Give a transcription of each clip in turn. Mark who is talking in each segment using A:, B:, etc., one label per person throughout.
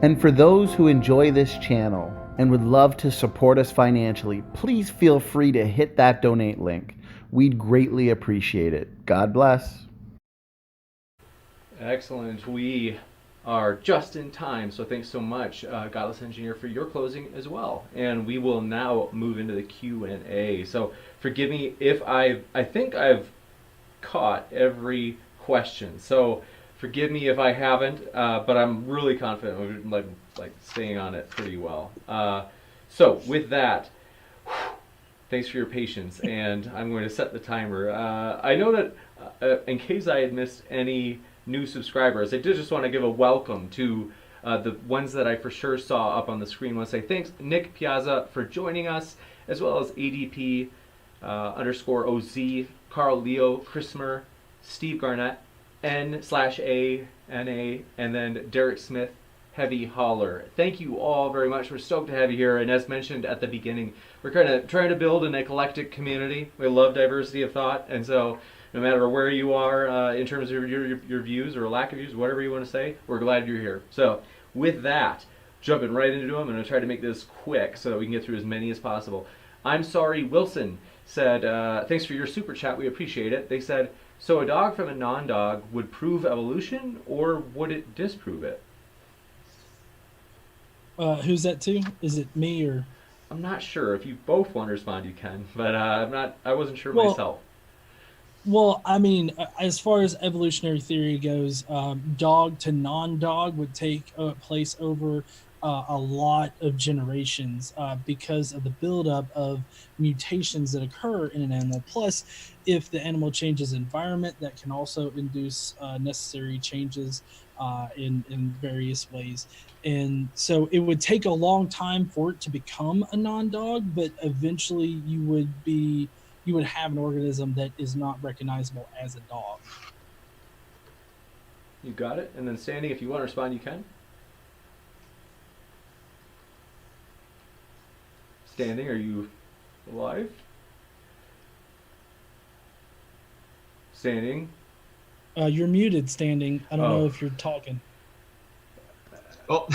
A: And for those who enjoy this channel and would love to support us financially, please feel free to hit that donate link. We'd greatly appreciate it. God bless.
B: Excellent. We are just in time, so thanks so much, Godless Engineer, for your closing as well. And we will now move into the Q&A. So forgive me if I think I've caught every question. So forgive me if I haven't, but I'm really confident we're like staying on it pretty well. So with that, thanks for your patience, and I'm going to set the timer. I know that in case I had missed any new subscribers, I did just want to give a welcome to the ones that I for sure saw up on the screen. I want to say thanks, Nick Piazza, for joining us, as well as ADP underscore OZ, Carl Leo, Chrismer, Steve Garnett, N/A/NA, and then Derek Smith, Heavy Holler. Thank you all very much. We're stoked to have you here. And as mentioned at the beginning, we're kind of trying to build an eclectic community. We love diversity of thought. And so no matter where you are in terms of your views or lack of views, whatever you want to say, we're glad you're here. So with that, jumping right into them, I'm going to try to make this quick so that we can get through as many as possible. I'm sorry, Wilson said, thanks for your super chat. We appreciate it. They said, so a dog from a non-dog would prove evolution, or would it disprove it?
C: Who's that to? Is it me or?
B: I'm not sure. If you both want to respond, you can. But I'm not. I wasn't sure
C: Well,
B: myself.
C: I mean, as far as evolutionary theory goes, dog to non-dog would take place over a lot of generations because of the buildup of mutations that occur in an animal. Plus, if the animal changes environment, that can also induce necessary changes in various ways. And so it would take a long time for it to become a non-dog, but eventually you would have an organism that is not recognizable as a dog.
B: You got it. And then Sandy, if you want to respond, you can. Standing, are you alive? Standing.
C: You're muted, standing. I don't know
B: Oh,
C: if you're talking.
D: Oh,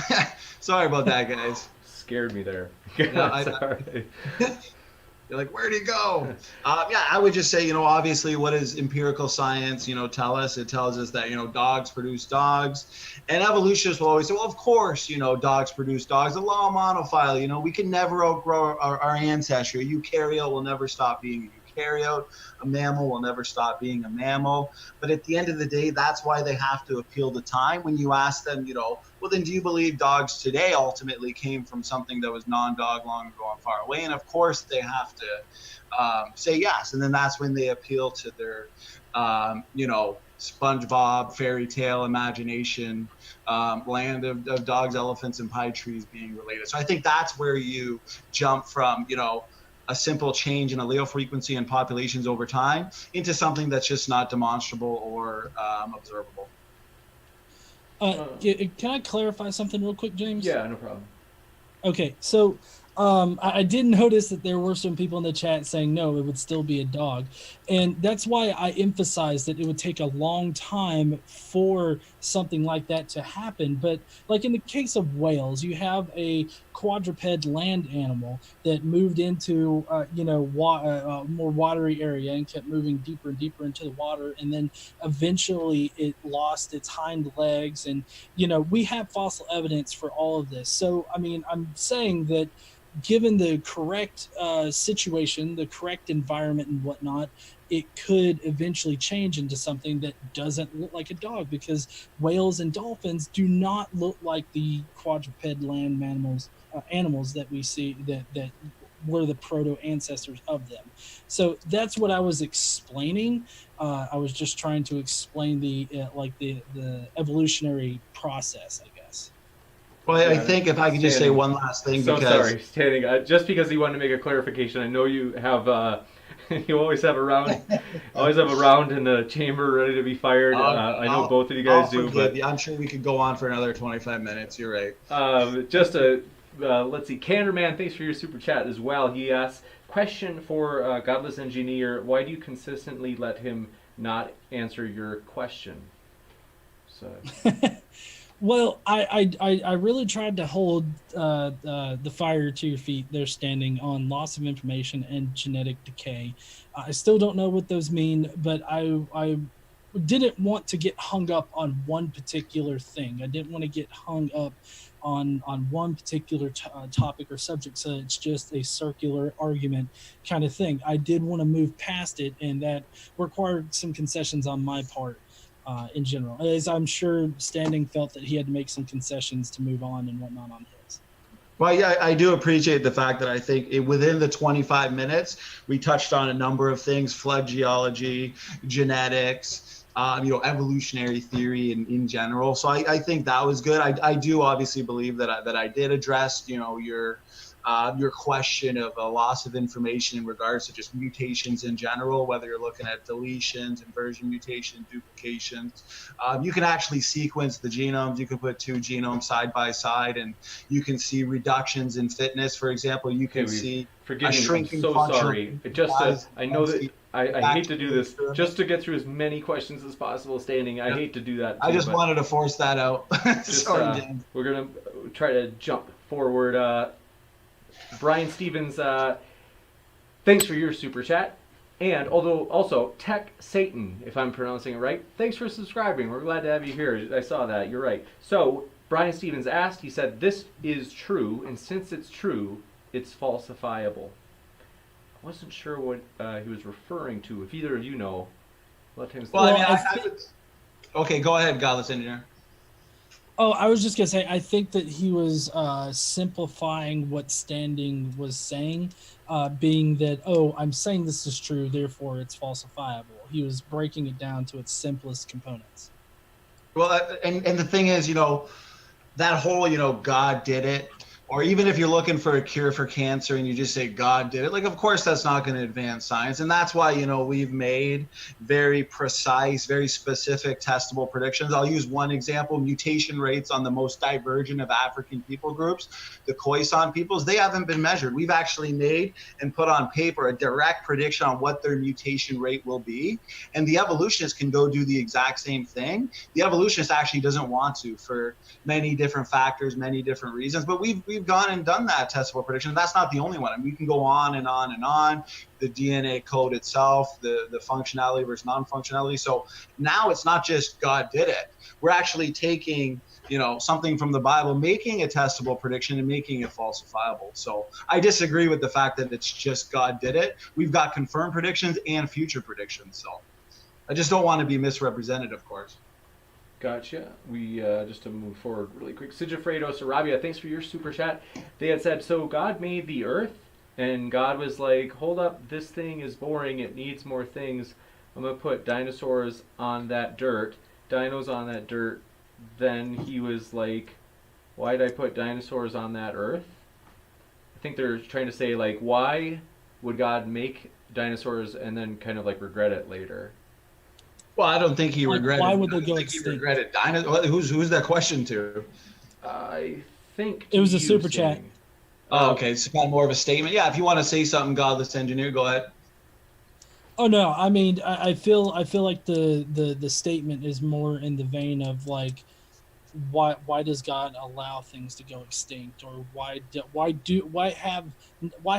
D: sorry about that, guys.
B: scared me there.
D: Yeah,
B: That's all right.
D: you're like, where'd he go? Yeah, I would just say, obviously, what does empirical science, tell us? It tells us that, dogs produce dogs, and evolutionists will always say, well, of course, dogs produce dogs. The law of monophily, we can never outgrow our ancestry. A eukaryote will never stop being a eukaryote. A mammal will never stop being a mammal. But at the end of the day, that's why they have to appeal to time. When you ask them, well, then do you believe dogs today ultimately came from something that was non-dog long ago and far away? And of course they have to say yes. And then that's when they appeal to their, SpongeBob fairy tale imagination, land of dogs, elephants, and pine trees being related. So I think that's where you jump from, a simple change in allele frequency and populations over time into something that's just not demonstrable or observable.
B: Uh,
C: Can I clarify something real quick, James?
B: yeah, no problem.
C: Okay, so I did notice that there were some people in the chat saying no, it would still be a dog, and that's why I emphasized that it would take a long time for something like that to happen. But like in the case of whales, you have a quadruped land animal that moved into more watery area and kept moving deeper and deeper into the water, and then eventually it lost its hind legs. And we have fossil evidence for all of this. So I mean, I'm saying that given the correct situation, the correct environment and whatnot, it could eventually change into something that doesn't look like a dog, because whales and dolphins do not look like the quadruped land animals that we see that were the proto ancestors of them. So that's what I was explaining. I was just trying to explain the evolutionary process, I guess.
D: Well, I
B: Yeah,
D: think if I could just say
B: standing.
D: one last thing,
B: So
D: because
B: sorry, standing. Just because he wanted to make a clarification, I know you have. You always have a round in the chamber ready to be fired. I know both of you
D: I'll
B: guys do,
D: forgive
B: but
D: you. I'm sure we could go on for another 25 minutes. You're right.
B: just a let's see. Canderman, thanks for your super chat as well. He asks, question for Godless Engineer: why do you consistently let him not answer your question? So
C: Well, I really tried to hold the fire to your feet. They're standing on loss of information and genetic decay. I still don't know what those mean, but I didn't want to get hung up on one particular thing. I didn't want to get hung up on one particular topic or subject, so it's just a circular argument kind of thing. I did want to move past it, and that required some concessions on my part. In general, as I'm sure Standing felt that he had to make some concessions to move on and whatnot on his.
D: Well, yeah, I do appreciate the fact that I think within the 25 minutes, we touched on a number of things: flood geology, genetics, evolutionary theory in general. So I think that was good. I do obviously believe that I did address, your question of a loss of information in regards to just mutations in general, whether you're looking at deletions, inversion mutation, duplications. You can actually sequence the genomes. You can put two genomes side by side, and you can see reductions in fitness. For example, you can see
B: forgive
D: a
B: me,
D: shrinking
B: I'm so
D: function.
B: sorry. I know that I hate to do this just to get through as many questions as possible standing. I hate to do that.
D: I just wanted to force that out. Sorry, Dan.
B: We're going to try to jump forward. Brian Stevens, thanks for your super chat. And also Tech Satan, if I'm pronouncing it right, thanks for subscribing. We're glad to have you here. I saw that. You're right. So Brian Stevens asked, he said, this is true, and since it's true, it's falsifiable. I wasn't sure what he was referring to. If either of you know, let him.
D: Well, I mean, okay, go ahead, Godless Engineer.
C: Oh, I was just gonna say, I think that he was simplifying what Standing was saying, being that, I'm saying this is true, therefore it's falsifiable. He was breaking it down to its simplest components.
D: Well, and the thing is, that whole, God did it, or even if you're looking for a cure for cancer and you just say God did it, like, of course that's not going to advance science. And that's why, we've made very precise, very specific testable predictions. I'll use one example: mutation rates on the most divergent of African people groups, the Khoisan peoples. They haven't been measured. We've actually made and put on paper a direct prediction on what their mutation rate will be. And the evolutionist can go do the exact same thing. The evolutionist actually doesn't want to, for many different factors, many different reasons, but we've gone and done that testable prediction. That's not the only one. I mean, we can go on and on and on. The DNA code itself, the functionality versus non-functionality. So now it's not just God did it. We're actually taking, something from the Bible, making a testable prediction and making it falsifiable. So I disagree with the fact that it's just God did it. We've got confirmed predictions and future predictions. So I just don't want to be misrepresented, of course.
B: Gotcha. We just to move forward really quick. Sigifredo Sarabia, thanks for your super chat. They had said, so God made the earth, and God was like, hold up, this thing is boring, it needs more things. I'm going to put dinosaurs on that dirt, dinos on that dirt. Then he was like, why did I put dinosaurs on that earth? I think they're trying to say, like, why would God make dinosaurs and then kind of like regret it later?
D: Well, I don't think he regretted.
C: Why would they go
D: extinct? He regretted dinosaurs. Who's that question to?
B: I think
C: it was a super chat.
D: Oh, okay. It's kind of more of a statement. Yeah, if you want to say something, Godless Engineer, go ahead.
C: Oh no, I mean, I feel like the statement is more in the vein of like, why does God allow things to go extinct, or why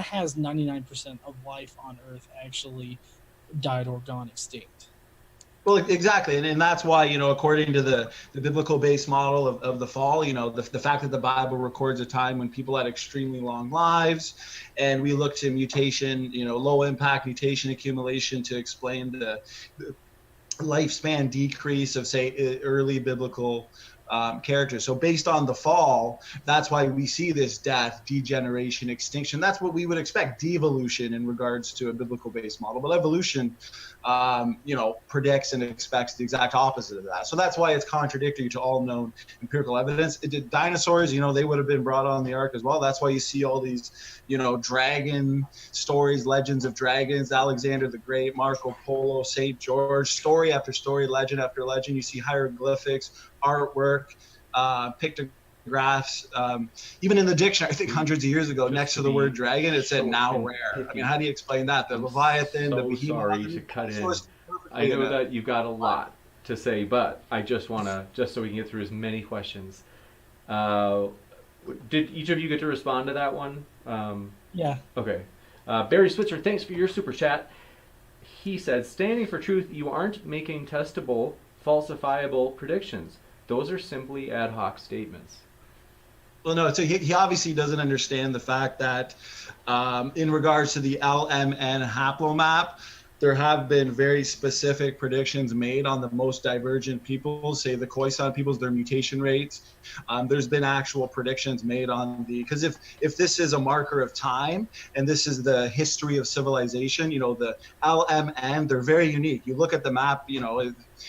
C: has 99% of life on Earth actually died or gone extinct?
D: Well, exactly, and that's why, according to the biblical base model of the fall, the fact that the Bible records a time when people had extremely long lives, and we look to mutation, low impact mutation accumulation to explain the lifespan decrease of, say, early biblical characters. So based on the fall, that's why we see this death, degeneration, extinction. That's what we would expect, devolution in regards to a biblical based model. But evolution, predicts and expects the exact opposite of that. So that's why it's contradictory to all known empirical evidence. Dinosaurs, they would have been brought on the ark as well. That's why you see all these, dragon stories, legends of dragons, Alexander the Great, Marco Polo, St. George, story after story, legend after legend. You see hieroglyphics, artwork, pictographs, even in the dictionary, I think hundreds of years ago, next to the word dragon, it said now rare. I mean, how do you explain that? The Leviathan, the Behemoth.
B: Sorry to cut in. I know that you got a lot to say, but I just want to, just so we can get through as many questions. Did each of you get to respond to that one?
C: Yeah.
B: Okay. Barry Switzer, thanks for your super chat. He said, standing for truth, you aren't making testable, falsifiable predictions. Those are simply ad hoc statements.
D: Well, no, so he obviously doesn't understand the fact that in regards to the LMN haplomap, there have been very specific predictions made on the most divergent peoples, say the Khoisan peoples, their mutation rates. There's been actual predictions made on because if this is a marker of time and this is the history of civilization, the LMN, they're very unique. You look at the map,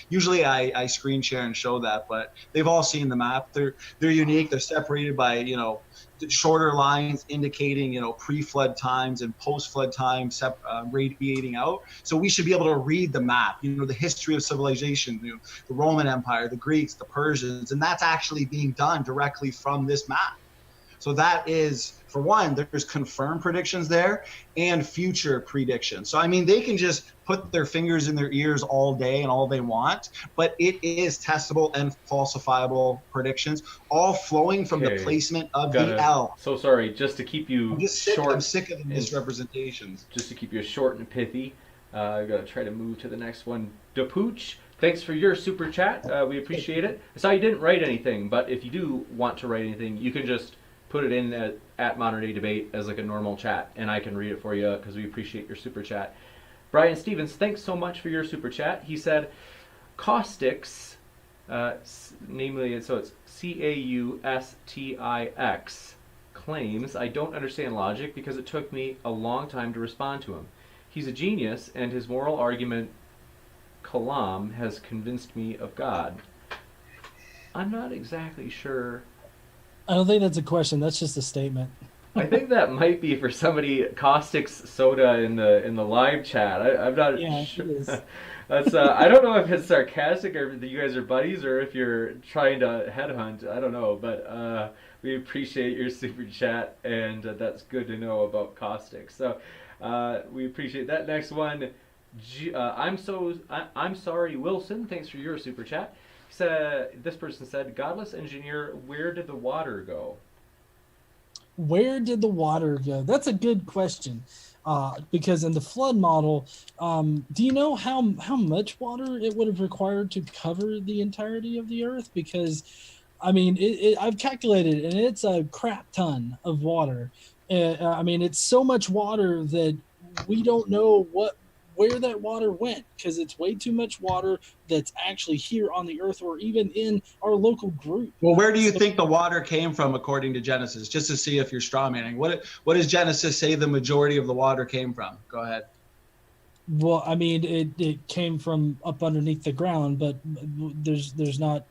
D: usually I screen share and show that, but they've all seen the map. They're unique. They're separated by, shorter lines indicating, pre-flood times and post-flood times radiating out. So we should be able to read the map, the history of civilization, the Roman Empire, the Greeks, the Persians, and that's actually being done directly from this map. So that is, for one, there's confirmed predictions there and future predictions. So, they can just put their fingers in their ears all day and all they want, but it is testable and falsifiable predictions, all flowing from the placement of the L.
B: So sorry, just to keep you short.
D: I'm sick of the misrepresentations.
B: Just to keep you short and pithy, I've got to try to move to the next one. DePooch, thanks for your super chat. We appreciate it. I saw you didn't write anything, but if you do want to write anything, you can just put it in at Modern Day Debate as like a normal chat, and I can read it for you because we appreciate your super chat. Brian Stevens, thanks so much for your super chat. He said, Caustix, namely, so it's Caustix, claims I don't understand logic because it took me a long time to respond to him. He's a genius, and his moral argument, Kalam, has convinced me of God. I'm not exactly sure.
C: I don't think that's a question. That's just a statement.
B: I think that might be for somebody, Caustix Soda in the live chat. I'm not sure. It is. That's I don't know if it's sarcastic or if you guys are buddies or if you're trying to headhunt. I don't know, but we appreciate your super chat, and that's good to know about Caustix. So we appreciate that. Next one, I'm sorry, Wilson. Thanks for your super chat. This person said, Godless Engineer, where did the water go?
C: Where did the water go? That's a good question. Because in the flood model, do you know how much water it would have required to cover the entirety of the Earth? Because, I've calculated, and it's a crap ton of water. It's so much water that we don't know where that water went, because it's way too much water that's actually here on the Earth or even in our local group.
D: Well, where do you think the water came from according to Genesis? Just to see if you're strawmanning. What does Genesis say the majority of the water came from? Go ahead.
C: Well, it came from up underneath the ground, but there's not,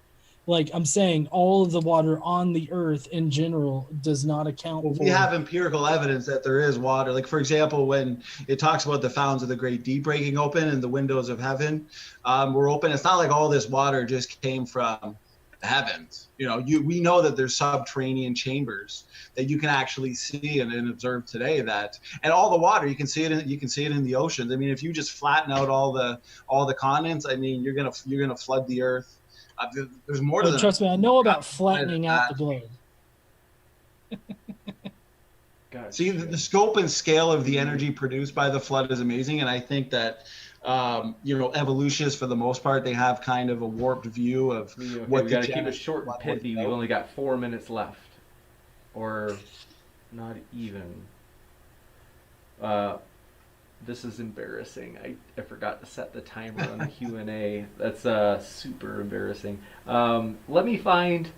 C: like I'm saying, all of the water on the Earth in general does not account for.
D: We have empirical evidence that there is water. Like, for example, when it talks about the fountains of the great deep breaking open and the windows of heaven were open, it's not like all this water just came from the heavens. We know that there's subterranean chambers that you can actually see and observe today. And all the water, you can see it in the oceans. If you just flatten out all the continents, you're gonna flood the Earth. There's more to that.
C: Trust me, I know about flattening out the globe.
D: See, the scope and scale of the energy produced by the flood is amazing, and I think that evolutionists, for the most part, they have kind of a warped view of what
B: we got to keep it short and pithy. We've only got 4 minutes left, or not even. This is embarrassing. I forgot to set the timer on the Q&A. That's super embarrassing. Let me find.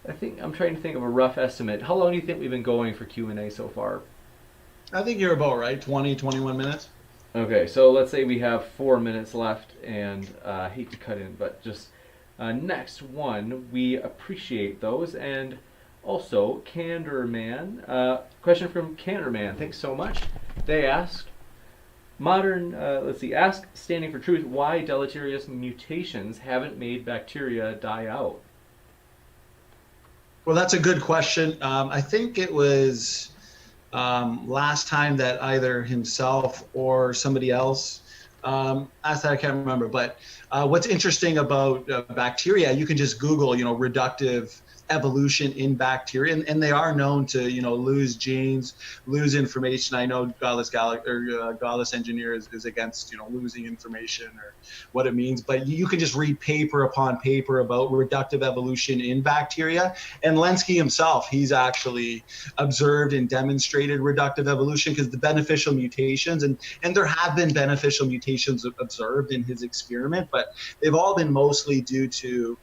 B: I'm trying to think of a rough estimate. How long do you think we've been going for Q&A so far?
D: I think you're about right, 20, 21 minutes.
B: Okay, so let's say we have 4 minutes left, and I hate to cut in, but just next one, we appreciate those. And also, Canderman, question from Canderman, thanks so much. They asked, ask Standing for Truth, why deleterious mutations haven't made bacteria die out?
D: Well, that's a good question. I think it was last time that either himself or somebody else that I can't remember. But what's interesting about bacteria, you can just Google, reductive evolution in bacteria, and they are known to, lose genes, lose information. I know Godless Engineer is against, losing information or what it means, but you can just read paper upon paper about reductive evolution in bacteria. And Lenski himself, he's actually observed and demonstrated reductive evolution, because the beneficial mutations, and there have been beneficial mutations observed in his experiment, but they've all been mostly due to,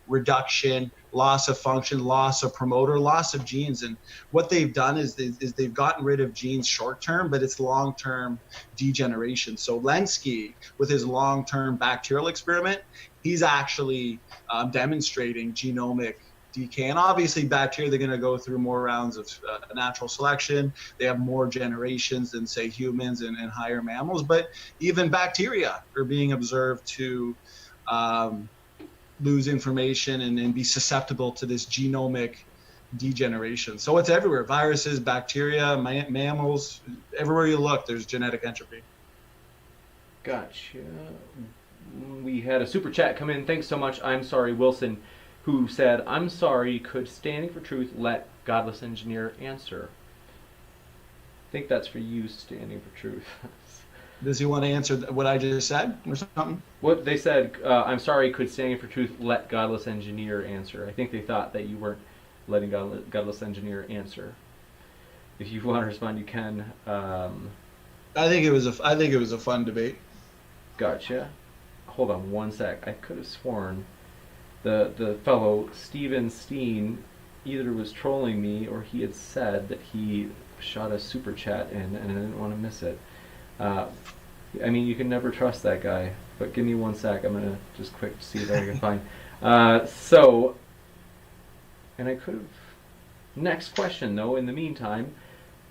D: reduction, loss of function, loss of promoter, loss of genes. And what they've done is they've gotten rid of genes short term, but it's long term degeneration. So Lenski, with his long term bacterial experiment, he's actually demonstrating genomic decay. And obviously bacteria, they're going to go through more rounds of natural selection. They have more generations than, say, humans and higher mammals. But even bacteria are being observed to lose information and be susceptible to this genomic degeneration. So it's everywhere. Viruses, bacteria, mammals, everywhere you look, there's genetic entropy.
B: Gotcha. We had a super chat come in. Thanks so much. I'm sorry, Wilson, who said, I'm sorry, could Standing for Truth let Godless Engineer answer? I think that's for you, Standing for Truth.
D: Does he want to answer what I just said or something?
B: What they said, I'm sorry, could Standing for Truth let Godless Engineer answer? I think they thought that you weren't letting Godless Engineer answer. If you want to respond, you can.
D: I think it was a fun debate.
B: Gotcha. Hold on one sec. I could have sworn the fellow Steven Steen either was trolling me or he had said that he shot a super chat in and I didn't want to miss it. I mean, you can never trust that guy, but give me one sec. I'm going to just quick see if I can find. And I could have... Next question, though, in the meantime,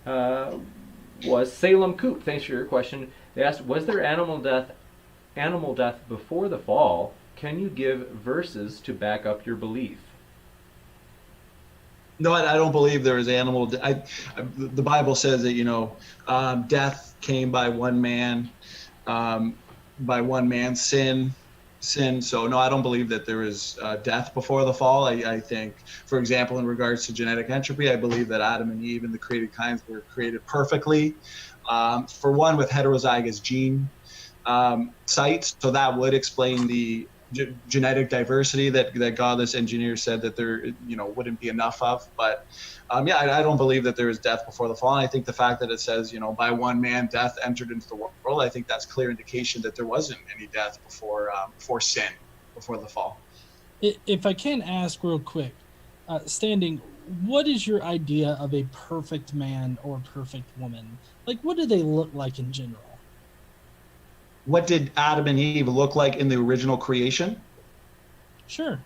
B: was Salem Coop. Thanks for your question. They asked, was there animal death before the fall? Can you give verses to back up your belief?
D: No, I don't believe there is animal. The Bible says that death came by one man, sin. So no, I don't believe that there is death before the fall. I think, for example, in regards to genetic entropy, I believe that Adam and Eve and the created kinds were created perfectly. For one, with heterozygous gene sites, so that would explain the genetic diversity that Godless Engineer said that there wouldn't be enough of. But I don't believe that there is death before the fall. And I think the fact that it says by one man death entered into the world, I think that's clear indication that there wasn't any death before sin, before the fall.
C: If I can ask real quick, Standing, what is your idea of a perfect man or perfect woman? Like, what do they look like in general?
D: What did Adam and Eve look like in the original creation?
C: Sure.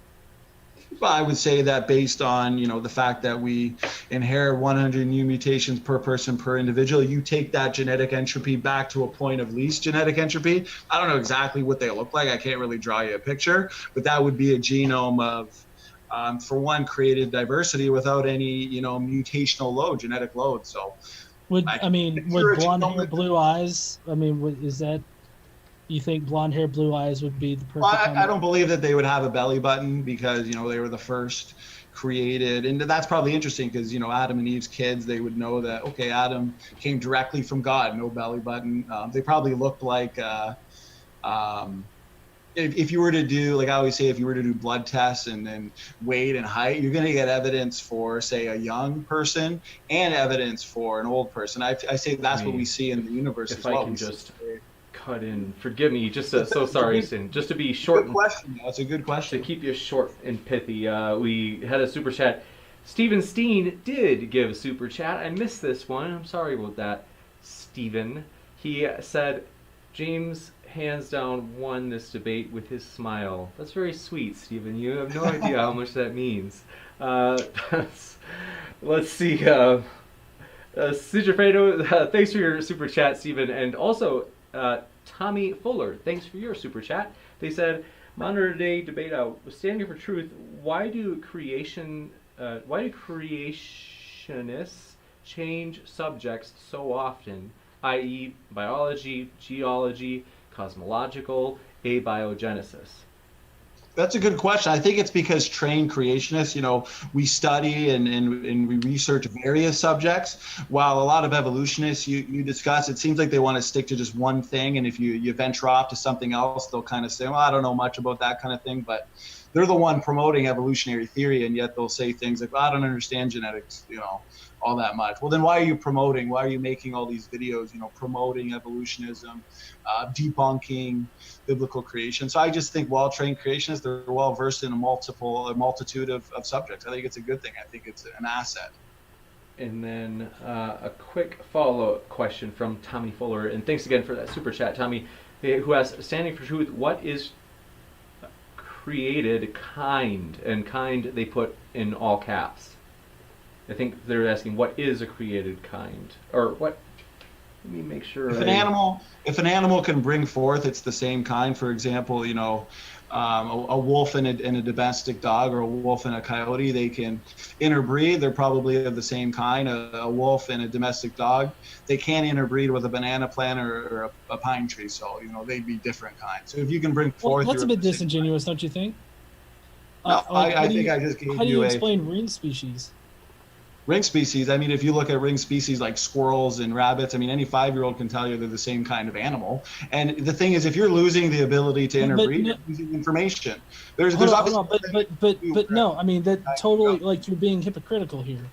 D: Well, I would say that based on, the fact that we inherit 100 new mutations per person per individual, you take that genetic entropy back to a point of least genetic entropy. I don't know exactly what they look like. I can't really draw you a picture, but that would be a genome of, for one, created diversity without any, mutational load, genetic load. So,
C: would blonde hair, blue eyes? Is that? You think blonde hair, blue eyes would be the perfect?
D: Well, I don't believe that they would have a belly button because they were the first created, and that's probably interesting because Adam and Eve's kids, they would know that Adam came directly from God, no belly button. They probably looked like if you were to do, like I always say, if you were to do blood tests and then weight and height, you're going to get evidence for, say, a young person and evidence for an old person. I say that's what we see in the universe as well.
B: If I can just cut in, forgive me, just so sorry, Sin, just to be short.
D: Good question. That's a good question.
B: To keep you short and pithy, we had a super chat. Stephen Steen did give a super chat. I missed this one. I'm sorry about that, Stephen. He said, James hands down won this debate with his smile. That's very sweet, Stephen. You have no idea how much that means. Let's see. Sigifredo, thanks for your super chat, Stephen. And also, Tommy Fuller, thanks for your super chat. They said, modern day debate out, Standing for Truth, why do creationists change subjects so often, i.e. biology, geology, cosmological, abiogenesis?
D: That's a good question. I think it's because trained creationists, we study and we research various subjects, while a lot of evolutionists you discuss, it seems like they want to stick to just one thing. And if you venture off to something else, they'll kind of say, well, I don't know much about that kind of thing. But they're the one promoting evolutionary theory, and yet they'll say things like, well, I don't understand genetics, all that much. Well, then why are you promoting? Why are you making all these videos, promoting evolutionism, debunking biblical creation? So I just think well-trained creationists, they're well versed in a multitude of subjects. I think it's a good thing. I think it's an asset.
B: And then a quick follow-up question from Tommy Fuller, and thanks again for that super chat, Tommy, who asks, standing for truth, what is created kind? And kind they put in all caps. I think they're asking, what is a created kind? Or what? Let me make sure.
D: If an animal can bring forth, it's the same kind. For example, a wolf and a domestic dog, or a wolf and a coyote, they can interbreed. They're probably of the same kind. A wolf and a domestic dog, they can't interbreed with a banana plant or a pine tree. So they'd be different kinds. So if you can bring forth,
C: that's a bit disingenuous, don't you think?
D: No, I think I just gave you
C: how do you explain ring species?
D: Ring species, I mean, if you look at ring species like squirrels and rabbits, I mean, any 5-year-old can tell you they're the same kind of animal. And the thing is, if you're losing the ability to interbreed, you're losing information. There's obviously...
C: But no, I mean, that totally, like, you're being hypocritical here.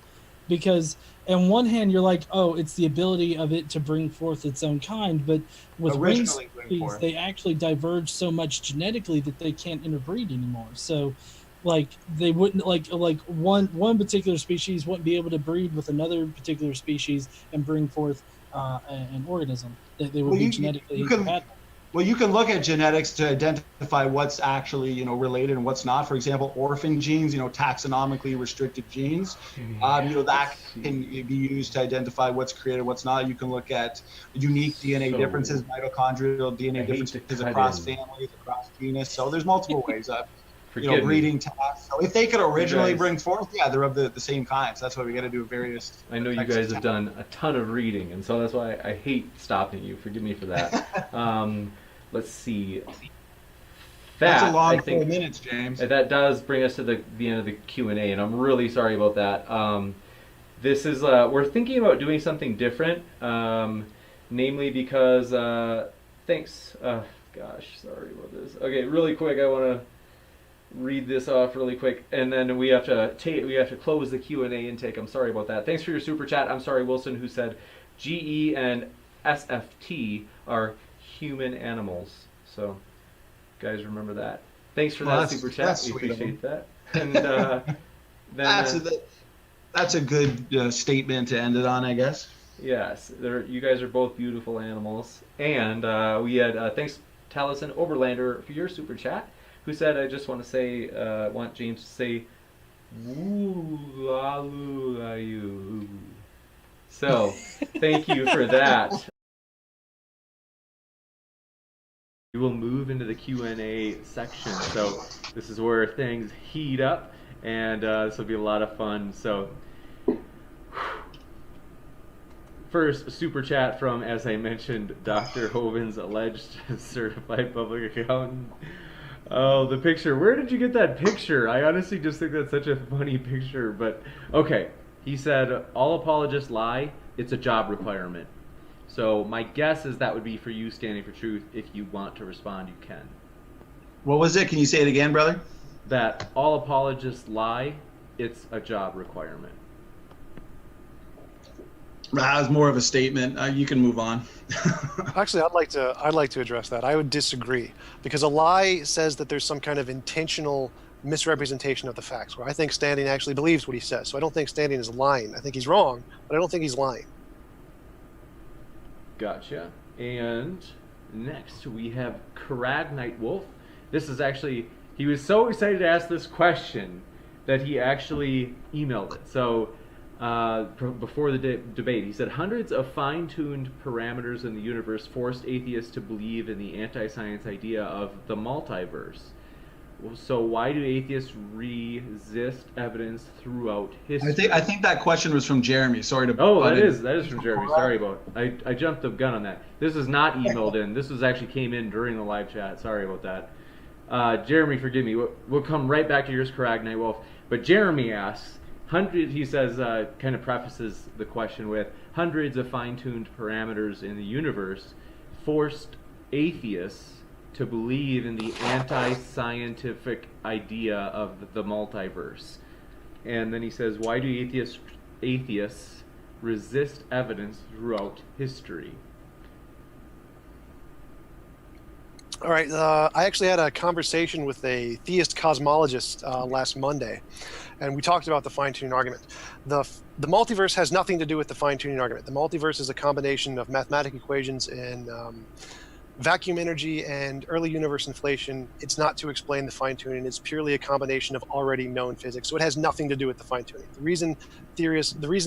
C: Because on one hand, you're like, oh, it's the ability of it to bring forth its own kind. But with ring species, they actually diverge so much genetically that they can't interbreed anymore. So... like they wouldn't like one particular species wouldn't be able to breed with another particular species and bring forth an organism. They would be genetically incompatible.
D: Well, you can look at genetics to identify what's actually related and what's not. For example, orphan genes, taxonomically restricted genes, that can be used to identify what's created, what's not. You can look at unique DNA differences, mitochondrial DNA differences across families, across genus. So there's multiple ways of breeding tasks. So if they could originally bring forth, they're of the same kind. So that's why we got to do various.
B: I know you guys have done a ton of reading, and so that's why I hate stopping you. Forgive me for that. Let's see.
D: That's a long 4 minutes, James.
B: That does bring us to the end of the Q&A, and I'm really sorry about that. This is we're thinking about doing something different, namely because thanks. Gosh, sorry about this. Okay, really quick, I want to read this off really quick, and then we have to close the Q&A intake. I'm sorry about that. Thanks for your super chat. I'm sorry, Wilson, who said GE and SFT are human animals. So, guys, remember that. Thanks for that super chat. We appreciate that. And then
D: that's a good statement to end it on, I guess.
B: Yes, you guys are both beautiful animals. And we had thanks, Taliesin Overlander, for your super chat, who said, I just want to say, want James to say, woo la loo la you. So, thank you for that. We will move into the Q&A section. So, this is where things heat up, and this will be a lot of fun. So, first, super chat from, as I mentioned, Dr. Hoven's alleged certified public accountant. Oh, the picture. Where did you get that picture? I honestly just think that's such a funny picture. But, okay. He said, all apologists lie. It's a job requirement. So my guess is that would be for you, Standing for Truth. If you want to respond, you can.
D: What was it? Can you say it again, brother?
B: That all apologists lie. It's a job requirement.
D: That was more of a statement. You can move on.
E: Actually, I'd like to address that. I would disagree, because a lie says that there's some kind of intentional misrepresentation of the facts, where I think Standing actually believes what he says. So I don't think Standing is lying. I think he's wrong, but I don't think he's lying.
B: Gotcha. And next we have Karag Nightwolf. This is actually, he was so excited to ask this question that he actually emailed it. So before the debate, he said, hundreds of fine-tuned parameters in the universe forced atheists to believe in the anti-science idea of the multiverse. So why do atheists resist evidence throughout history?
D: I think that question was from Jeremy. Sorry to.
B: Oh,
D: butt
B: that
D: in.
B: is from Jeremy. Sorry about. I jumped the gun on that. This is not emailed in. This was actually came in during the live chat. Sorry about that. Jeremy, forgive me. We'll come right back to yours, Caragnite Wolf. But Jeremy asks, he says, kind of prefaces the question with, hundreds of fine-tuned parameters in the universe forced atheists to believe in the anti-scientific idea of the multiverse. And then he says, why do atheists resist evidence throughout history?
E: All right. I actually had a conversation with a theist cosmologist last Monday, and we talked about the fine-tuning argument. The multiverse has nothing to do with the fine-tuning argument. The multiverse is a combination of mathematical equations and vacuum energy and early universe inflation. It's not to explain the fine-tuning. It's purely a combination of already known physics. So it has nothing to do with the fine-tuning. The reason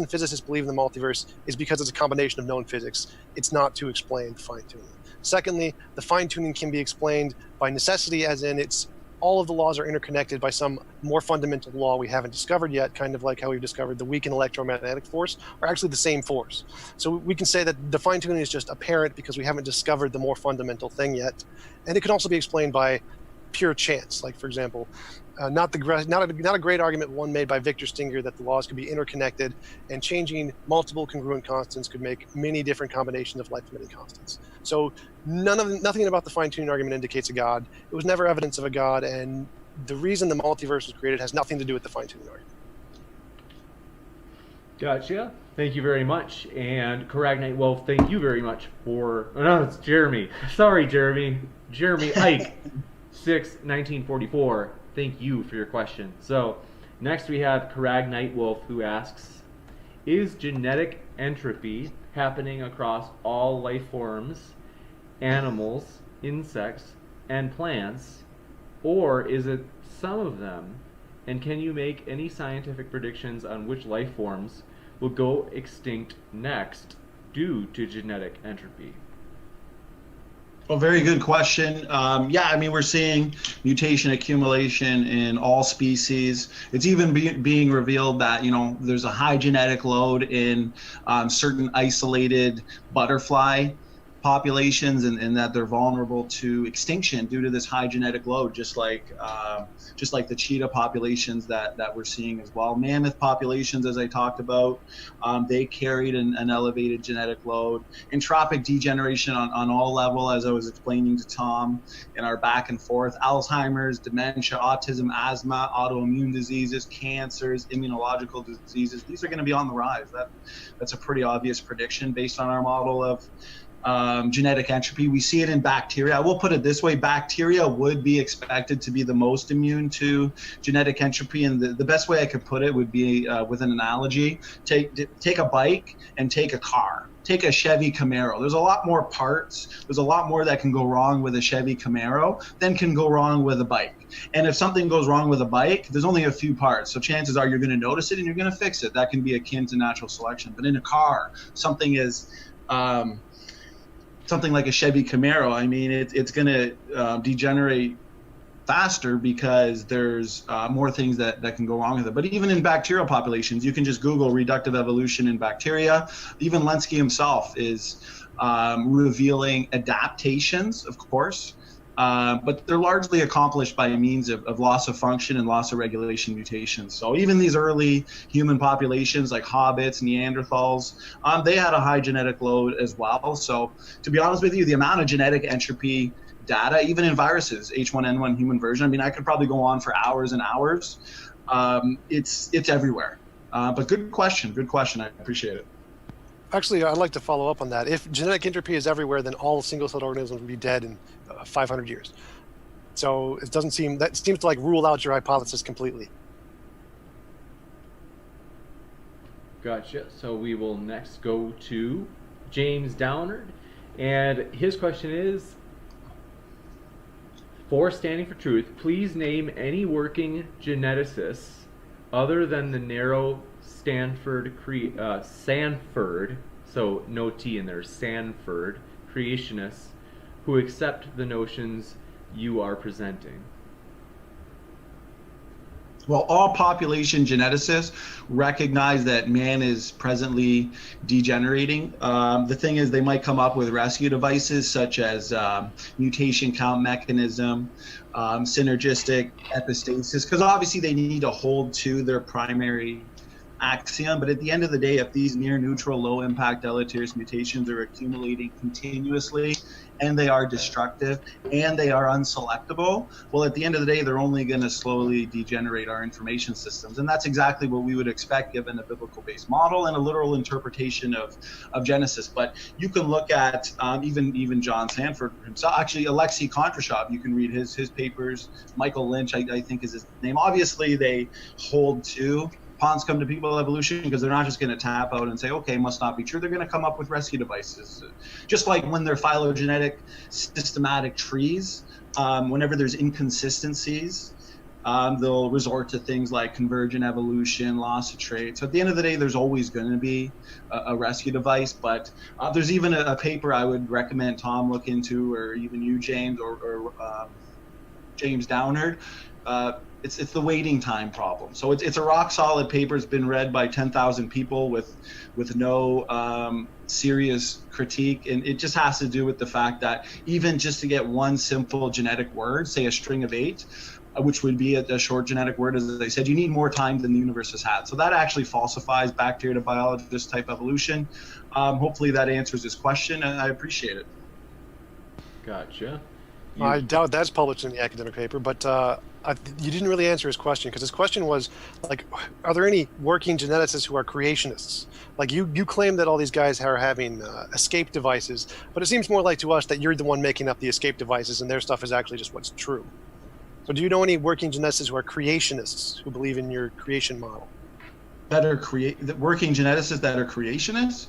E: physicists believe in the multiverse is because it's a combination of known physics. It's not to explain the fine-tuning. Secondly, the fine-tuning can be explained by necessity, as in all of the laws are interconnected by some more fundamental law we haven't discovered yet, kind of like how we've discovered the weakened electromagnetic force are actually the same force. So we can say that the fine-tuning is just apparent because we haven't discovered the more fundamental thing yet. And it can also be explained by pure chance. Like, for example, not a great argument, one made by Victor Stinger, that the laws could be interconnected, and changing multiple congruent constants could make many different combinations of life-limiting constants. So nothing about the fine-tuning argument indicates a God. It was never evidence of a God, and the reason the multiverse was created has nothing to do with the fine-tuning argument.
B: Gotcha. Thank you very much. And Caragnite Wolf, thank you very much for... Oh, no, it's Jeremy. Sorry, Jeremy. Jeremy Ike, 6/1944. Thank you for your question. So, next we have Caragnite Wolf, who asks, is genetic entropy happening across all life forms, animals, insects, and plants, or is it some of them? And can you make any scientific predictions on which life forms will go extinct next due to genetic entropy?
D: Well, very good question. Yeah, I mean, we're seeing mutation accumulation in all species. It's even being revealed that, there's a high genetic load in certain isolated butterfly populations, and that they're vulnerable to extinction due to this high genetic load, just like the cheetah populations that we're seeing as well. Mammoth populations, as I talked about, they carried an elevated genetic load. Entropic degeneration on all level, as I was explaining to Tom in our back and forth. Alzheimer's, dementia, autism, asthma, autoimmune diseases, cancers, immunological diseases. These are going to be on the rise. That's a pretty obvious prediction based on our model of genetic entropy. We see it in bacteria. I will put it this way: bacteria would be expected to be the most immune to genetic entropy, and the best way I could put it would be with an analogy. Take a bike and take a car. Take a Chevy Camaro. There's a lot more parts. There's a lot more that can go wrong with a Chevy Camaro than can go wrong with a bike. And if something goes wrong with a bike, there's only a few parts. So chances are you're going to notice it and you're going to fix it. That can be akin to natural selection. But in a car, something like a Chevy Camaro, I mean, it's going to degenerate faster because there's more things that can go wrong with it. But even in bacterial populations, you can just Google reductive evolution in bacteria. Even Lenski himself is revealing adaptations, of course, but they're largely accomplished by means of loss of function and loss of regulation mutations. So even these early human populations like hobbits, Neanderthals, they had a high genetic load as well. So to be honest with you, the amount of genetic entropy data, even in viruses, H1N1 human version, I mean, I could probably go on for hours and hours. It's everywhere. But good question. I appreciate it.
E: Actually, I'd like to follow up on that. If genetic entropy is everywhere, then all single-celled organisms would be dead in 500 years. So it seems to rule out your hypothesis completely.
B: Gotcha. So we will next go to James Downard, and his question is, for Standing for Truth, please name any working geneticists other than the narrow Sanford, so no T in there, Sanford creationists who accept the notions you are presenting.
D: Well, all population geneticists recognize that man is presently degenerating. The thing is, they might come up with rescue devices such as mutation count mechanism, synergistic epistasis, because obviously they need to hold to their primary axiom. But at the end of the day, if these near neutral, low impact deleterious mutations are accumulating continuously, and they are destructive, and they are unselectable, well, at the end of the day, they're only going to slowly degenerate our information systems. And that's exactly what we would expect given a biblical-based model and a literal interpretation of Genesis. But you can look at even John Sanford himself, actually Alexei Kondrashov, you can read his papers, Michael Lynch, I think is his name. Obviously, they hold to pawns come to people evolution because they're not just going to tap out and say, okay, must not be true. They're going to come up with rescue devices. Just like when they're phylogenetic systematic trees, whenever there's inconsistencies, they'll resort to things like convergent evolution, loss of traits. So at the end of the day, there's always going to be a rescue device. But there's even a paper I would recommend Tom look into, or even you, James, or James Downard. It's the waiting time problem. So it's a rock solid paper. It's been read by 10,000 people with no serious critique, and it just has to do with the fact that even just to get one simple genetic word, say a string of 8, which would be a short genetic word, as I said, you need more time than the universe has had. So that actually falsifies bacteria to biologist type evolution. Hopefully that answers this question, and I appreciate it.
B: Gotcha.
E: I doubt that's published in the academic paper, but you didn't really answer his question, because his question was, like, are there any working geneticists who are creationists? Like, you claim that all these guys are having escape devices, but it seems more like to us that you're the one making up the escape devices and their stuff is actually just what's true. So do you know any working geneticists who are creationists, who believe in your creation model?
D: That are working geneticists that are creationists?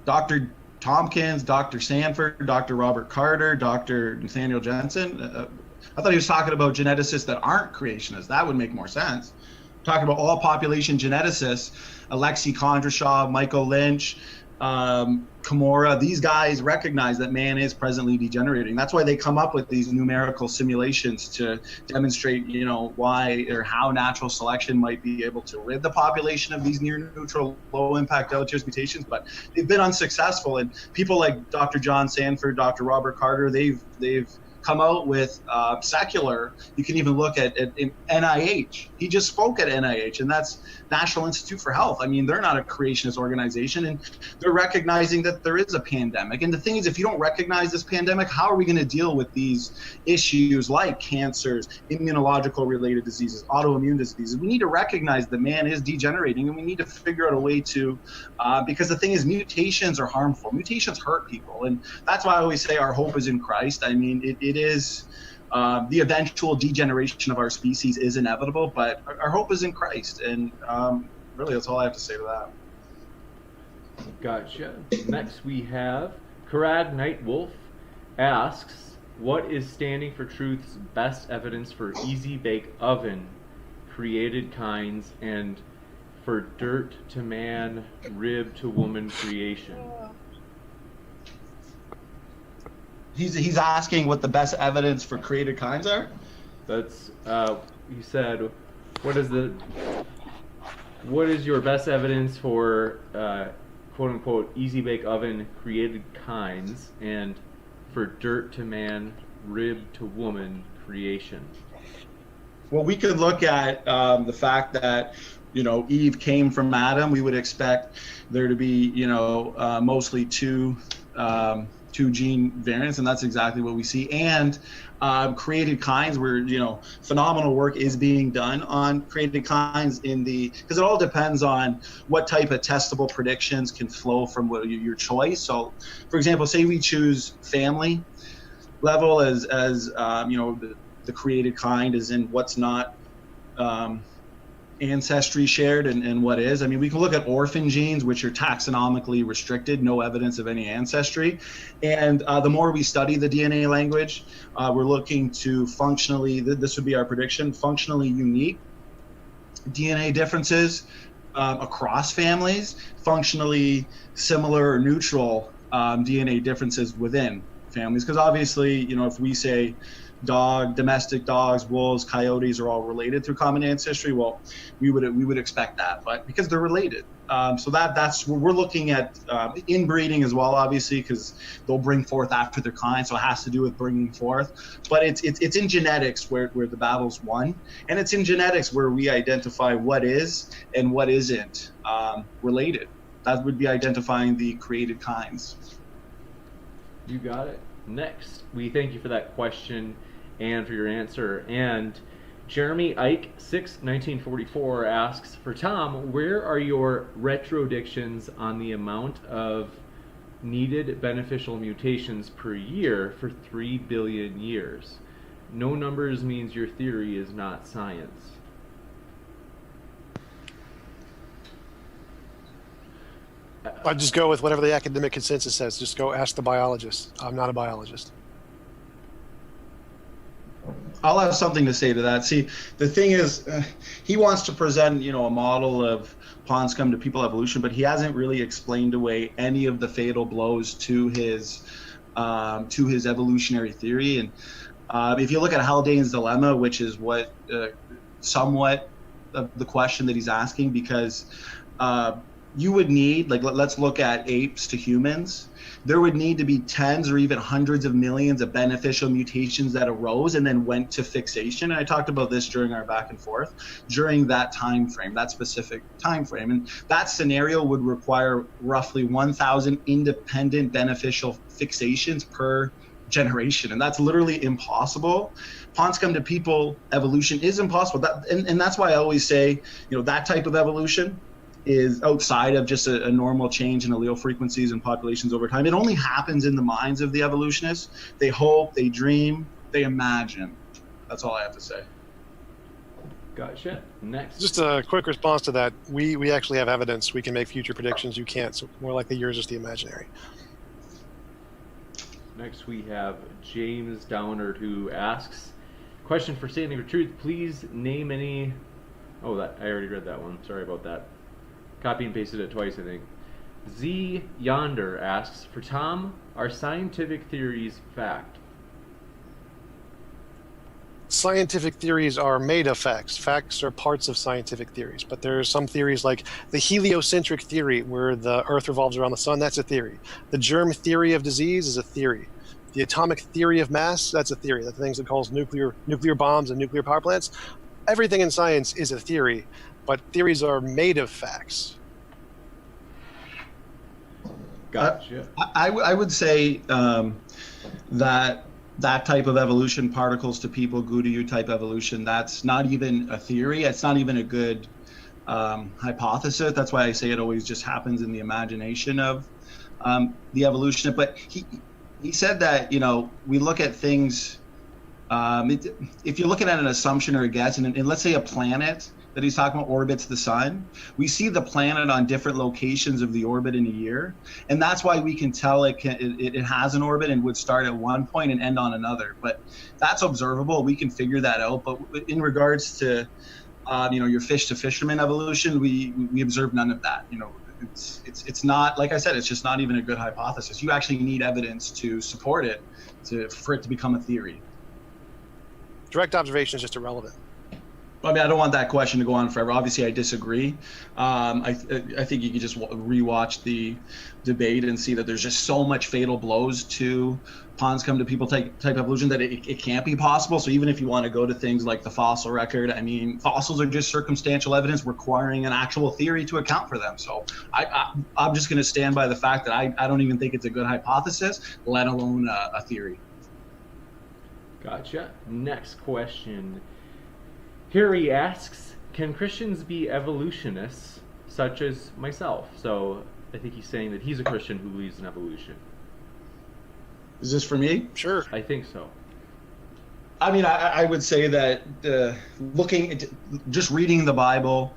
D: Dr. Tompkins, Dr. Sanford, Dr. Robert Carter, Dr. Nathaniel Jensen. I thought he was talking about geneticists that aren't creationists. That would make more sense. Talking about all population geneticists, Alexei Kondrashov, Michael Lynch, Kimura, these guys recognize that man is presently degenerating. That's why they come up with these numerical simulations to demonstrate, why or how natural selection might be able to rid the population of these near neutral, low impact deleterious mutations. But they've been unsuccessful. And people like Dr. John Sanford, Dr. Robert Carter, they've come out with secular. You can even look at NIH. He just spoke at NIH, and that's National Institute for Health. I mean, they're not a creationist organization, and they're recognizing that there is a pandemic. And the thing is, if you don't recognize this pandemic, how are we going to deal with these issues like cancers, immunological related diseases, autoimmune diseases? We need to recognize that man is degenerating, and we need to figure out a way to, because the thing is, mutations are harmful. Mutations hurt people, and that's why I always say our hope is in Christ. I mean, it is the eventual degeneration of our species is inevitable, but our hope is in Christ, and really that's all I have to say to that.
B: Gotcha. Next we have Karad Nightwolf asks, what is Standing for Truth's best evidence for easy bake oven created kinds and for dirt to man, rib to woman creation?
D: He's asking what the best evidence for created kinds are?
B: That's he said, what is your best evidence for quote unquote easy bake oven created kinds and for dirt to man, rib to woman creation?
D: Well, we could look at the fact that Eve came from Adam. We would expect there to be mostly two gene variants, and that's exactly what we see. And created kinds, where phenomenal work is being done on created kinds because it all depends on what type of testable predictions can flow from your choice. So, for example, say we choose family level as the created kind is in what's not ancestry shared and what is. I mean, we can look at orphan genes, which are taxonomically restricted, no evidence of any ancestry. And the more we study the DNA language, we're looking to functionally, this would be our prediction, functionally unique DNA differences across families, functionally similar or neutral DNA differences within families. Because obviously, if we say domestic dogs, wolves, coyotes are all related through common ancestry. Well, we would expect that, but because they're related. So that's we're looking at inbreeding as well, obviously, because they'll bring forth after their kind, so it has to do with bringing forth. But it's in genetics where the battle's won, and it's in genetics where we identify what is and what isn't related. That would be identifying the created kinds.
B: You got it. Next, we thank you for that question and for your answer. And Jeremy Ike 1944 asks, for Tom, where are your retrodictions on the amount of needed beneficial mutations per year for 3 billion years? No numbers means your theory is not science.
E: I'd just go with whatever the academic consensus says. Just go ask the biologist. I'm not a biologist.
D: I'll have something to say to that. See, the thing is, he wants to present, a model of pawns come to people evolution, but he hasn't really explained away any of the fatal blows to his evolutionary theory. And if you look at Haldane's dilemma, which is what somewhat of the question that he's asking, because you would need, let's look at apes to humans. There would need to be tens or even hundreds of millions of beneficial mutations that arose and then went to fixation. And I talked about this during our back and forth, during that time frame, that specific time frame. And that scenario would require roughly 1,000 independent beneficial fixations per generation. And that's literally impossible. Pawns come to people evolution is impossible. And that's why I always say, that type of evolution is outside of just a normal change in allele frequencies and populations over time. It only happens in the minds of the evolutionists. They hope, they dream, they imagine. That's all I have to say.
B: Gotcha. Next.
E: Just a quick response to that. We actually have evidence. We can make future predictions. You can't. So more likely yours is the imaginary.
B: Next we have James Downard, who asks, question for Standing for Truth, please name any... Oh, I already read that one. Sorry about that. Copy and pasted it twice, I think. Z Yonder asks, for Tom, are scientific theories fact?
E: Scientific theories are made of facts. Facts are parts of scientific theories. But there are some theories like the heliocentric theory, where the Earth revolves around the sun. That's a theory. The germ theory of disease is a theory. The atomic theory of mass, that's a theory. That's the things that calls nuclear bombs and nuclear power plants. Everything in science is a theory, but theories are made of facts.
B: Gotcha.
D: I would say that type of evolution, particles to people, goo to you type evolution, that's not even a theory. It's not even a good hypothesis. That's why I say it always just happens in the imagination of the evolution. But he said that, we look at things, if you're looking at an assumption or a guess, and let's say a planet that he's talking about orbits the sun, we see the planet on different locations of the orbit in a year, and that's why we can tell it has an orbit and would start at one point and end on another. But that's observable. We can figure that out. But in regards to your fish to fisherman evolution, we observe none of that. It's not, like I said, it's just not even a good hypothesis. You actually need evidence to support it for it to become a theory.
E: Direct observation is just irrelevant.
D: I don't want that question to go on forever. Obviously, I disagree. I think you could just rewatch the debate and see that there's just so much fatal blows to pawns come to people type evolution that it can't be possible. So even if you want to go to things like the fossil record, fossils are just circumstantial evidence requiring an actual theory to account for them. So I'm just going to stand by the fact that I don't even think it's a good hypothesis, let alone a theory.
B: Gotcha. Next question. Harry asks, can Christians be evolutionists such as myself? So I think he's saying that he's a Christian who believes in evolution.
D: Is this for me?
E: Sure.
B: I think so.
D: I would say that just reading the Bible,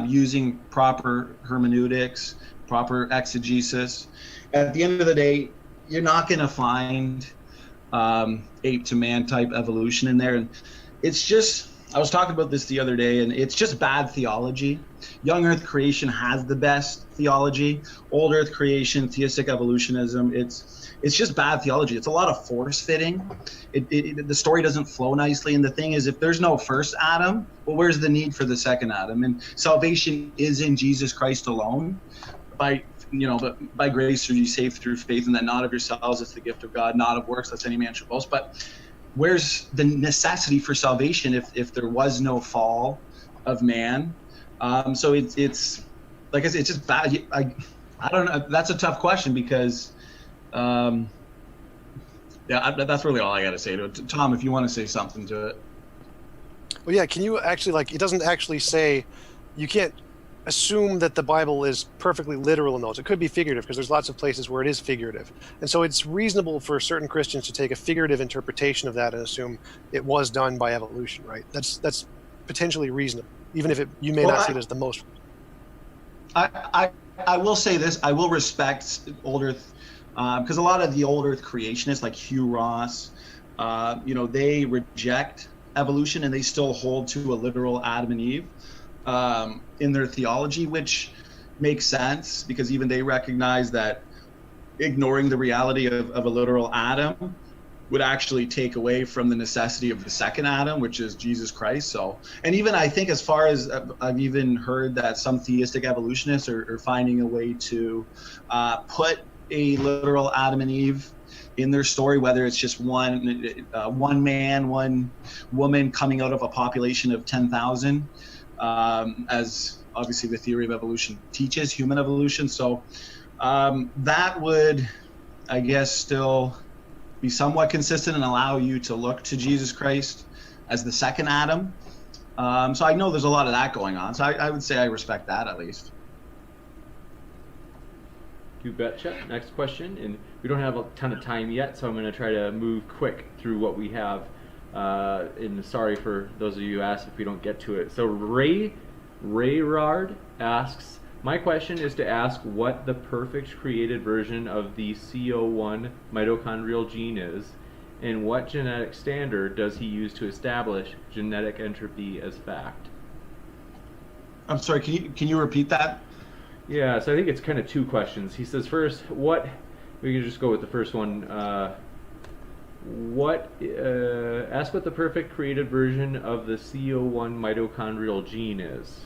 D: using proper hermeneutics, proper exegesis, at the end of the day, you're not going to find ape to man type evolution in there. And it's just, I was talking about this the other day, and it's just bad theology. Young Earth creation has the best theology. Old Earth creation, theistic evolutionism, it's just bad theology. It's a lot of force fitting. The story doesn't flow nicely. And the thing is, if there's no first Adam, well, where's the need for the second Adam? And salvation is in Jesus Christ alone. By grace are you saved through faith, and that not of yourselves, it's the gift of God, not of works, lest any man should boast. But where's the necessity for salvation if there was no fall of man? So it's like I said, it's just bad. I don't know. That's a tough question because, that's really all I got to say to it. Tom, if you want to say something to it.
E: Well, yeah. Can you actually it doesn't actually say, you can't assume that the Bible is perfectly literal in those. It could be figurative because there's lots of places where it is figurative. And so it's reasonable for certain Christians to take a figurative interpretation of that and assume it was done by evolution, right? That's potentially reasonable, even if you may not see it as the most.
D: I will say this, I will respect Old Earth, because a lot of the Old Earth creationists like Hugh Ross, they reject evolution and they still hold to a literal Adam and Eve in their theology, which makes sense because even they recognize that ignoring the reality of a literal Adam would actually take away from the necessity of the second Adam, which is Jesus Christ. So, and even I think as far as I've even heard that some theistic evolutionists are finding a way to put a literal Adam and Eve in their story, whether it's just one man, one woman coming out of a population of 10,000, as obviously the theory of evolution teaches, human evolution. So that would, I guess, still be somewhat consistent and allow you to look to Jesus Christ as the second Adam. So I know there's a lot of that going on. So I would say I respect that at least.
B: You betcha. Next question, and we don't have a ton of time yet, so I'm going to try to move quick through what we have. And sorry for those of you who asked if we don't get to it. So Rayrard asks, my question is to ask what the perfect created version of the CO1 mitochondrial gene is, and what genetic standard does he use to establish genetic entropy as fact?
D: I'm sorry, can you repeat that?
B: Yeah, so I think it's kind of two questions. He says first, we can just go with the first one. Ask what the perfect created version of the CO1 mitochondrial gene is.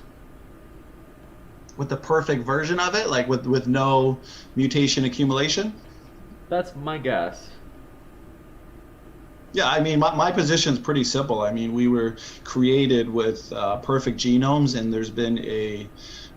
D: With the perfect version of it, like with no mutation accumulation?
B: That's my guess.
D: Yeah, I mean, my position is pretty simple. I mean, we were created with perfect genomes, and there's been a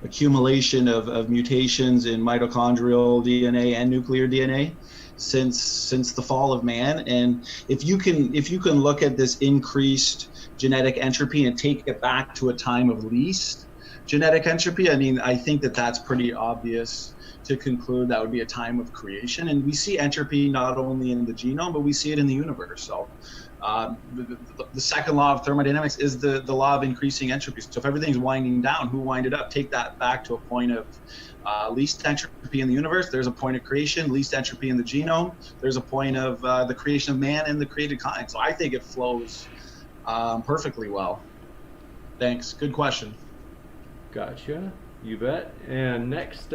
D: accumulation of mutations in mitochondrial DNA and nuclear DNA since the fall of man. And if you can look at this increased genetic entropy and take it back to a time of least genetic entropy, I mean, I think that's pretty obvious to conclude that would be a time of creation. And we see entropy not only in the genome, but we see it in the universe. So the second law of thermodynamics is the law of increasing entropy. So if everything's winding down, who winded up? Take that back to a point of least entropy in the universe. There's a point of creation, least entropy in the genome. There's a point of the creation of man and the created kind. So I think it flows perfectly well. Thanks. Good question.
B: Gotcha. You bet. And next,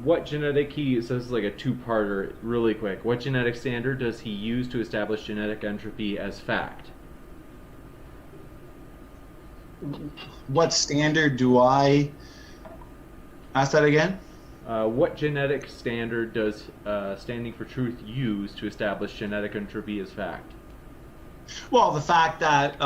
B: what genetic he says like a two-parter really quick. What genetic standard does he use to establish genetic entropy as fact?
D: What standard do I ask that again?
B: What genetic standard does Standing for Truth use to establish genetic entropy as fact?
D: Well, the fact that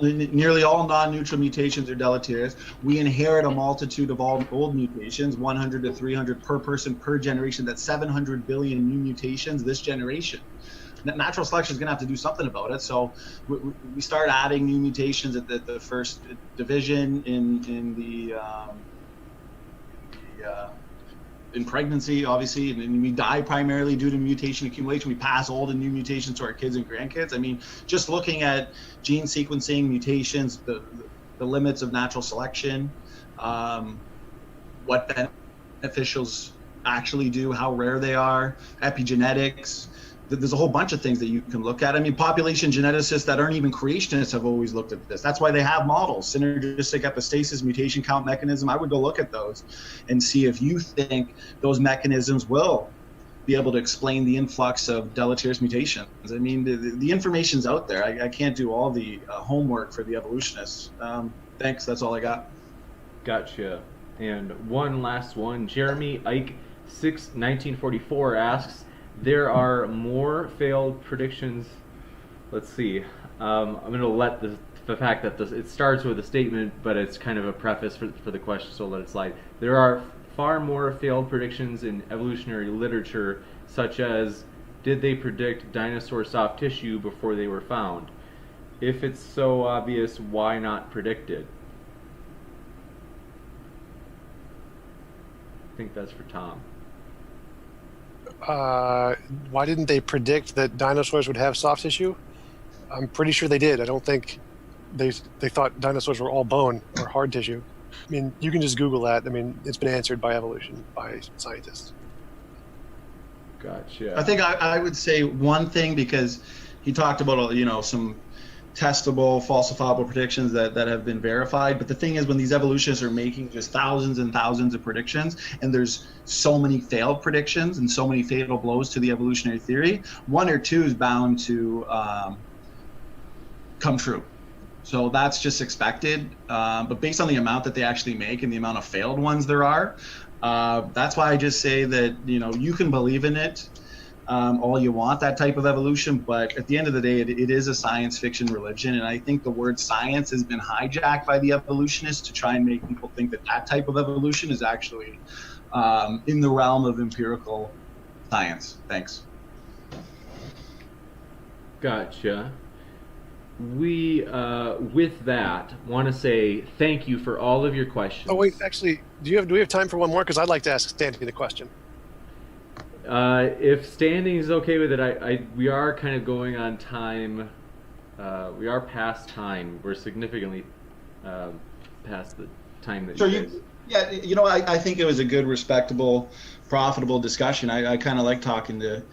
D: nearly all non-neutral mutations are deleterious. We inherit a multitude of all old mutations, 100 to 300 per person per generation. That's 700 billion new mutations this generation. Natural selection is going to have to do something about it. So we start adding new mutations at the first division in pregnancy, obviously, and we die primarily due to mutation accumulation. We pass old and new mutations to our kids and grandkids. I mean, just looking at gene sequencing, mutations, the limits of natural selection, what beneficials actually do, how rare they are, epigenetics, there's a whole bunch of things that you can look at. I mean, population geneticists that aren't even creationists have always looked at this. That's why they have models, synergistic epistasis, mutation count mechanism. I would go look at those and see if you think those mechanisms will be able to explain the influx of deleterious mutations. I mean, the information's out there. I can't do all the homework for the evolutionists. Thanks, that's all I got.
B: Gotcha. And one last one. Jeremy Ike 1944 asks, there are more failed predictions. Let's see. I'm going to let the fact that it starts with a statement, but it's kind of a preface for the question, so I'll let it slide. There are far more failed predictions in evolutionary literature, such as, did they predict dinosaur soft tissue before they were found? If it's so obvious, why not predict it? I think that's for Tom.
E: Why didn't they predict that dinosaurs would have soft tissue? I'm pretty sure they did. I don't think they thought dinosaurs were all bone or hard tissue. I mean, you can just Google that. I mean, it's been answered by evolution, by scientists.
B: Gotcha.
D: I think I would say one thing, because he talked about, you know, some testable, falsifiable predictions that have been verified. But the thing is, when these evolutionists are making just thousands and thousands of predictions, and there's so many failed predictions and so many fatal blows to the evolutionary theory, one or two is bound to come true. So that's just expected. But based on the amount that they actually make and the amount of failed ones there are, that's why I just say that, you know, you can believe in it all you want, that type of evolution, but at the end of the day, it is a science fiction religion, and I think the word science has been hijacked by the evolutionists to try and make people think that that type of evolution is actually in the realm of empirical science. Thanks.
B: Gotcha. We, with that, want to say thank you for all of your questions.
E: Oh wait, actually, do we have time for one more? Because I'd like to ask Stanley the question.
B: If Standing is okay with it, we are kind of going on time. We are past time. We're significantly past the time that
D: Yeah, you know, I think it was a good, respectable, profitable discussion. I kind of like talking to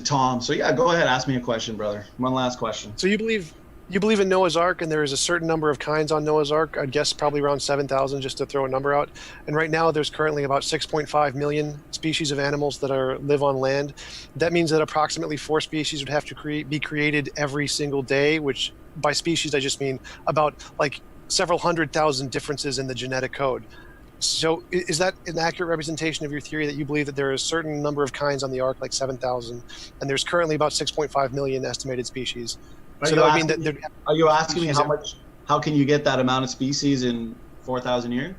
D: Tom. So yeah, go ahead, ask me a question, brother. One last question.
E: So you believe in Noah's Ark, and there is a certain number of kinds on Noah's Ark. I'd guess probably around 7,000, just to throw a number out. And right now, there's currently about 6.5 million species of animals that live on land. That means that approximately 4 species would have to be created every single day, which by species, I just mean about like several 100,000 differences in the genetic code. So is that an accurate representation of your theory, that you believe that there is a certain number of kinds on the Ark, like 7,000, and there's currently about 6.5 million estimated species? So that would mean that
D: are you asking me how can you get that amount of species in 4,000 years?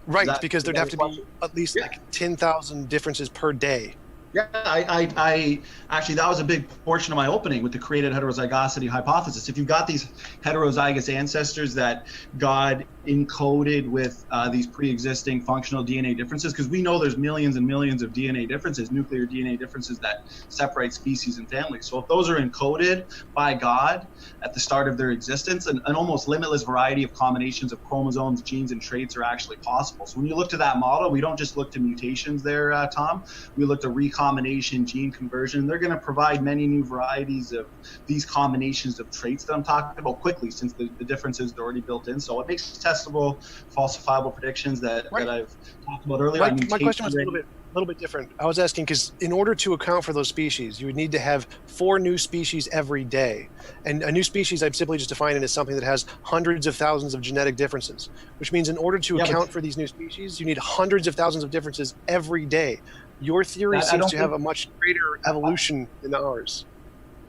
E: Right, because there'd have to be at least like 10,000 differences per day.
D: Yeah, I actually, that was a big portion of my opening with the created heterozygosity hypothesis. If you've got these heterozygous ancestors that God encoded with these pre-existing functional DNA differences, because we know there's millions and millions of DNA differences, nuclear DNA differences that separate species and families. So if those are encoded by God at the start of their existence, an almost limitless variety of combinations of chromosomes, genes, and traits are actually possible. So when you look to that model, we don't just look to mutations there, Tom. We look to recombination, gene conversion. They're going to provide many new varieties of these combinations of traits that I'm talking about quickly, since the differences are already built in. So it makes testable, falsifiable predictions that I've talked about earlier.
E: My question was a little bit different. I was asking because in order to account for those species, you would need to have 4 new species every day. And a new species, I'm simply just defining it as something that has hundreds of thousands of genetic differences, which means in order to account for these new species, you need hundreds of thousands of differences every day. Your theory seems to have a much greater evolution than ours.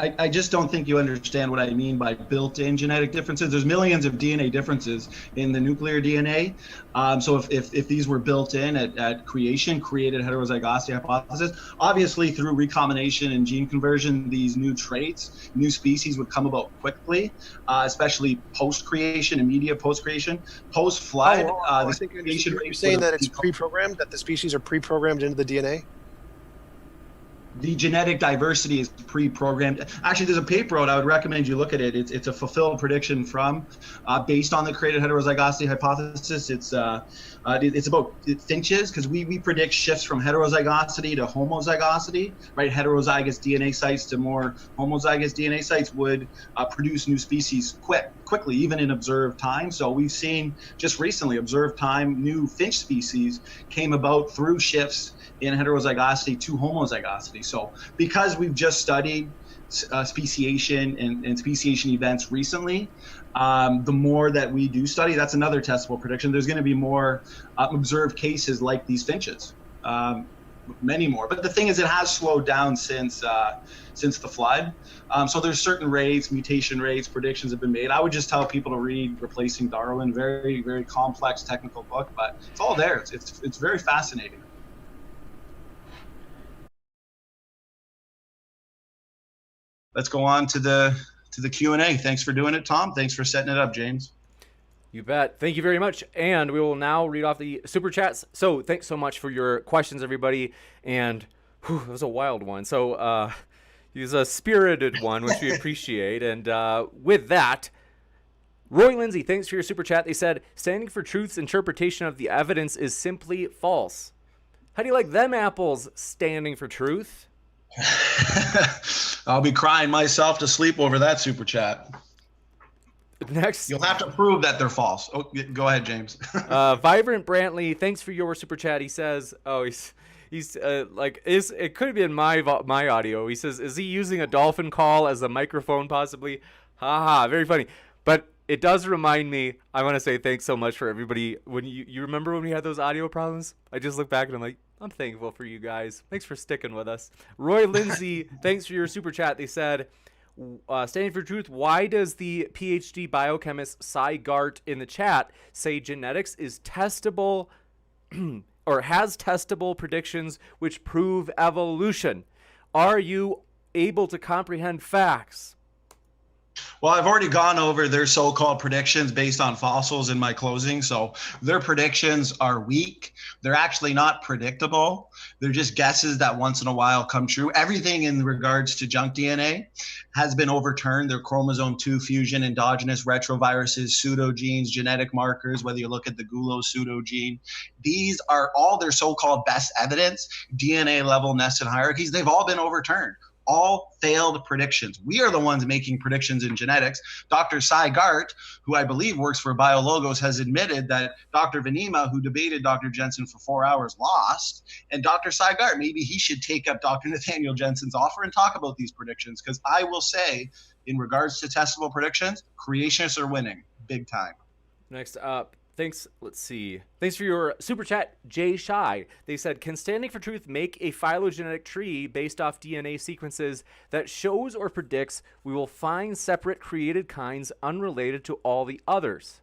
D: I just don't think you understand what I mean by built-in genetic differences. There's millions of DNA differences in the nuclear DNA. So if these were built in at creation, created heterozygosity hypothesis, obviously through recombination and gene conversion, these new traits, new species would come about quickly, especially post-creation, immediate post-creation. Post-flood,
E: you're saying that it's pre-programmed, that the species are pre-programmed into the DNA?
D: The genetic diversity is pre-programmed. Actually, there's a paper out. I would recommend you look at it. It's a fulfilled prediction from, based on the created heterozygosity hypothesis. It's about finches, because we predict shifts from heterozygosity to homozygosity, right? Heterozygous DNA sites to more homozygous DNA sites would produce new species quickly, even in observed time. So we've seen just recently, observed time, new finch species came about through shifts in heterozygosity to homozygosity. So because we've just studied speciation and speciation events recently, the more that we do study, that's another testable prediction. There's going to be more observed cases like these finches, many more. But the thing is, it has slowed down since the flood. So there's certain rates, mutation rates, predictions have been made. I would just tell people to read Replacing Darwin. Very, very complex technical book, but it's all there. It's very fascinating. Let's go on to the Q&A. Thanks for doing it, Tom. Thanks for setting it up, James.
B: You bet. Thank you very much. And we will now read off the super chats. So thanks so much for your questions, everybody. And it was a wild one. So it was a spirited one, which we appreciate. And with that, Roy Lindsay, thanks for your super chat. They said, standing for truth's interpretation of the evidence is simply false. How do you like them apples standing for truth?
D: I'll be crying myself to sleep over that super chat.
B: Next,
D: you'll have to prove that they're false. Oh, go ahead, James.
B: Vibrant Brantley, thanks for your super chat. He says, it could have been my audio. He says, is he using a dolphin call as a microphone possibly? Haha, very funny. But it does remind me, I want to say thanks so much for everybody. When you remember when we had those audio problems? I just look back and I'm like, I'm thankful for you guys. Thanks for sticking with us. Roy Lindsay, thanks for your super chat. They said, standing for truth, why does the PhD biochemist Cy Gart in the chat say genetics is testable or has testable predictions which prove evolution? Are you able to comprehend facts?
D: Well, I've already gone over their so-called predictions based on fossils in my closing. So their predictions are weak. They're actually not predictable. They're just guesses that once in a while come true. Everything in regards to junk DNA has been overturned. Their chromosome 2 fusion, endogenous retroviruses, pseudogenes, genetic markers, whether you look at the Gulo pseudogene. These are all their so-called best evidence, DNA level nested hierarchies. They've all been overturned. All failed predictions. We are the ones making predictions in genetics. Dr. Cy Gart, who I believe works for BioLogos, has admitted that Dr. Venema, who debated Dr. Jensen for 4 hours, lost. And Dr. Cy Gart, maybe he should take up Dr. Nathaniel Jensen's offer and talk about these predictions. Because I will say, in regards to testable predictions, creationists are winning big time.
B: Next up. Thanks. Let's see. Thanks for your super chat, Jay Shy. They said, can Standing for Truth make a phylogenetic tree based off DNA sequences that shows or predicts we will find separate created kinds unrelated to all the others?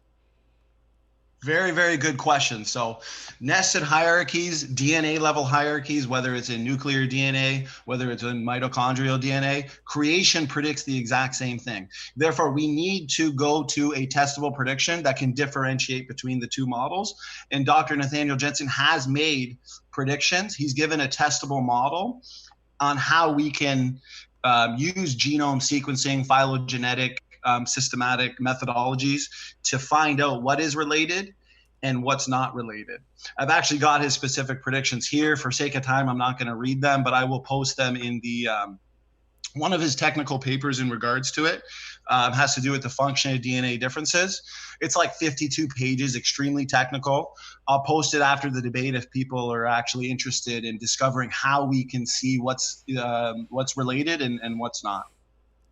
D: Very, very good question. So nested hierarchies, DNA level hierarchies, whether it's in nuclear DNA, whether it's in mitochondrial DNA, creation predicts the exact same thing. Therefore, we need to go to a testable prediction that can differentiate between the two models. And Dr. Nathaniel Jensen has made predictions. He's given a testable model on how we can use genome sequencing, phylogenetic systematic methodologies to find out what is related and what's not related. I've actually got his specific predictions here. For sake of time, I'm not going to read them, but I will post them in the one of his technical papers in regards to it. Has to do with the function of DNA differences. It's like 52 pages, extremely technical. I'll post it after the debate if people are actually interested in discovering how we can see what's related and what's not.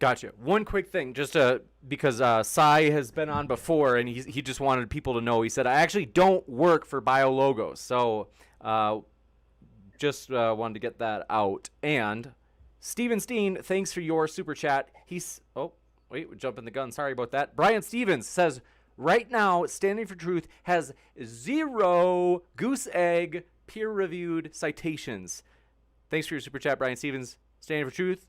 B: Gotcha. One quick thing, just because Cy has been on before, and he just wanted people to know. He said, I actually don't work for BioLogos, so just wanted to get that out. And Steven Steen, thanks for your super chat. Oh, wait, we're jumping the gun. Sorry about that. Brian Stevens says, right now, Standing for Truth has 0 goose egg peer-reviewed citations. Thanks for your super chat, Brian Stevens. Standing for Truth,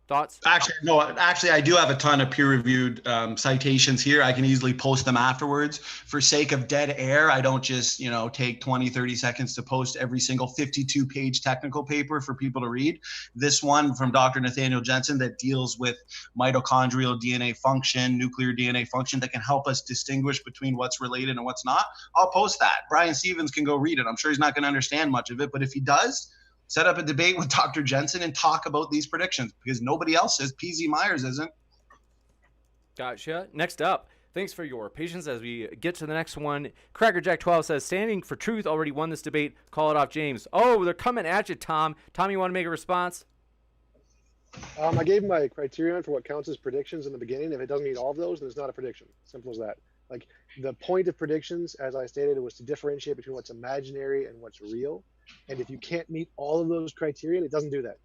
B: Thoughts?
D: Actually, no. Actually, I do have a ton of peer-reviewed citations here. I can easily post them afterwards. For sake of dead air, I don't just, take 20, 30 seconds to post every single 52-page technical paper for people to read. This one from Dr. Nathaniel Jensen that deals with mitochondrial DNA function, nuclear DNA function, that can help us distinguish between what's related and what's not. I'll post that. Brian Stevens can go read it. I'm sure he's not going to understand much of it, but if he does, set up a debate with Dr. Jensen and talk about these predictions, because nobody else is. PZ Myers isn't.
B: Gotcha. Next up, thanks for your patience as we get to the next one. Crackerjack 12 says, Standing for Truth already won this debate. Call it off, James. Oh, they're coming at you, Tom. Tom, you want to make a response?
E: I gave my criterion for what counts as predictions in the beginning. If it doesn't meet all of those, then it's not a prediction. Simple as that. Like, the point of predictions, as I stated, was to differentiate between what's imaginary and what's real. And if you can't meet all of those criteria, it doesn't do that.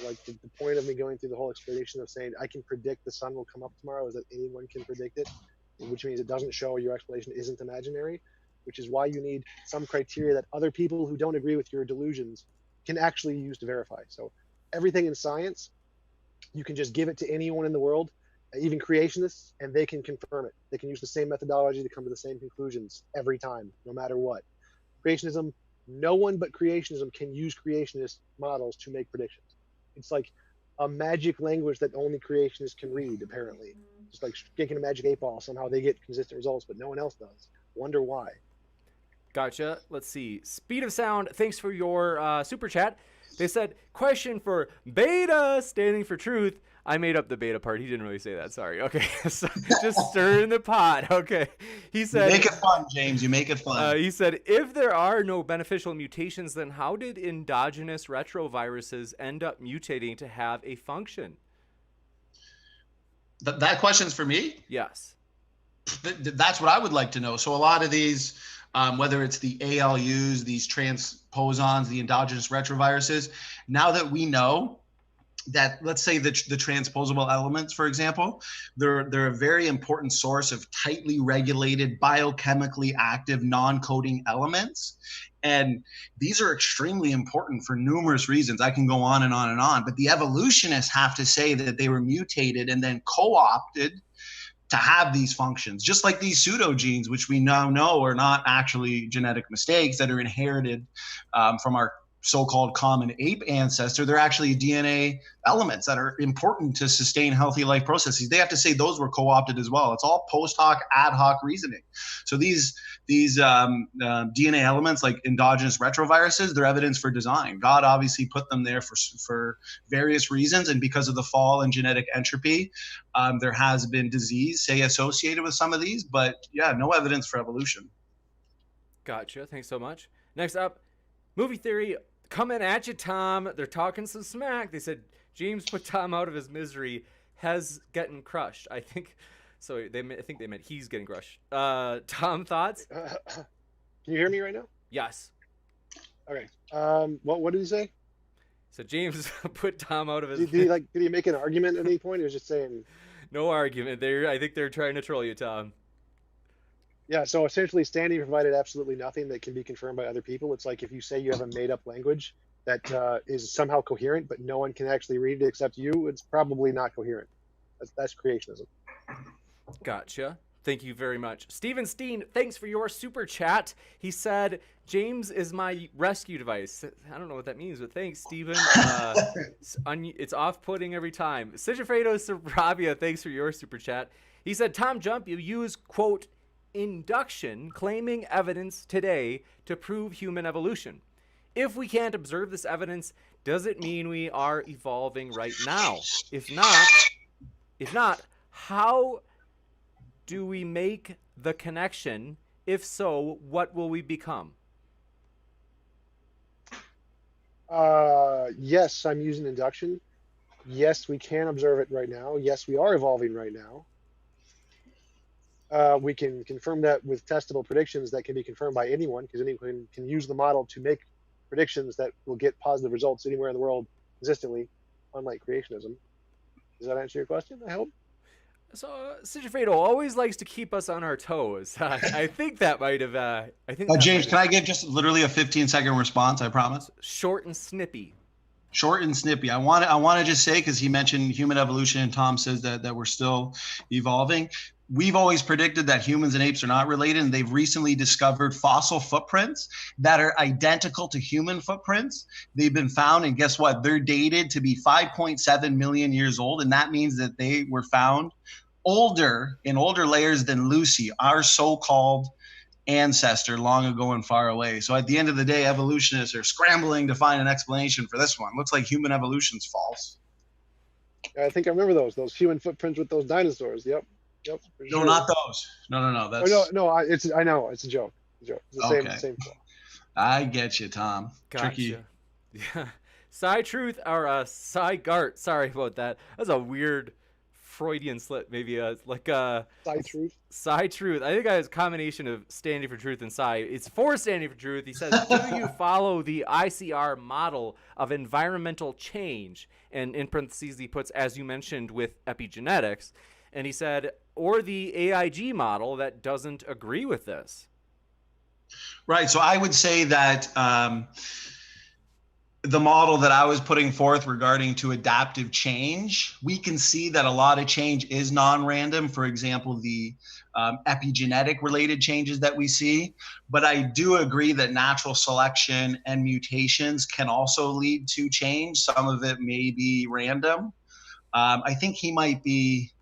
E: Like, the point of me going through the whole explanation of saying I can predict the sun will come up tomorrow is that anyone can predict it, which means it doesn't show your explanation isn't imaginary, which is why you need some criteria that other people who don't agree with your delusions can actually use to verify. So everything in science, you can just give it to anyone in the world, even creationists, and they can confirm it. They can use the same methodology to come to the same conclusions every time, no matter what. Creationism, no one but creationism can use creationist models to make predictions. It's like a magic language that only creationists can read, apparently. Just like shaking a magic 8-ball, somehow they get consistent results, but no one else does. Wonder why.
B: Gotcha. Let's see. Speed of Sound, thanks for your super chat. They said, question for Beta, standing for truth. I made up the beta part. He didn't really say that. Sorry. Okay. So just stirring the pot. Okay. He said,
D: You make it fun, James. You make it fun.
B: He said, if there are no beneficial mutations, then how did endogenous retroviruses end up mutating to have a function?
D: That question's for me?
B: Yes.
D: That's what I would like to know. So a lot of these, whether it's the ALUs, these transposons, the endogenous retroviruses, now that we know that, let's say the transposable elements, for example, they're a very important source of tightly regulated, biochemically active, non-coding elements. And these are extremely important for numerous reasons. I can go on and on and on, but the evolutionists have to say that they were mutated and then co-opted to have these functions, just like these pseudogenes, which we now know are not actually genetic mistakes that are inherited from our so-called common ape ancestor. They're actually DNA elements that are important to sustain healthy life processes. They have to say those were co-opted as well. It's all post hoc, ad hoc reasoning. So these DNA elements, like endogenous retroviruses, they're evidence for design. God obviously put them there for various reasons, and because of the fall in genetic entropy, there has been disease, say, associated with some of these. But yeah, no evidence for evolution.
B: Gotcha. Thanks so much. Next up, Movie Theory. Coming at you, Tom. They're talking some smack. They said James put Tom out of his misery. Has getting crushed. I think so. I think they meant he's getting crushed. Tom, thoughts?
E: Can you hear me right now?
B: Yes.
E: Okay. What did he say?
B: So James put Tom out of his.
E: Did he make an argument at any point? He was just saying.
B: No argument. I think they're trying to troll you, Tom.
E: Yeah, so essentially Standing provided absolutely nothing that can be confirmed by other people. It's like if you say you have a made-up language that is somehow coherent, but no one can actually read it except you, it's probably not coherent. That's creationism.
B: Gotcha. Thank you very much. Steven Steen, thanks for your super chat. He said, James is my rescue device. I don't know what that means, but thanks, Steven. It's off-putting every time. Sigifredo Sarabia, thanks for your super chat. He said, Tom Jump, you use, quote, induction, claiming evidence today to prove human evolution. If we can't observe this evidence, does it mean we are evolving right now? If not, how do we make the connection? If so, what will we become?
E: Yes, I'm using induction. Yes, we can observe it right now. Yes, we are evolving right now. We can confirm that with testable predictions that can be confirmed by anyone, because anyone can use the model to make predictions that will get positive results anywhere in the world consistently, unlike creationism. Does that answer your question? I hope.
B: So Sigifredo always likes to keep us on our toes. I think that might have.
D: James, can I give just literally a 15-second response? I promise.
B: Short and snippy.
D: Short and snippy. I want to just say, because he mentioned human evolution and Tom says that we're still evolving. We've always predicted that humans and apes are not related, and they've recently discovered fossil footprints that are identical to human footprints. They've been found, and guess what? They're dated to be 5.7 million years old, and that means that they were found in older layers than Lucy, our so-called ancestor long ago and far away. So at the end of the day, evolutionists are scrambling to find an explanation for this one. Looks like human evolution's false.
E: I think I remember those human footprints with those dinosaurs. Yep.
D: No,
E: sure.
D: not those. No. That's
E: I know it's a joke. It's the same flaw.
D: I get you, Tom.
B: Gotcha.
D: Tricky.
B: Yeah. Cy Truth or Cy Gart. Sorry about that. That's a weird Freudian slip. Maybe
E: Cy Truth.
B: Cy Truth. I think I was a combination of standing for truth and Cy. It's for standing for truth. He says, do you follow the ICR model of environmental change? And in parentheses, he puts, as you mentioned, with epigenetics. And he said, or the AIG model that doesn't agree with this.
D: Right. So I would say that the model that I was putting forth regarding to adaptive change, we can see that a lot of change is non-random. For example, the epigenetic related changes that we see. But I do agree that natural selection and mutations can also lead to change. Some of it may be random. I think he might be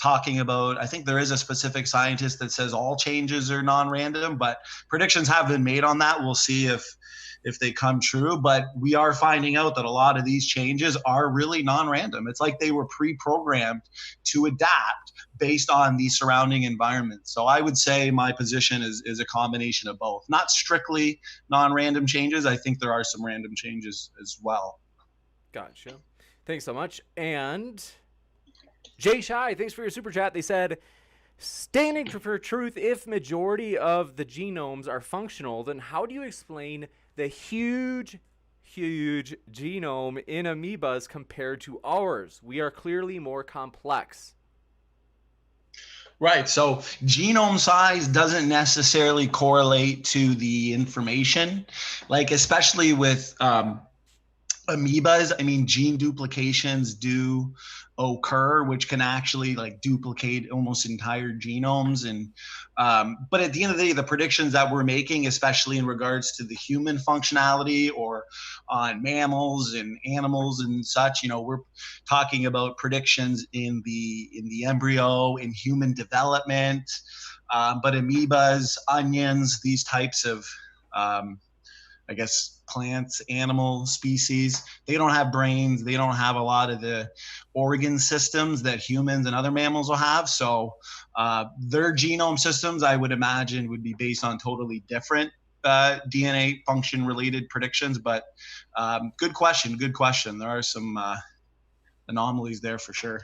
D: talking about, I think there is a specific scientist that says all changes are non-random, but predictions have been made on that. We'll see if they come true, but we are finding out that a lot of these changes are really non-random. It's like they were pre-programmed to adapt based on the surrounding environment. So I would say my position is a combination of both. Not strictly non-random changes. I think there are some random changes as well.
B: Gotcha. Thanks so much. And Jay Shy, thanks for your super chat. They said, standing for truth, if majority of the genomes are functional, then how do you explain the huge genome in amoebas compared to ours? We are clearly more complex.
D: Right. So genome size doesn't necessarily correlate to the information, like especially with amoebas. I mean, gene duplications do occur, which can actually like duplicate almost entire genomes. And but at the end of the day, the predictions that we're making, especially in regards to the human functionality or on mammals and animals and such, we're talking about predictions in the embryo, in human development. But amoebas, onions, these types of I guess plants, animal species, they don't have brains. They don't have a lot of the organ systems that humans and other mammals will have. So their genome systems, I would imagine, would be based on totally different DNA function related predictions. But good question. There are some anomalies there for sure.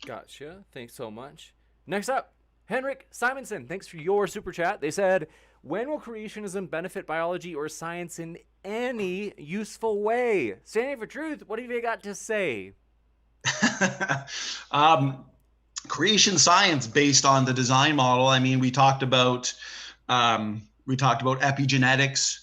B: Gotcha. Thanks so much. Next up, Henrik Simonson. Thanks for your super chat. They said, when will creationism benefit biology or science in any useful way? Standing for truth, what have you got to say?
D: Creation science based on the design model. I mean, we talked about epigenetics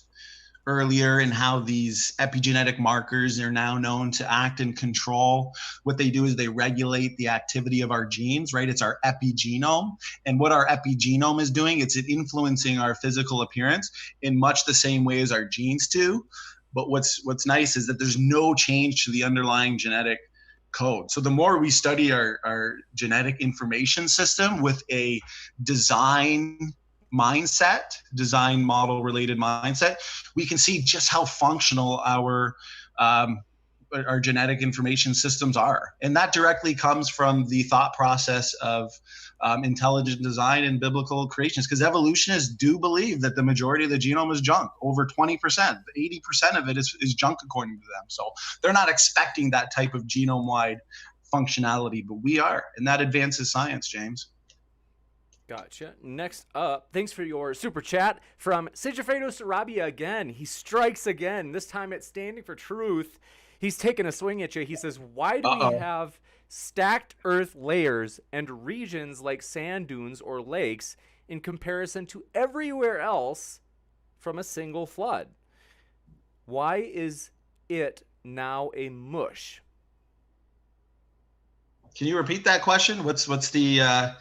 D: earlier and how these epigenetic markers are now known to act and control. What they do is they regulate the activity of our genes, right? It's our epigenome. And what our epigenome is doing, it's influencing our physical appearance in much the same way as our genes do. But what's nice is that there's no change to the underlying genetic code. So the more we study our genetic information system with a design model related mindset, we can see just how functional our genetic information systems are. And that directly comes from the thought process of intelligent design and biblical creationists, because evolutionists do believe that the majority of the genome is junk, over 20%, 80% of it is junk according to them. So they're not expecting that type of genome-wide functionality, but we are, and that advances science, James.
B: Gotcha. Next up, thanks for your super chat from Sigifredo Sarabia again. He strikes again, this time it's standing for truth. He's taking a swing at you. He says, why do we have stacked earth layers and regions like sand dunes or lakes in comparison to everywhere else from a single flood? Why is it now a mush?
D: Can you repeat that question? What's the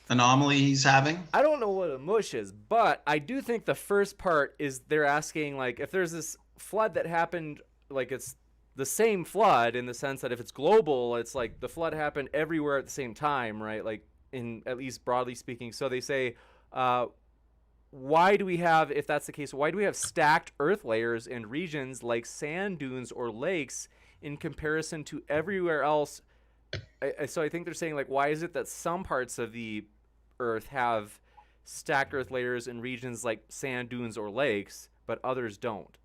D: anomaly he's having?
B: I don't know what a mush is, but I do think the first part is they're asking, like, if there's this flood that happened, like, it's the same flood in the sense that if it's global, it's like the flood happened everywhere at the same time, right? Like, in at least broadly speaking. So they say, why do we have, if that's the case, why do we have stacked earth layers in regions like sand dunes or lakes in comparison to everywhere else? So I think they're saying, like, why is it that some parts of the earth have stacked earth layers in regions like sand dunes or lakes, but others don't?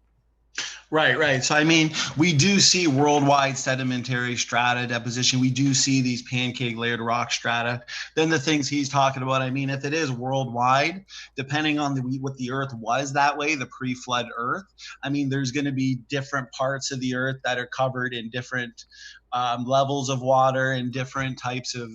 D: Right. So, I mean, we do see worldwide sedimentary strata deposition. We do see these pancake layered rock strata. Then the things he's talking about, I mean, if it is worldwide, depending on what the earth was that way, the pre-flood earth, I mean, there's going to be different parts of the earth that are covered in different levels of water and different types of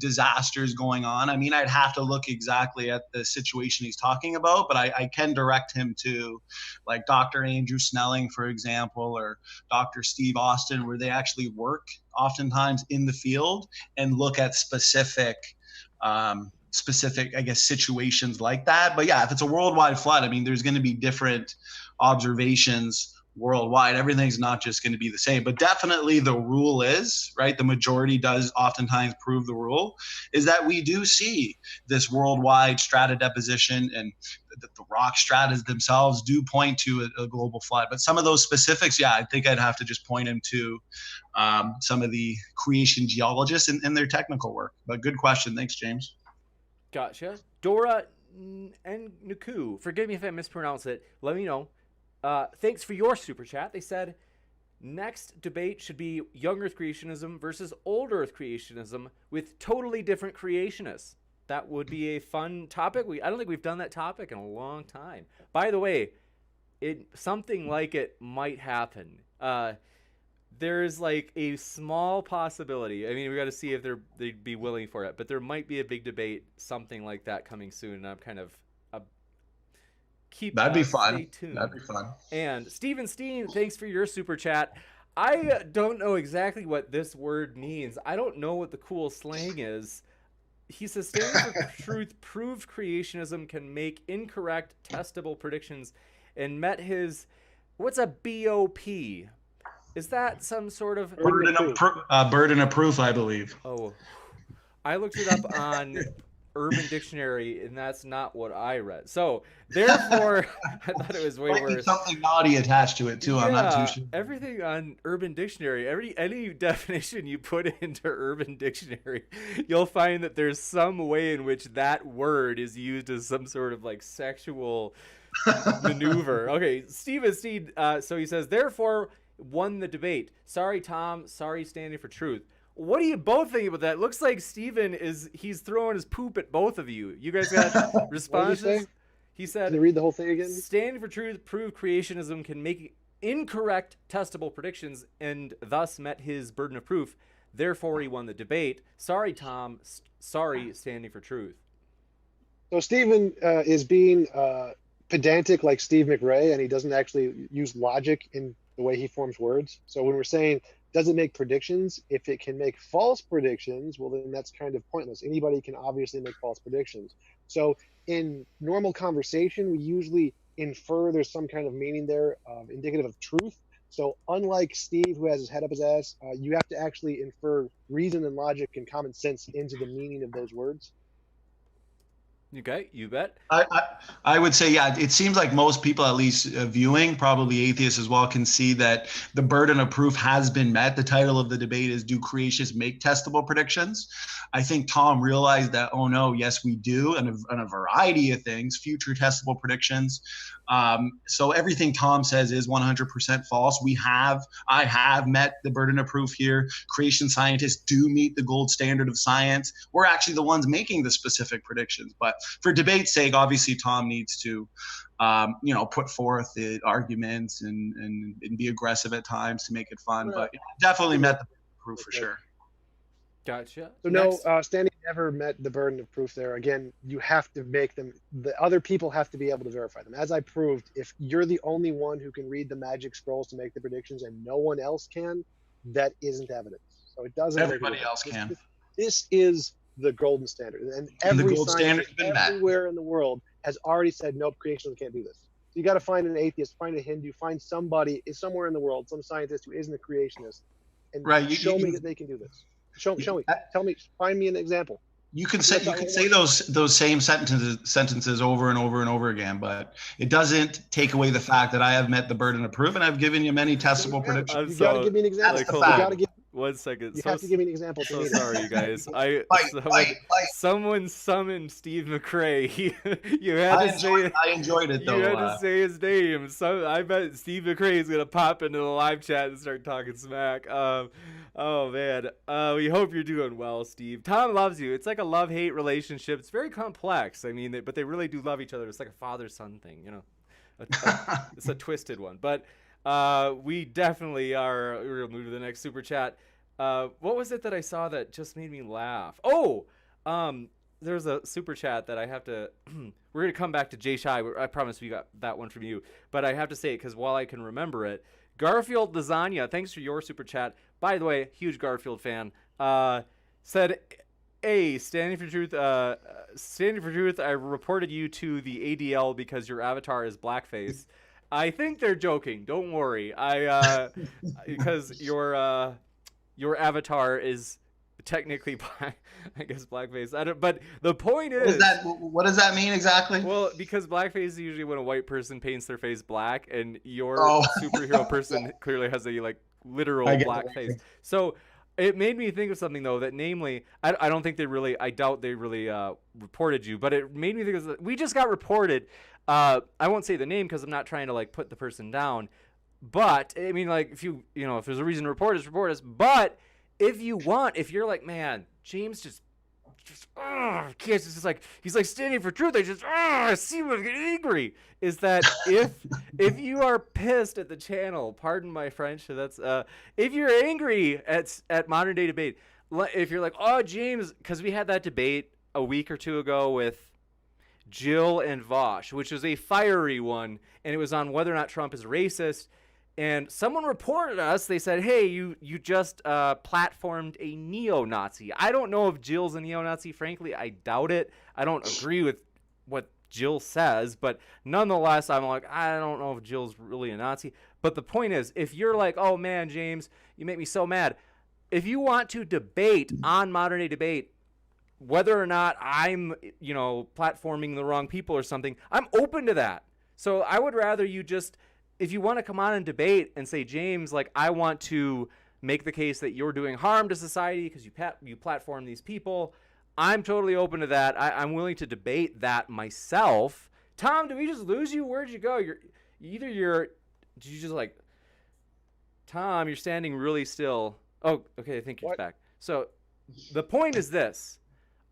D: disasters going on. I mean, I'd have to look exactly at the situation he's talking about, but I can direct him to like Dr. Andrew Snelling, for example, or Dr. Steve Austin, where they actually work oftentimes in the field and look at specific, I guess, situations like that. But yeah, if it's a worldwide flood, I mean, there's going to be different observations worldwide. Everything's not just going to be the same, but definitely the rule is, right, the majority does oftentimes prove the rule, is that we do see this worldwide strata deposition, and the rock stratas themselves do point to a global flood. But some of those specifics, yeah, I think I'd have to just point him to some of the creation geologists and their technical work. But good question. Thanks, James.
B: Gotcha. Dora and Nuku, forgive me if I mispronounce it, let me know. Thanks for your super chat. They said, next debate should be young Earth creationism versus old Earth creationism with totally different creationists. That would be a fun topic. I don't think we've done that topic in a long time. By the way, something like it might happen. There's like a small possibility. I mean, we got to see if they'd be willing for it, but there might be a big debate, something like that coming soon. And I'm kind of
D: that'd be fun.
B: Stay tuned.
D: That'd be fun.
B: And Steven Steen, thanks for your super chat. I don't know exactly what this word means. I don't know what the cool slang is. He says, standing for truth proved creationism can make incorrect testable predictions, and met his, what's a BOP? Is that some sort of
D: burden of proof, I believe.
B: Oh, I looked it up on Urban Dictionary, and that's not what I read. So, therefore, I thought it was way worse.
D: Something naughty attached to it too.
B: Yeah,
D: I'm not too sure.
B: Everything on Urban Dictionary, any definition you put into Urban Dictionary, you'll find that there's some way in which that word is used as some sort of like sexual maneuver. Okay, Steven Steed. So he says, therefore, won the debate. Sorry, Tom. Sorry, standing for truth. What do you both think about that? Looks like Steven he's throwing his poop at both of you. You guys got responses? He said,
E: can you read the whole thing again?
B: Standing for truth, prove creationism can make incorrect testable predictions and thus met his burden of proof. Therefore, he won the debate. Sorry, Tom. Sorry, standing for truth.
E: So Steven is being pedantic like Steve McRae, and he doesn't actually use logic in the way he forms words. So when we're saying does it make predictions, if it can make false predictions, well, then that's kind of pointless. Anybody can obviously make false predictions. So in normal conversation, we usually infer there's some kind of meaning there, indicative of truth. So unlike Steve, who has his head up his ass, you have to actually infer reason and logic and common sense into the meaning of those words.
B: Okay, you bet.
D: I would say, yeah, it seems like most people, at least viewing, probably atheists as well, can see that the burden of proof has been met. The title of the debate is, do creationists make testable predictions? I think Tom realized that, oh no, yes, we do, and a variety of things, future testable predictions. So everything Tom says is 100% false. I have met the burden of proof here. Creation scientists do meet the gold standard of science. We're actually the ones making the specific predictions, but for debate's sake, obviously Tom needs to, put forth the arguments and be aggressive at times to make it fun. But definitely met the proof for sure.
B: Gotcha.
E: So no, standing never met the burden of proof there. Again, you have to make them, the other people have to be able to verify them. As I proved, if you're the only one who can read the magic scrolls to make the predictions and no one else can, that isn't evidence. So it doesn't.
D: Everybody else can.
E: This is the golden standard, and
D: the
E: every
D: gold
E: scientist
D: standard's been met.
E: everywhere in the world has already said, nope, creationism can't do this. So you got to find an atheist, find a Hindu, find somebody somewhere in the world, some scientist who isn't a creationist, and
D: Right,
E: show me that they can do this. Show me. Tell me. Find me an example.
D: You can say those same sentences over and over and over again, but it doesn't take away the fact that I have met the burden of proof and I've given you many testable predictions.
E: You got to give me an example.
B: Like,
E: You
B: hold on.
E: got to give.
B: 1 second.
E: You have to give me an example.
B: So sorry, you guys.
D: Fight.
B: Someone summoned Steve McRae. You had to say it.
D: I enjoyed it though.
B: You had to say his name. So I bet Steve McRae is gonna pop into the live chat and start talking smack. Oh man. We hope you're doing well, Steve. Tom loves you. It's like a love-hate relationship. It's very complex. I mean, but they really do love each other. It's like a father-son thing, you know. It's a twisted one, but. We definitely are. We're gonna move to the next super chat. What was it that I saw that just made me laugh? Oh, there's a super chat that I have to. We're gonna come back to Jay Shy. I promise we got that one from you, but I have to say it because while I can remember it, Garfield Lasagna. Thanks for your super chat. By the way, huge Garfield fan. Said. Hey, standing for truth. I reported you to the ADL because your avatar is blackface. I think they're joking. Don't worry. Because your avatar is technically I guess blackface. But the point is,
D: what does that mean exactly?
B: Well, because blackface is usually when a white person paints their face black, and your superhero person clearly has a literal black face. So it made me think of something though, that namely, I don't think I doubt they really reported you, but it made me think of we just got reported. I won't say the name because I'm not trying to put the person down, but I mean if if there's a reason to report us. But if you're like, man, James just kids, it's just he's standing for truth. I see him get angry. Is that if you are pissed at the channel, pardon my French, that's if you're angry at Modern Day Debate, if you're like, oh James, because we had that debate a week or two ago with Jill and Vosh, which was a fiery one, and it was on whether or not Trump is racist. And someone reported us. They said, hey, you just platformed a neo-Nazi. I don't know if Jill's a neo-Nazi. Frankly, I doubt it. I don't agree with what Jill says, but nonetheless, I'm like, I don't know if Jill's really a Nazi. But the point is, if you're like, oh man, James, you make me so mad. If you want to debate on Modern Day Debate, whether or not I'm, platforming the wrong people or something, I'm open to that. So I would rather you just, if you want to come on and debate and say, James, I want to make the case that you're doing harm to society because you platform these people, I'm totally open to that. I'm willing to debate that myself. Tom, did we just lose you? Where'd you go? Tom, you're standing really still. Oh, okay, I think you're back. So the point is this.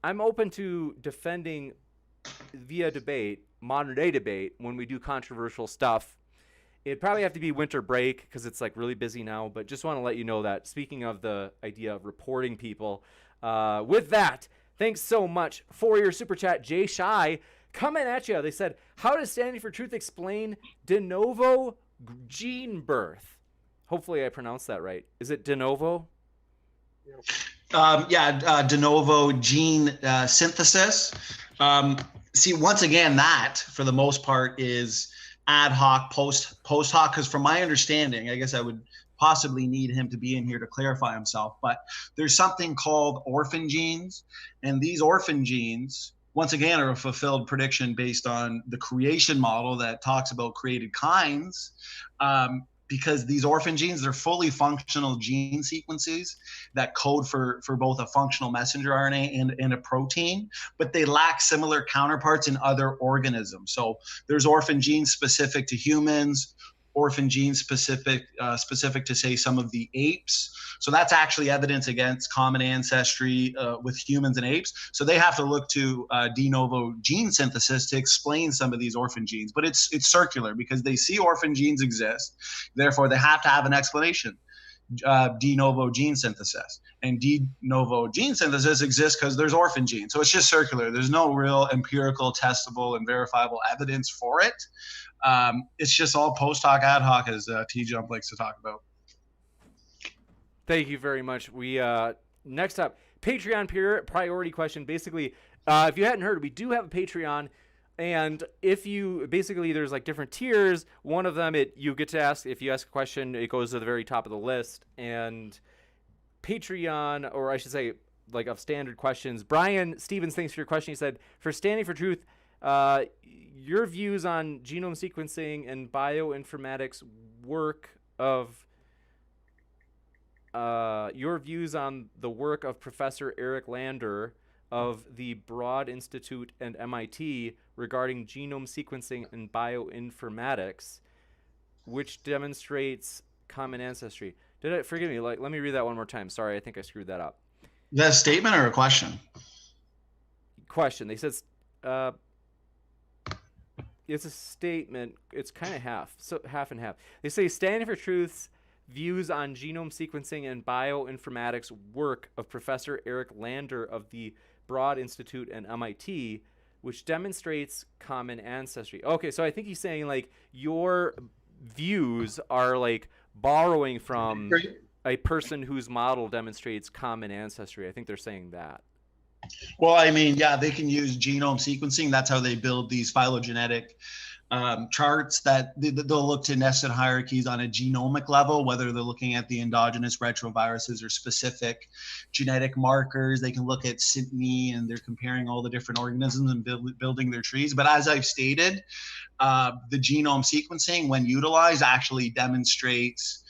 B: I'm open to defending via debate, Modern Day Debate, when we do controversial stuff. It'd probably have to be winter break because it's really busy now, but just want to let you know that. Speaking of the idea of reporting people, with that, thanks so much for your super chat, Jay Shy, coming at you. They said, how does Standing for Truth explain de novo gene birth? Hopefully I pronounced that right. Is it de novo?
D: De novo gene synthesis. See, once again, that for the most part is ad hoc, post hoc, because from my understanding, I guess I would possibly need him to be in here to clarify himself, but there's something called orphan genes, and these orphan genes, once again, are a fulfilled prediction based on the creation model that talks about created kinds. Because these orphan genes, they're fully functional gene sequences that code for both a functional messenger RNA and a protein, but they lack similar counterparts in other organisms. So there's orphan genes specific to humans, orphan genes specific to, say, some of the apes. So that's actually evidence against common ancestry with humans and apes. So they have to look to de novo gene synthesis to explain some of these orphan genes. But it's circular because they see orphan genes exist. Therefore, they have to have an explanation. de novo gene synthesis. And de novo gene synthesis exists because there's orphan genes. So it's just circular. There's no real empirical, testable, and verifiable evidence for it. It's just all post hoc, ad hoc, as T-Jump likes to talk about.
B: Thank you very much. We next up, Patreon priority question. Basically, if you hadn't heard, we do have a Patreon, and if you basically there's like different tiers. One of them, you get to ask, if you ask a question, it goes to the very top of the list. And Patreon, or I should say, like of standard questions. Brian Stevens, thanks for your question. He said, for Standing for Truth, your views on genome sequencing and bioinformatics work of your views on the work of Professor Eric Lander of the Broad Institute and MIT regarding genome sequencing and bioinformatics, which demonstrates common ancestry. Forgive me, let me read that one more time. Sorry, I think I screwed that up.
D: Is that a statement or a question?
B: Question. They said it's a statement. It's kind of half, so half and half. They say Standing for Truth's views on genome sequencing and bioinformatics work of Professor Eric Lander of the Broad Institute and MIT, which demonstrates common ancestry. Okay, so I think he's saying like your views are like borrowing from a person whose model demonstrates common ancestry. I think they're saying that.
D: Well, I mean, yeah, they can use genome sequencing. That's how they build these phylogenetic charts that they'll look to nested hierarchies on a genomic level, whether they're looking at the endogenous retroviruses or specific genetic markers. They can look at SNP, and they're comparing all the different organisms and building their trees. But as I've stated, the genome sequencing, when utilized, actually demonstrates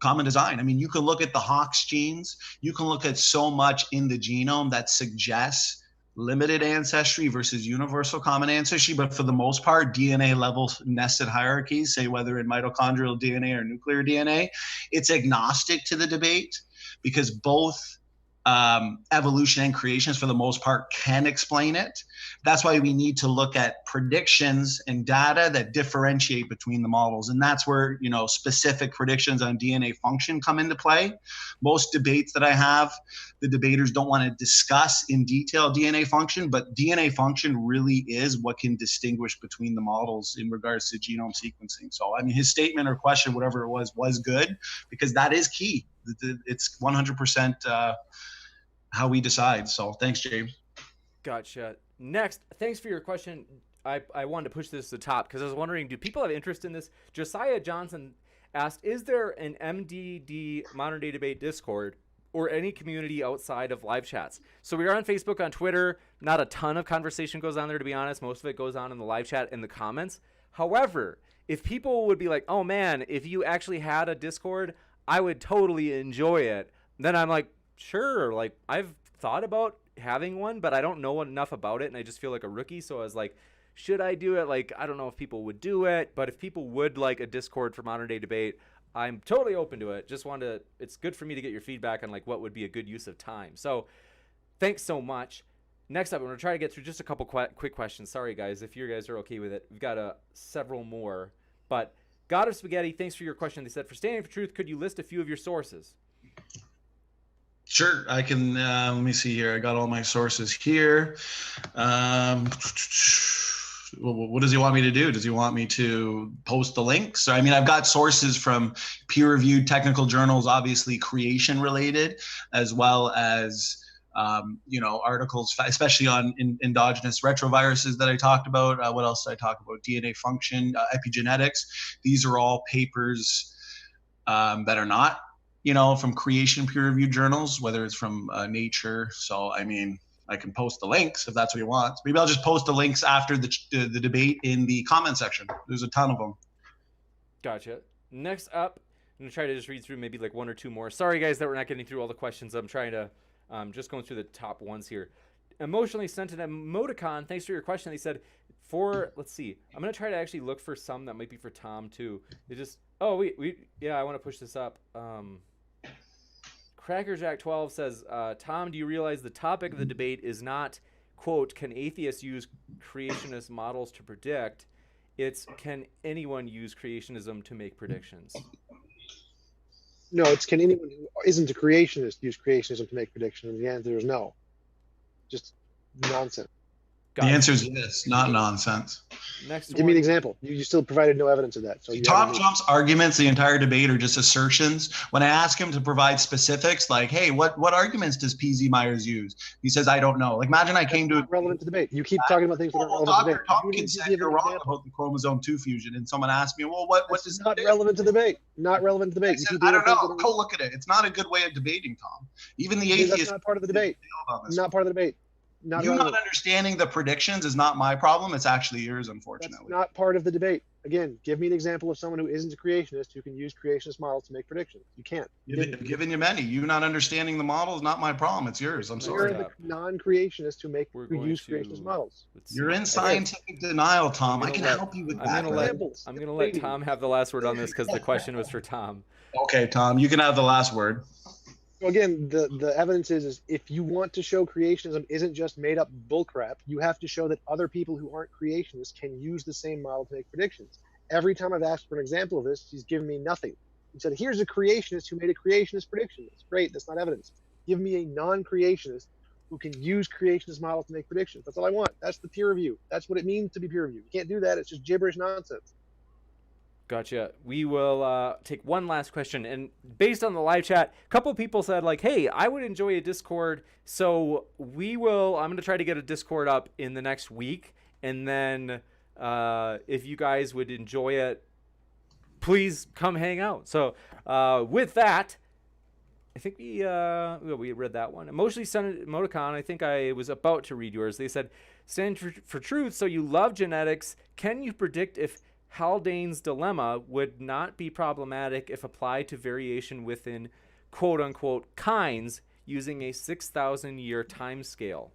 D: common design. I mean, you can look at the Hox genes. You can look at so much in the genome that suggests limited ancestry versus universal common ancestry. But for the most part, DNA level nested hierarchies, say whether in mitochondrial DNA or nuclear DNA, it's agnostic to the debate because both evolution and creations for the most part can explain it. That's why we need to look at predictions and data that differentiate between the models. And that's where, you know, specific predictions on DNA function come into play. Most debates that I have, the debaters don't want to discuss in detail DNA function, but DNA function really is what can distinguish between the models in regards to genome sequencing. So, I mean, his statement or question, whatever it was good, because that is key. It's 100% how we decide. So thanks, James.
B: Gotcha. Next, thanks for your question. I wanted to push this to the top because I was wondering, do people have interest in this? Josiah Johnson asked, is there an MDD Modern Day Debate Discord or any community outside of live chats? So we are on Facebook, on Twitter. Not a ton of conversation goes on there, to be honest. Most of it goes on in the live chat and the comments. However, if people would be like, oh man, if you actually had a Discord, I would totally enjoy it. Then I'm like, sure, like I've thought about having one, but I don't know enough about it, and I just feel like a rookie. So I was like, should I do it? Like, I don't know if people would do it, but if people would like a Discord for Modern Day Debate, I'm totally open to it. Just wanted to, it's good for me to get your feedback on like what would be a good use of time. So thanks so much. Next up, I'm going to try to get through just a couple quick questions. Sorry guys, if you guys are okay with it. We've got several more, but God of Spaghetti, thanks for your question. They said, for Standing for Truth, could you list a few of your sources?
D: Sure, I can. Let me see here. I got all my sources here. What does he want me to do? Does he want me to post the links? So, I mean, I've got sources from peer-reviewed technical journals, obviously creation related, as well as articles, especially on endogenous retroviruses that I talked about. What else did I talk about? DNA function, epigenetics. These are all papers that are not, from creation peer-reviewed journals, whether it's from Nature. So, I mean, I can post the links if that's what he wants. Maybe I'll just post the links after the debate in the comment section. There's a ton of them.
B: Gotcha. Next up, I'm going to try to just read through maybe like one or two more. Sorry, guys, that we're not getting through all the questions. I'm trying to just going through the top ones here. Emotionally Sent an Emoticon, thanks for your question. They said, let's see. I'm going to try to actually look for some that might be for Tom, too. They just, I want to push this up. Crackerjack 12 says, Tom, do you realize the topic of the debate is not, quote, can atheists use creationist models to predict? It's, can anyone use creationism to make predictions?
E: No, it's can anyone who isn't a creationist use creationism to make predictions? And the answer is no. Just nonsense.
D: The answer is yes, not nonsense.
B: Next
E: Give me an example. You still provided no evidence of that. So you
D: Tom
E: haven't-
D: Trump's arguments the entire debate are just assertions. When I ask him to provide specifics, like, hey, what arguments does PZ Myers use? He says, I don't know. Like, imagine I came to
E: not relevant to debate. You keep talking about things that aren't
D: well,
E: relevant to
D: Dr.
E: debate.
D: Tompkins said you're wrong about the chromosome 2 fusion, and someone asked me, well, what does
E: Not
D: that do?
E: relevant to debate. Not relevant to
D: I
E: debate.
D: said, I don't know. Go look at it. It's not a good way of debating, Tom. Even the
E: That's
D: atheists
E: not part of the debate.
D: failed on this.
E: Not part of the debate. Not
D: You
E: relevant.
D: not understanding the predictions is not my problem. It's actually yours,
E: That's
D: unfortunately.
E: not part of the debate. Again, give me an example of someone who isn't a creationist who can use creationist models to make predictions. You can't.
D: I've given you many. You not understanding the model is not my problem. It's yours. I'm
E: You're
D: sorry.
E: the non-creationists who
F: We're
E: who
F: going
E: use
F: to-
E: creationist models.
D: You're in scientific denial, Tom. I
F: gonna
D: can
F: let-
D: help you with
F: I'm
D: that.
F: gonna let
E: Examples.
F: I'm gonna let Tom have the last word on this because the question was for Tom.
D: Okay, Tom, you can have the last word.
E: So again, the evidence is if you want to show creationism isn't just made up bullcrap, you have to show that other people who aren't creationists can use the same model to make predictions. Every time I've asked for an example of this, he's given me nothing. He said, here's a creationist who made a creationist prediction. That's great. That's not evidence. Give me a non-creationist who can use creationist models to make predictions. That's all I want. That's the peer review. That's what it means to be peer reviewed. You can't do that. It's just gibberish nonsense.
F: Gotcha. We will take one last question, and based on the live chat, a couple people said like, "Hey, I would enjoy a Discord." So I'm going to try to get a Discord up in the next week, and then if you guys would enjoy it, please come hang out. So with that, I think we read that one. Emotionally Senate Emoticon, I think I was about to read yours. They said, "Stand for truth. So you love genetics. Can you predict if Haldane's dilemma would not be problematic if applied to variation within quote-unquote kinds using a 6,000-year time scale?"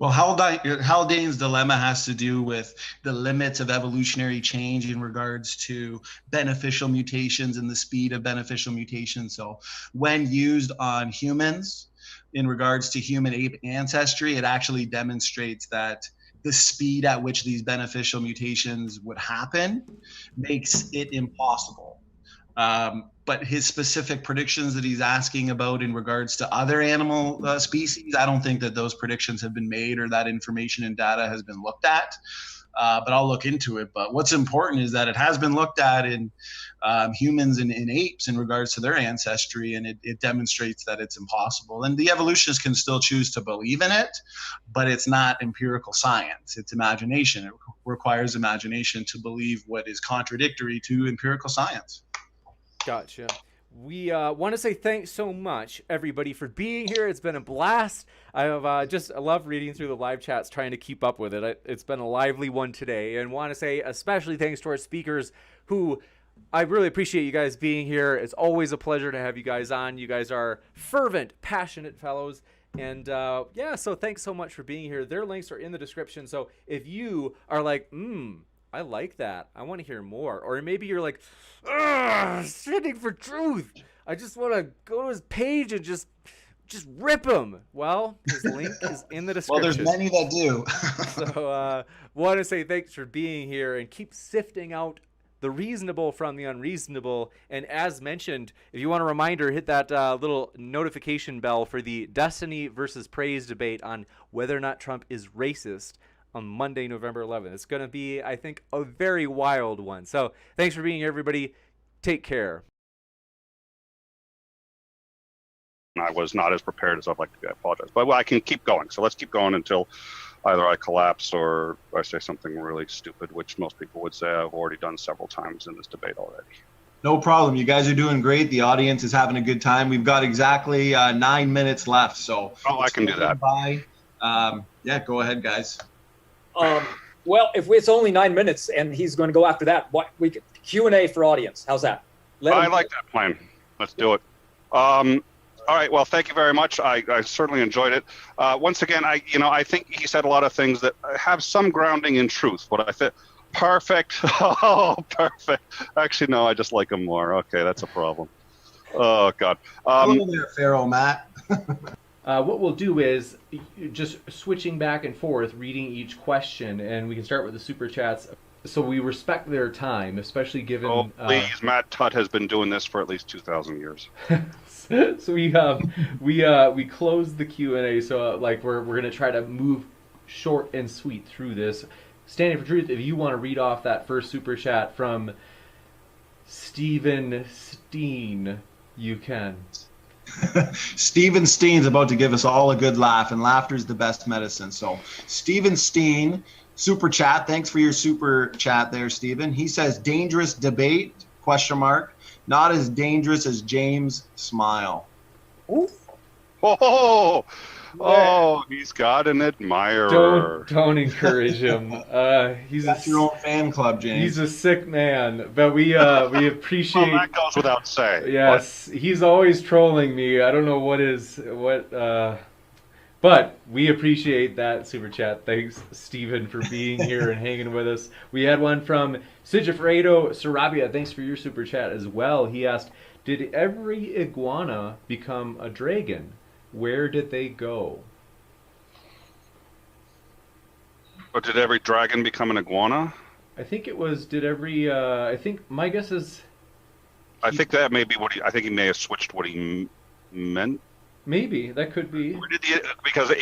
D: Well, Haldane's dilemma has to do with the limits of evolutionary change in regards to beneficial mutations and the speed of beneficial mutations. So when used on humans, in regards to human ape ancestry, it actually demonstrates that the speed at which these beneficial mutations would happen makes it impossible. But his specific predictions that he's asking about in regards to other animal species, I don't think that those predictions have been made or that information and data has been looked at. But I'll look into it. But what's important is that it has been looked at in humans and in apes in regards to their ancestry, and it demonstrates that it's impossible. And the evolutionists can still choose to believe in it, but it's not empirical science. It's imagination. It requires imagination to believe what is contradictory to empirical science.
F: Gotcha. We want to say thanks so much, everybody, for being here. It's been a blast. I love reading through the live chats, trying to keep up with it. It's been a lively one today, and want to say especially thanks to our speakers, who I really appreciate you guys being here. It's always a pleasure to have you guys on. You guys are fervent, passionate fellows. And so thanks so much for being here. Their links are in the description. So if you are like, I like that, I want to hear more, or maybe you're like, standing for truth, I just want to go to his page and just rip him. Well, his link is in the description.
D: Well, there's many that do.
F: So want to say thanks for being here and keep sifting out the reasonable from the unreasonable. And as mentioned, if you want a reminder, hit that little notification bell for the Destiny versus Praise debate on whether or not Trump is racist on Monday, November 11th. It's going to be, I think, a very wild one. So thanks for being here, everybody. Take care.
G: I was not as prepared as I'd like to be. I apologize. But I can keep going. So let's keep going until either I collapse or I say something really stupid, which most people would say I've already done several times in this debate already.
D: No problem. You guys are doing great. The audience is having a good time. We've got exactly 9 minutes left. So
G: I can do that.
D: Go ahead, guys.
H: Well, if it's only 9 minutes and he's going to go after that, we could Q&A for audience. How's that?
G: I like that plan. Let's do it. All right. Well, thank you very much. I certainly enjoyed it. Once again, I think he said a lot of things that have some grounding in truth. What I think, perfect. Oh, perfect. Actually, no, I just like him more. Okay, that's a problem. Oh God.
D: Hello there, Pharaoh Matt.
B: What we'll do is just switching back and forth, reading each question, and we can start with the super chats. so we respect their time, especially given.
G: Oh, please, Matt Tutt has been doing this for at least 2,000 years.
B: So we closed the Q&A. So like we're gonna try to move short and sweet through this. Standing for Truth, if you want to read off that first super chat from Steven Steen, you can.
D: Steven Steen's about to give us all a good laugh, and laughter's the best medicine. So Steven Steen, super chat. Thanks for your super chat there, Steven. He says, dangerous debate, question mark. Not as dangerous as James Smile.
H: Ooh.
G: Oh, he's got an admirer.
B: Don't encourage him.
D: That's your own fan club, James.
B: He's a sick man, but we appreciate.
G: Well, that goes without saying.
B: Yes, he's always trolling me. I don't know but we appreciate that super chat. Thanks, Steven, for being here and hanging with us. We had one from Sigifredo Sarabia. Thanks for your super chat as well. He asked, did every iguana become a dragon? Where did they go?
G: But did every dragon become an iguana?
B: I think it was, I think my guess is...
G: I think that may be I think he may have switched what he meant.
B: Maybe, that could be.
G: Because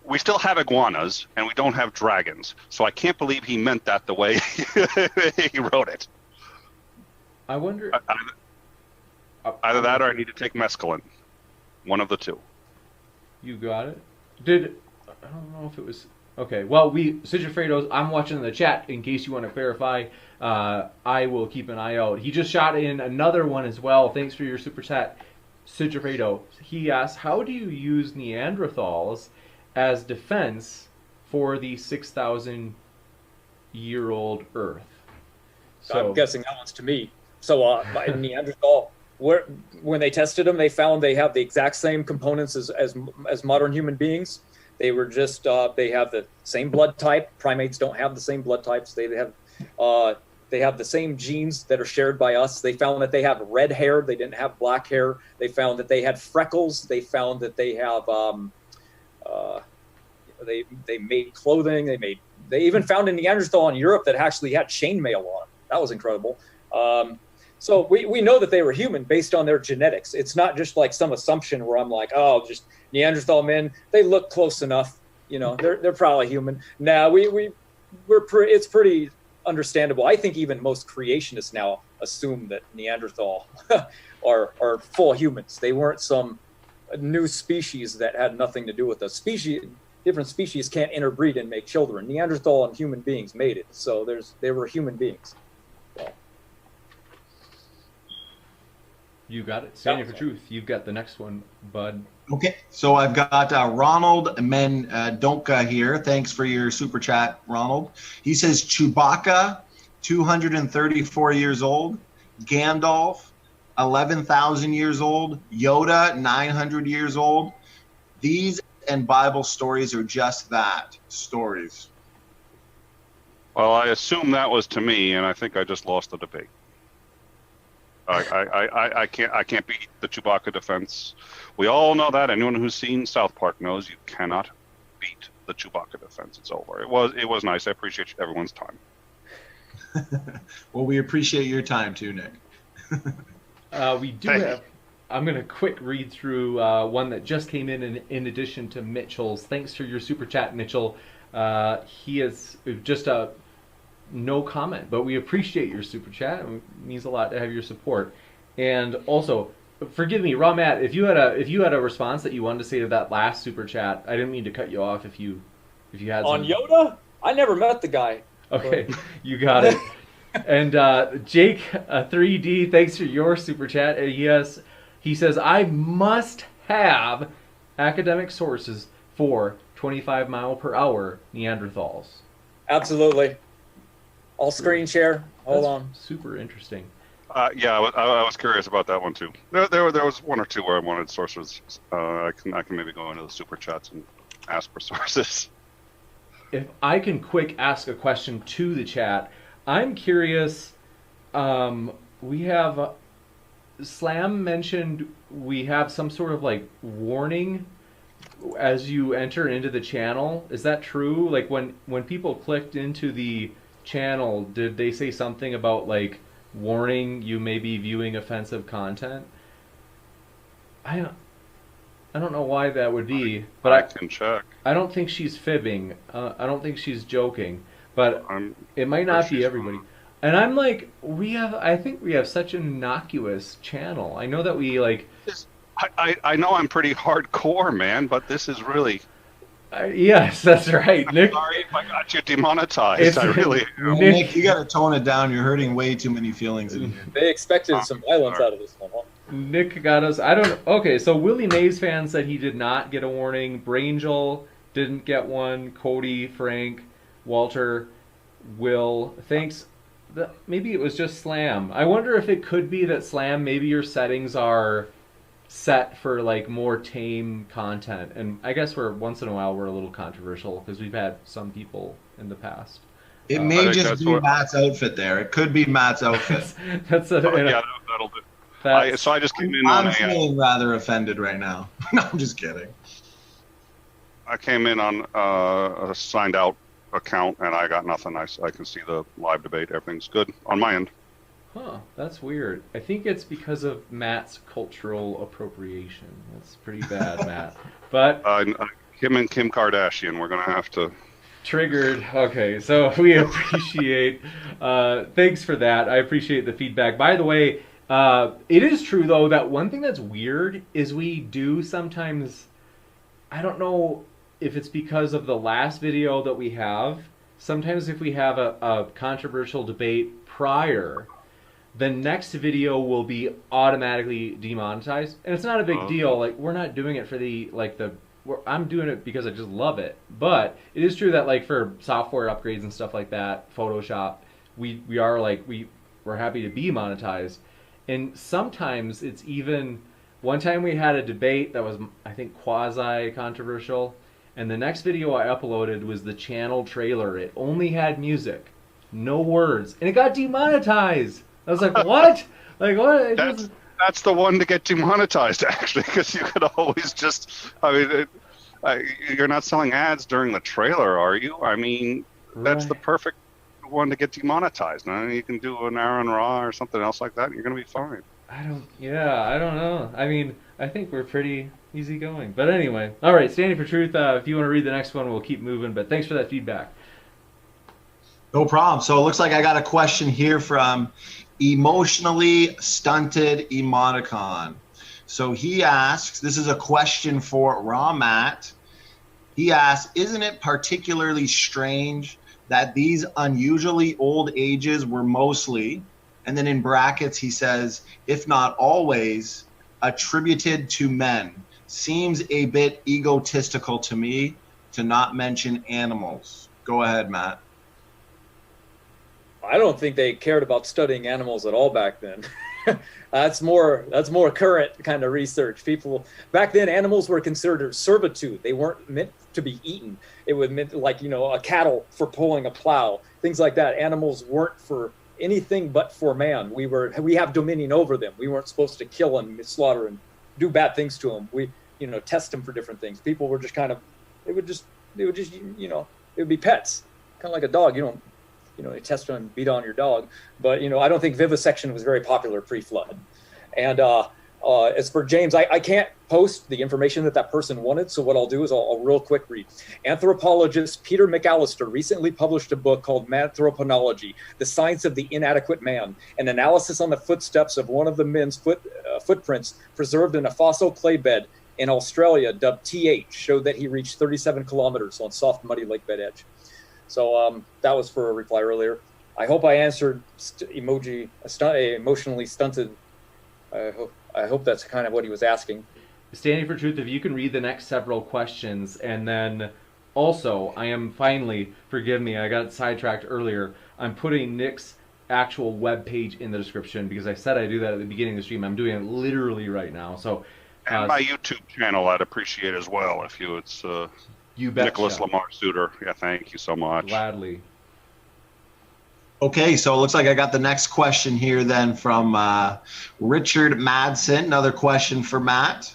G: we still have iguanas, and we don't have dragons. So I can't believe he meant that the way he wrote it.
B: I wonder...
G: Either that or I need to take mescaline. One of the two.
B: You got it? I don't know if it was... Okay, well, Sigifredo's, I'm watching the chat in case you want to clarify. I will keep an eye out. He just shot in another one as well. Thanks for your super chat, Sigifredo. He asked, how do you use Neanderthals as defense for the 6,000-year-old Earth?
H: So, I'm guessing that one's to me. So Neanderthal, when they tested them, they found they have the exact same components as modern human beings. They were just they have the same blood type. Primates don't have the same blood types. They have the same genes that are shared by us. They found that they have red hair. They didn't have black hair. They found that they had freckles. They found that they have they made clothing. They even found a Neanderthal in Europe that actually had chainmail on it. That was incredible. So we know that they were human based on their genetics. It's not just like some assumption where I'm like, oh, just Neanderthal men, they look close enough. You know, they're probably human. Now it's pretty understandable. I think even most creationists now assume that Neanderthal are full humans. They weren't some new species that had nothing to do with us. Different species can't interbreed and make children. Neanderthal and human beings made it. So they were human beings. So.
B: You got it. Standing for Truth. You've got the next one, bud.
D: Okay, so I've got Ronald Mendonca here. Thanks for your super chat, Ronald. He says Chewbacca, 234 years old. Gandalf, 11,000 years old. Yoda, 900 years old. These and Bible stories are just that, stories.
G: Well, I assume that was to me, and I think I just lost the debate. I can't beat the Chewbacca defense. We all know that. Anyone who's seen South Park knows you cannot beat the Chewbacca defense. It's over. It was nice. I appreciate everyone's time.
D: Well, we appreciate your time too, Nick.
B: We do have. I'm going to quick read through one that just came in addition to Mitchell's. Thanks for your super chat, Mitchell. He is just a no comment, but we appreciate your super chat. It means a lot to have your support. And also, forgive me, Raw Matt, if you had a response that you wanted to say to that last super chat, I didn't mean to cut you off. If you had
H: on Yoda, I never met the guy.
B: Okay, you got it. And Jake 3D, thanks for your super chat. He says, I must have academic sources for 25 mile per hour Neanderthals.
H: Absolutely. I'll screen share. Hold on.
B: Super interesting.
G: Yeah, I was curious about that one too. There was one or two where I wanted sources. I can maybe go into the super chats and ask for sources.
B: If I can quick ask a question to the chat, I'm curious. We have Slam mentioned we have some sort of like warning as you enter into the channel. Is that true? Like when people clicked into the channel, did they say something about like warning you may be viewing offensive content? I don't know why that would be, but
G: I can check.
B: I don't think she's fibbing. I don't think she's joking, but
G: I'm
B: it might
G: sure
B: not be
G: she's
B: everybody.
G: not.
B: And I'm like, I think we have such an innocuous channel. I know that we like,
G: I know I'm pretty hardcore, man, but this is really.
B: yes, that's right, Nick.
G: Sorry if I got you demonetized.
B: It's-
G: I really am.
B: Nick-
D: Nick, you got to tone it down. You're hurting way too many feelings in here.
H: They expected some violence out of this one. Huh?
B: Nick got us. I don't. Okay, so Willie Mays fan said he did not get a warning. Brangel didn't get one. Cody, Frank, Walter, Will. Thanks. Maybe it was just Slam. I wonder if it could be that Slam. Maybe your settings are set for like more tame content, and I guess we're once in a while we're a little controversial because we've had some people in the past.
D: It
G: I
D: may
G: think
D: just
G: that's
D: be
G: what-
D: Matt's outfit there. It could be Matt's outfit.
B: That's a,
G: Oh, yeah, that'll do.
B: that's,
G: So I just came in on
D: I'm
G: a.
D: feeling rather offended right now. No, I'm just kidding.
G: I came in on a signed out account and I got nothing. I can see the live debate. Everything's good on my end.
B: Huh, that's weird. I think it's because of Matt's cultural appropriation. That's pretty bad, Matt. But
G: Him and Kim Kardashian, we're gonna have to.
B: triggered. Okay, so we appreciate. Thanks for that. I appreciate the feedback. By the way, it is true though that one thing that's weird is we do sometimes. I don't know if it's because of the last video that we have. Sometimes if we have a controversial debate prior, the next video will be automatically demonetized, and it's not a big deal. Like we're not doing it for I'm doing it because I just love it. But it is true that like for software upgrades and stuff like that, Photoshop, we are like we're happy to be monetized, and sometimes it's even. One time we had a debate that was I think quasi controversial, and the next video I uploaded was the channel trailer. It only had music, no words, and it got demonetized. I was like, what? Like, what? It just...
G: That's the one to get demonetized, actually, because you could always just. I mean, you're not selling ads during the trailer, are you? I mean, that's the perfect one to get demonetized. Now you can do an Aaron Raw or something else like that, and you're going to be fine.
B: I don't know. I mean, I think we're pretty easygoing. But anyway, all right, Standing for Truth. If you want to read the next one, we'll keep moving. But thanks for that feedback.
D: No problem. So it looks like I got a question here from Emotionally Stunted Emoticon. So he asks, this is a question for Raw Matt. He asks, isn't it particularly strange that these unusually old ages were mostly, and then in brackets he says, if not always, attributed to men? Seems a bit egotistical to me, to not mention animals. Go ahead, Matt.
H: I don't think they cared about studying animals at all back then. That's more current kind of research. People back then, animals were considered servitude. They weren't meant to be eaten. It was meant like a cattle for pulling a plow, things like that. Animals weren't for anything but for man. We have dominion over them. We weren't supposed to kill them, slaughter, and do bad things to them. We test them for different things. People were just kind of it would be pets, kind of like a dog. You test them and beat on your dog. But, I don't think vivisection was very popular pre-flood. And as for James, I can't post the information that person wanted. So what I'll do is I'll real quick read. Anthropologist Peter McAllister recently published a book called Manthroponology, The Science of the Inadequate Man, an analysis on the footsteps of one of the men's footprints preserved in a fossil clay bed in Australia, dubbed TH, showed that he reached 37 kilometers on soft, muddy lake bed edge. So that was for a reply earlier. I hope I answered emotionally stunted. I hope that's kind of what he was asking.
B: Standing for Truth, if you can read the next several questions, and then also, I am finally, forgive me, I got sidetracked earlier. I'm putting Nick's actual web page in the description because I said I'd do that at the beginning of the stream. I'm doing it literally right now. So,
G: and my YouTube channel, I'd appreciate as well if it's.
B: You betcha.
G: Nicholas Lamar Suter. Yeah, thank you so much.
B: Gladly.
D: Okay, so it looks like I got the next question here then from Richard Madsen. Another question for Matt.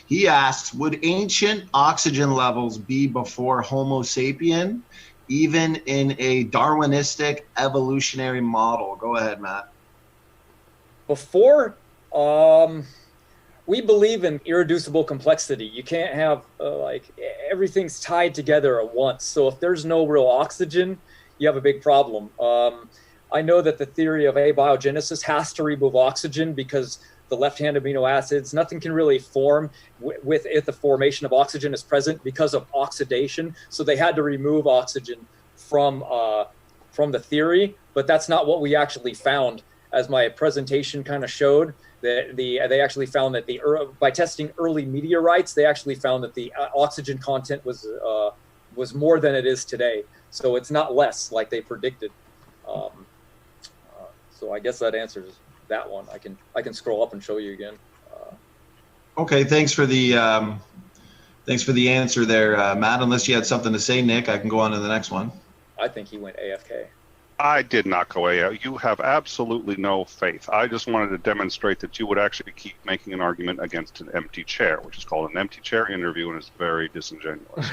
D: He asks, would ancient oxygen levels be before Homo sapien? even in a Darwinistic evolutionary model? Go ahead, Matt.
H: Before, we believe in irreducible complexity. You can't have like everything's tied together at once. So if there's no real oxygen, you have a big problem. I know that the theory of abiogenesis has to remove oxygen because the left-hand amino acids, nothing can really form with if the formation of oxygen is present because of oxidation. So they had to remove oxygen from the theory, but that's not what we actually found. As my presentation kind of showed, that they actually found that by testing early meteorites, they actually found that the oxygen content was more than it is today. So it's not less like they predicted. So I guess that answers that one. I can scroll up and show you again.
D: Okay, thanks for the answer there, Matt. Unless you had something to say, Nick, I can go on to the next one.
H: I think he went AFK.
G: I did not go AFK. You have absolutely no faith. I just wanted to demonstrate that you would actually keep making an argument against an empty chair, which is called an empty chair interview, and it's very disingenuous.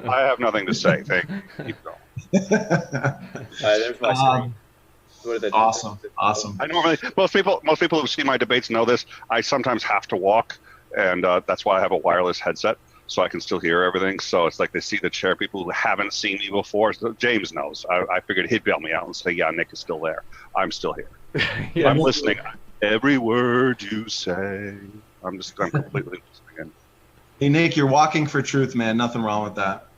G: I have nothing to say. Thank you. Keep going.
H: There's my screen.
D: Awesome.
G: I normally most people who see my debates know this. I sometimes have to walk, and that's why I have a wireless headset so I can still hear everything. So it's like they see the chair. People who haven't seen me before. So James knows. I figured he'd bail me out and say, "Yeah, Nick is still there. I'm still here.
B: Yeah.
G: I'm listening. Every word you say. I'm completely listening in."
D: Hey, Nick, you're walking for truth, man. Nothing wrong with that.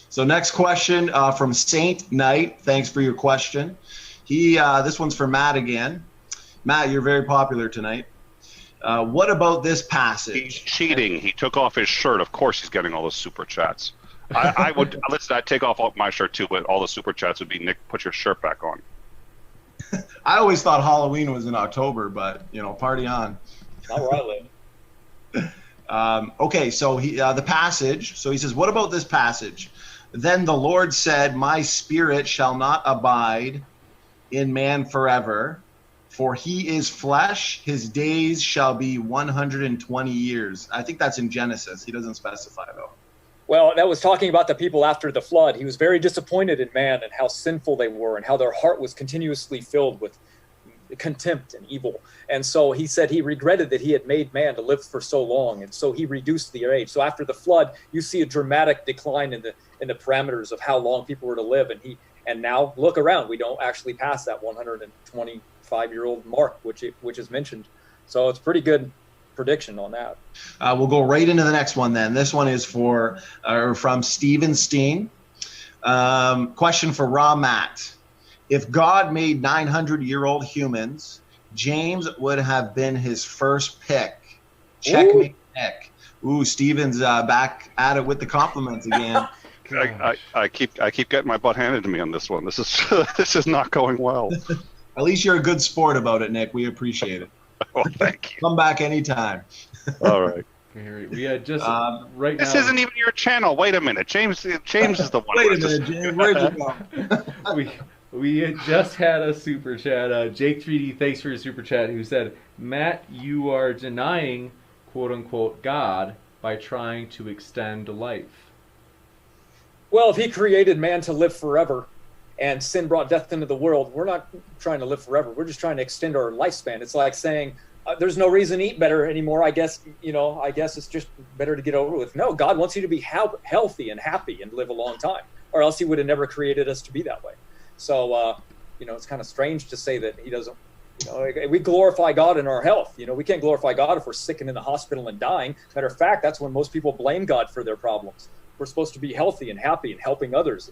D: So next question from Saint Knight. Thanks for your question. This one's for Matt again. Matt, you're very popular tonight. What about this passage?
G: He's cheating. He took off his shirt. Of course he's getting all those super chats. I would listen. I'd take off my shirt too, but all the super chats would be, Nick, put your shirt back on.
D: I always thought Halloween was in October, but party on.
H: Not where I live.
D: Okay, so the passage. So he says, "What about this passage? Then the Lord said, My spirit shall not abide in man forever, for he is flesh. His days shall be 120 years." I think that's in Genesis. He doesn't specify though.
H: Well, that was talking about the people after the flood. He was very disappointed in man and how sinful they were and how their heart was continuously filled with contempt and evil. And so he said he regretted that he had made man to live for so long, and so he reduced the age. So after the flood, you see a dramatic decline in the parameters of how long people were to live, and now look around, we don't actually pass that 125-year-old mark, which is mentioned. So it's pretty good prediction on that.
D: We'll go right into the next one then. This one is from Steven Steen. Question for Raw Matt. If God made 900-year-old humans, James would have been his first pick. Checkmate Nick. Ooh, Steven's back at it with the compliments again.
G: I keep getting my butt handed to me on this one. This is not going well.
D: At least you're a good sport about it, Nick. We appreciate it.
G: Well, thank you.
D: Come back anytime.
G: All right.
B: We had just right now.
G: This isn't even your channel. Wait a minute, James is the one.
D: Wait a minute, James. Where'd you go?
B: We had just had a super chat. Jake 3D, thanks for your super chat, who said, "Matt, you are denying quote unquote God by trying to extend life."
H: Well, if he created man to live forever and sin brought death into the world, we're not trying to live forever. We're just trying to extend our lifespan. It's like saying there's no reason to eat better anymore. I guess it's just better to get over with. No, God wants you to be healthy and happy and live a long time, or else he would have never created us to be that way. So, it's kind of strange to say that he doesn't, we glorify God in our health. We can't glorify God if we're sick and in the hospital and dying. Matter of fact, that's when most people blame God for their problems. We're supposed to be healthy and happy and helping others.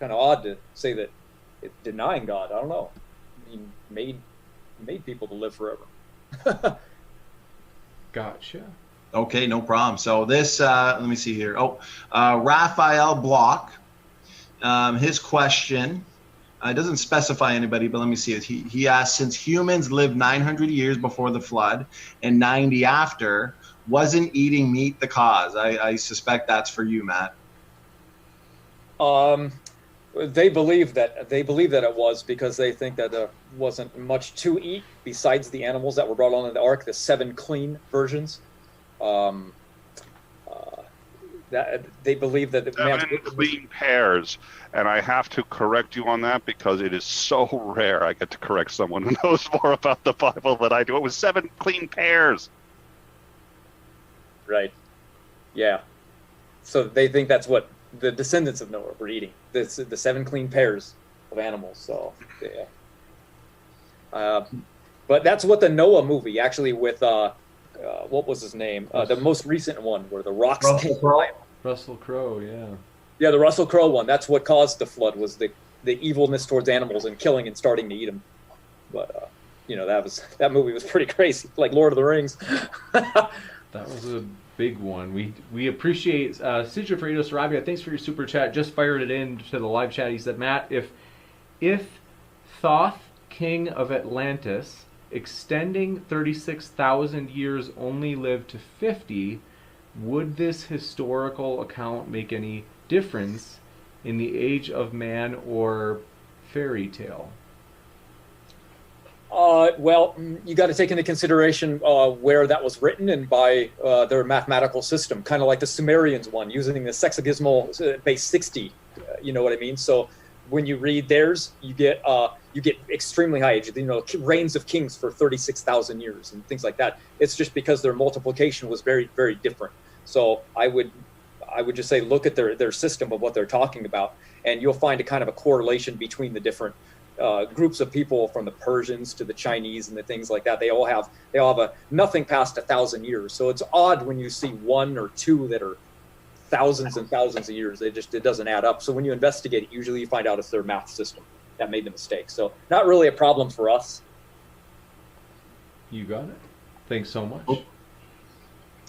H: Kind of odd to say that denying God. I don't know. He made people to live forever.
B: Gotcha.
D: Okay, no problem. So this, let me see here. Raphael Block. His question, it doesn't specify anybody, but let me see it. He asked, since humans lived 900 years before the flood and 90 after, wasn't eating meat the cause? I suspect that's for you, Matt.
H: They believe that it was because they think that there wasn't much to eat besides the animals that were brought on in the ark, the 7 clean versions. That they believe that man's
G: 7 clean pairs, and I have to correct you on that because it is so rare I get to correct someone who knows more about the Bible than I do. It was 7 clean pairs.
H: Right. Yeah. So they think that's what the descendants of Noah were eating. The 7 clean pairs of animals. So yeah. But that's what the Noah movie actually with what was his name? The most recent one where the rocks came alive.
B: Russell Crowe, yeah.
H: Yeah, the Russell Crowe one. That's what caused the flood, was the evilness towards animals and killing and starting to eat them. But that movie was pretty crazy, like Lord of the Rings.
B: That was a big one. We appreciate Sigifredo Sarabia. Thanks for your super chat. Just fired it in to the live chat. He said, Matt, if Thoth, king of Atlantis, extending 36,000 years, only lived to 50, would this historical account make any difference in the age of man or fairy tale?
H: Well, you got to take into consideration where that was written and by their mathematical system, kind of like the Sumerians one, using the sexagesimal base 60. You know what I mean? So when you read theirs, you get extremely high age. Reigns of kings for 36,000 years and things like that. It's just because their multiplication was very, very different. So I would just say look at their system of what they're talking about, and you'll find a kind of a correlation between the different groups of people, from the Persians to the Chinese and the things like that. They all have nothing past 1,000 years. So it's odd when you see 1 or 2 that are thousands and thousands of years. It doesn't add up. So when you investigate it, usually you find out it's their math system that made the mistake. So not really a problem for us.
B: You got it. Thanks so much.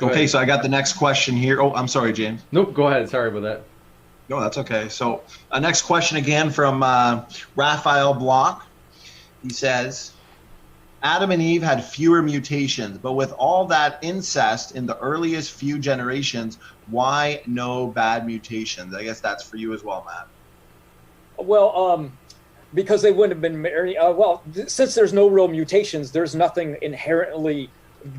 D: Okay, so I got the next question here. Oh, I'm sorry, James.
B: Nope, go ahead. Sorry about that.
D: No, that's okay. So next question again from Raphael Block. He says, Adam and Eve had fewer mutations, but with all that incest in the earliest few generations, why no bad mutations? I guess that's for you as well, Matt.
H: Well, because they wouldn't have been married. Since there's no real mutations, there's nothing inherently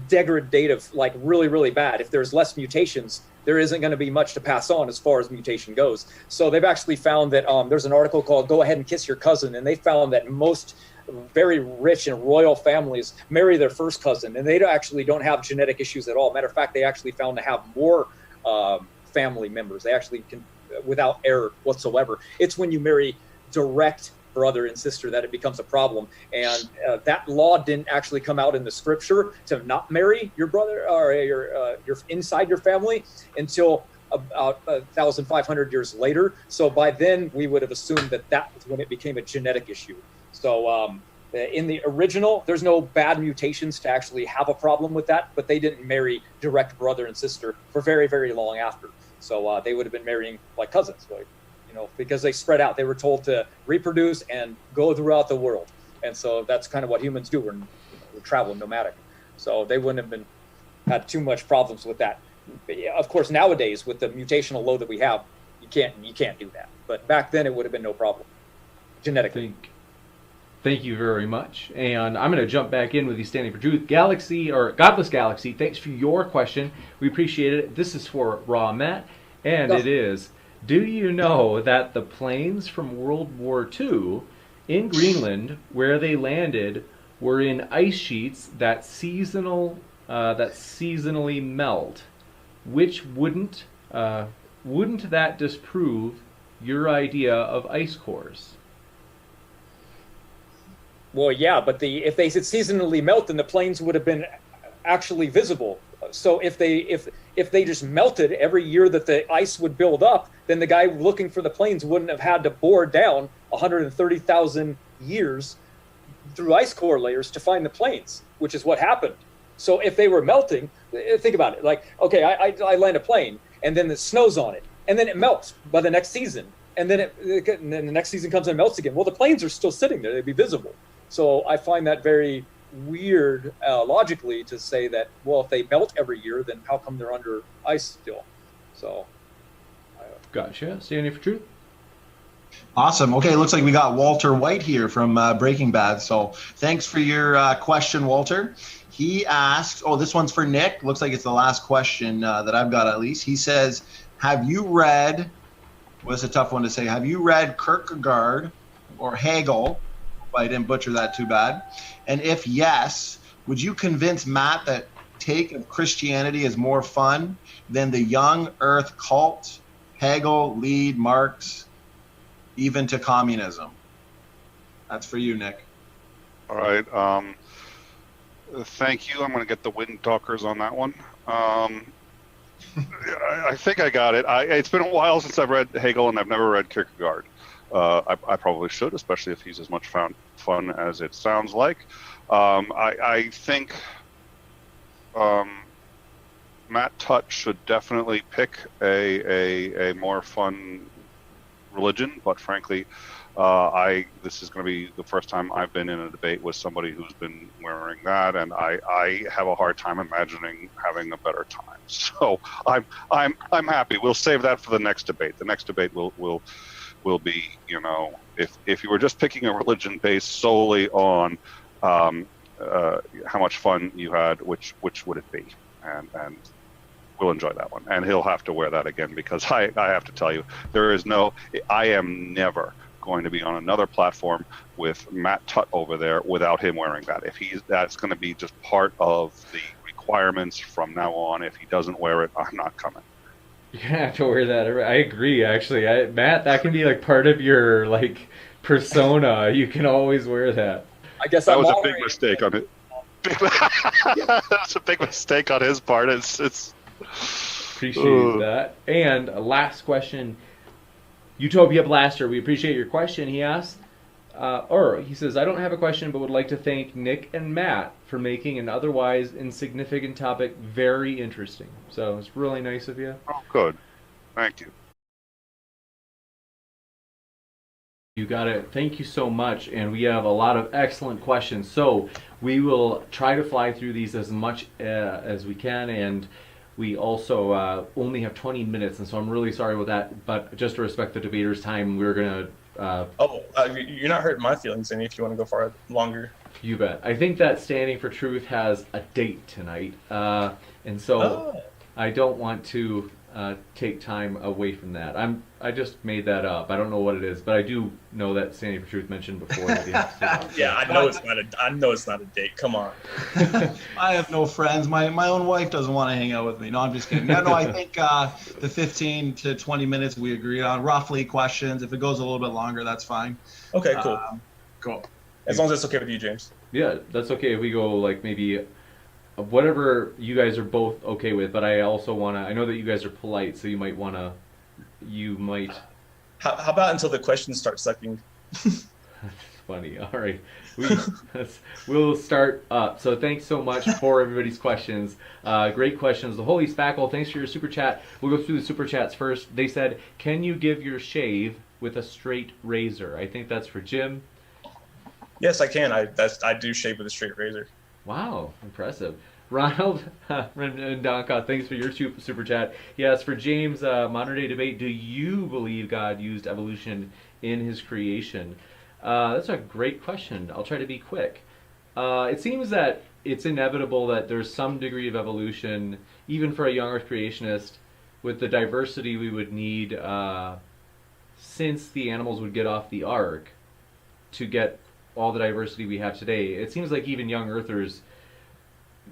H: degradative, like really, really bad. If there's less mutations, there isn't going to be much to pass on as far as mutation goes. So they've actually found that there's an article called Go Ahead and Kiss Your Cousin, and they found that most very rich and royal families marry their first cousin, and they actually don't have genetic issues at all. Matter of fact, they actually found to have more family members. They actually can, without error whatsoever. It's when you marry direct brother and sister that it becomes a problem, and that law didn't actually come out in the scripture to not marry your brother or your inside your family until about 1,500 years later. So by then we would have assumed that was when it became a genetic issue. So in the original, there's no bad mutations to actually have a problem with that, but they didn't marry direct brother and sister for very, very long after. So they would have been marrying like cousins, because they spread out. They were told to reproduce and go throughout the world. And so that's kind of what humans do. We're traveling nomadic. So they wouldn't have had too much problems with that. But yeah, of course, nowadays with the mutational load that we have, you can't do that. But back then it would have been no problem genetically.
B: Thank you very much. And I'm going to jump back in with you, Standing for Truth. Galaxy, or Godless Galaxy, thanks for your question. We appreciate it. This is for Raw Matt, and it is, do you know that the planes from World War II in Greenland, where they landed, were in ice sheets that seasonally melt? Which wouldn't that disprove your idea of ice cores?
H: Well, yeah, but if they said seasonally melt, then the planes would have been actually visible. So if they just melted every year that the ice would build up, then the guy looking for the planes wouldn't have had to bore down 130,000 years through ice core layers to find the planes, which is what happened. So if they were melting, think about it. Like, okay, I land a plane, and then it snows on it, and then it melts by the next season, and then the next season comes and melts again. Well, the planes are still sitting there; they'd be visible. So I find that very weird, logically, to say that, well, if they melt every year, then how come they're under ice still? So,
B: gotcha. Standing for Truth.
D: Awesome. Okay, it looks like we got Walter White here from Breaking Bad. So thanks for your question, Walter. He asks, this one's for Nick. Looks like it's the last question that I've got, at least. He says, Have you read, well, it's a tough one to say, have you read Kierkegaard or Hegel? I didn't butcher that too bad. And if yes, would you convince Matt that take of Christianity is more fun than the young earth cult, Hegel, lead, Marx, even to communism? That's for you, Nick.
G: All right. Thank you. I'm going to get the wind talkers on that one. I think I got it. It's been a while since I've read Hegel, and I've never read Kierkegaard. I probably should, especially if he's as much fun as it sounds like. I think Matt Tutt should definitely pick a more fun religion, but frankly, this is going to be the first time I've been in a debate with somebody who's been wearing that, and I have a hard time imagining having a better time. So I'm happy. We'll save that for the next debate. The next debate will be, if you were just picking a religion based solely on how much fun you had, which would it be? And we'll enjoy that one. And he'll have to wear that again, because I have to tell you, I am never going to be on another platform with Matt Tutt over there without him wearing that. That's going to be just part of the requirements from now on. If he doesn't wear it, I'm not coming.
B: You're gonna have to wear that. I agree, actually. Matt, that can be like part of your persona. You can always wear that.
H: I guess
G: that was a big mistake on it. That's a big mistake on his part. It's
B: appreciate that. And last question, Utopia Blaster. We appreciate your question. He asked, he says, I don't have a question, but would like to thank Nick and Matt for making an otherwise insignificant topic very interesting. So it's really nice of you.
G: Oh, good. Thank you.
B: You got it. Thank you so much. And we have a lot of excellent questions. So we will try to fly through these as much as we can. And we also only have 20 minutes. And so I'm really sorry about that. But just to respect the debaters' time, we're going to...
I: you're not hurting my feelings any if you want to go for longer.
B: You bet. I think that Standing for Truth has a date tonight. And so I don't want to take time away from that. I just made that up. I don't know what it is, but I do know that Standing for Truth mentioned before.
I: Yeah, I know it's not a date. Come on.
D: I have no friends. My own wife doesn't want to hang out with me. No, I'm just kidding. No, I think the 15 to 20 minutes we agreed on, roughly questions. If it goes a little bit longer, that's fine.
I: Okay, cool.
D: Cool.
I: As long as it's okay with you, James.
B: Yeah, that's okay if we go maybe whatever you guys are both okay with, but I also want to, I know that you guys are polite, so you might.
I: How about until the questions start sucking?
B: That's funny. All right. We'll start up. So thanks so much for everybody's questions. Great questions. The Holy Spackle, thanks for your super chat. We'll go through the super chats first. They said, can you give your shave with a straight razor? I think that's for Jim.
I: Yes, I can. I do shave with a straight razor.
B: Wow, impressive. Ronald Rendonka, thanks for your super chat. He asked, for James, modern day debate, do you believe God used evolution in his creation? That's a great question. I'll try to be quick. It seems that it's inevitable that there's some degree of evolution, even for a young earth creationist, with the diversity we would need since the animals would get off the ark to get all the diversity we have today. It seems like even young earthers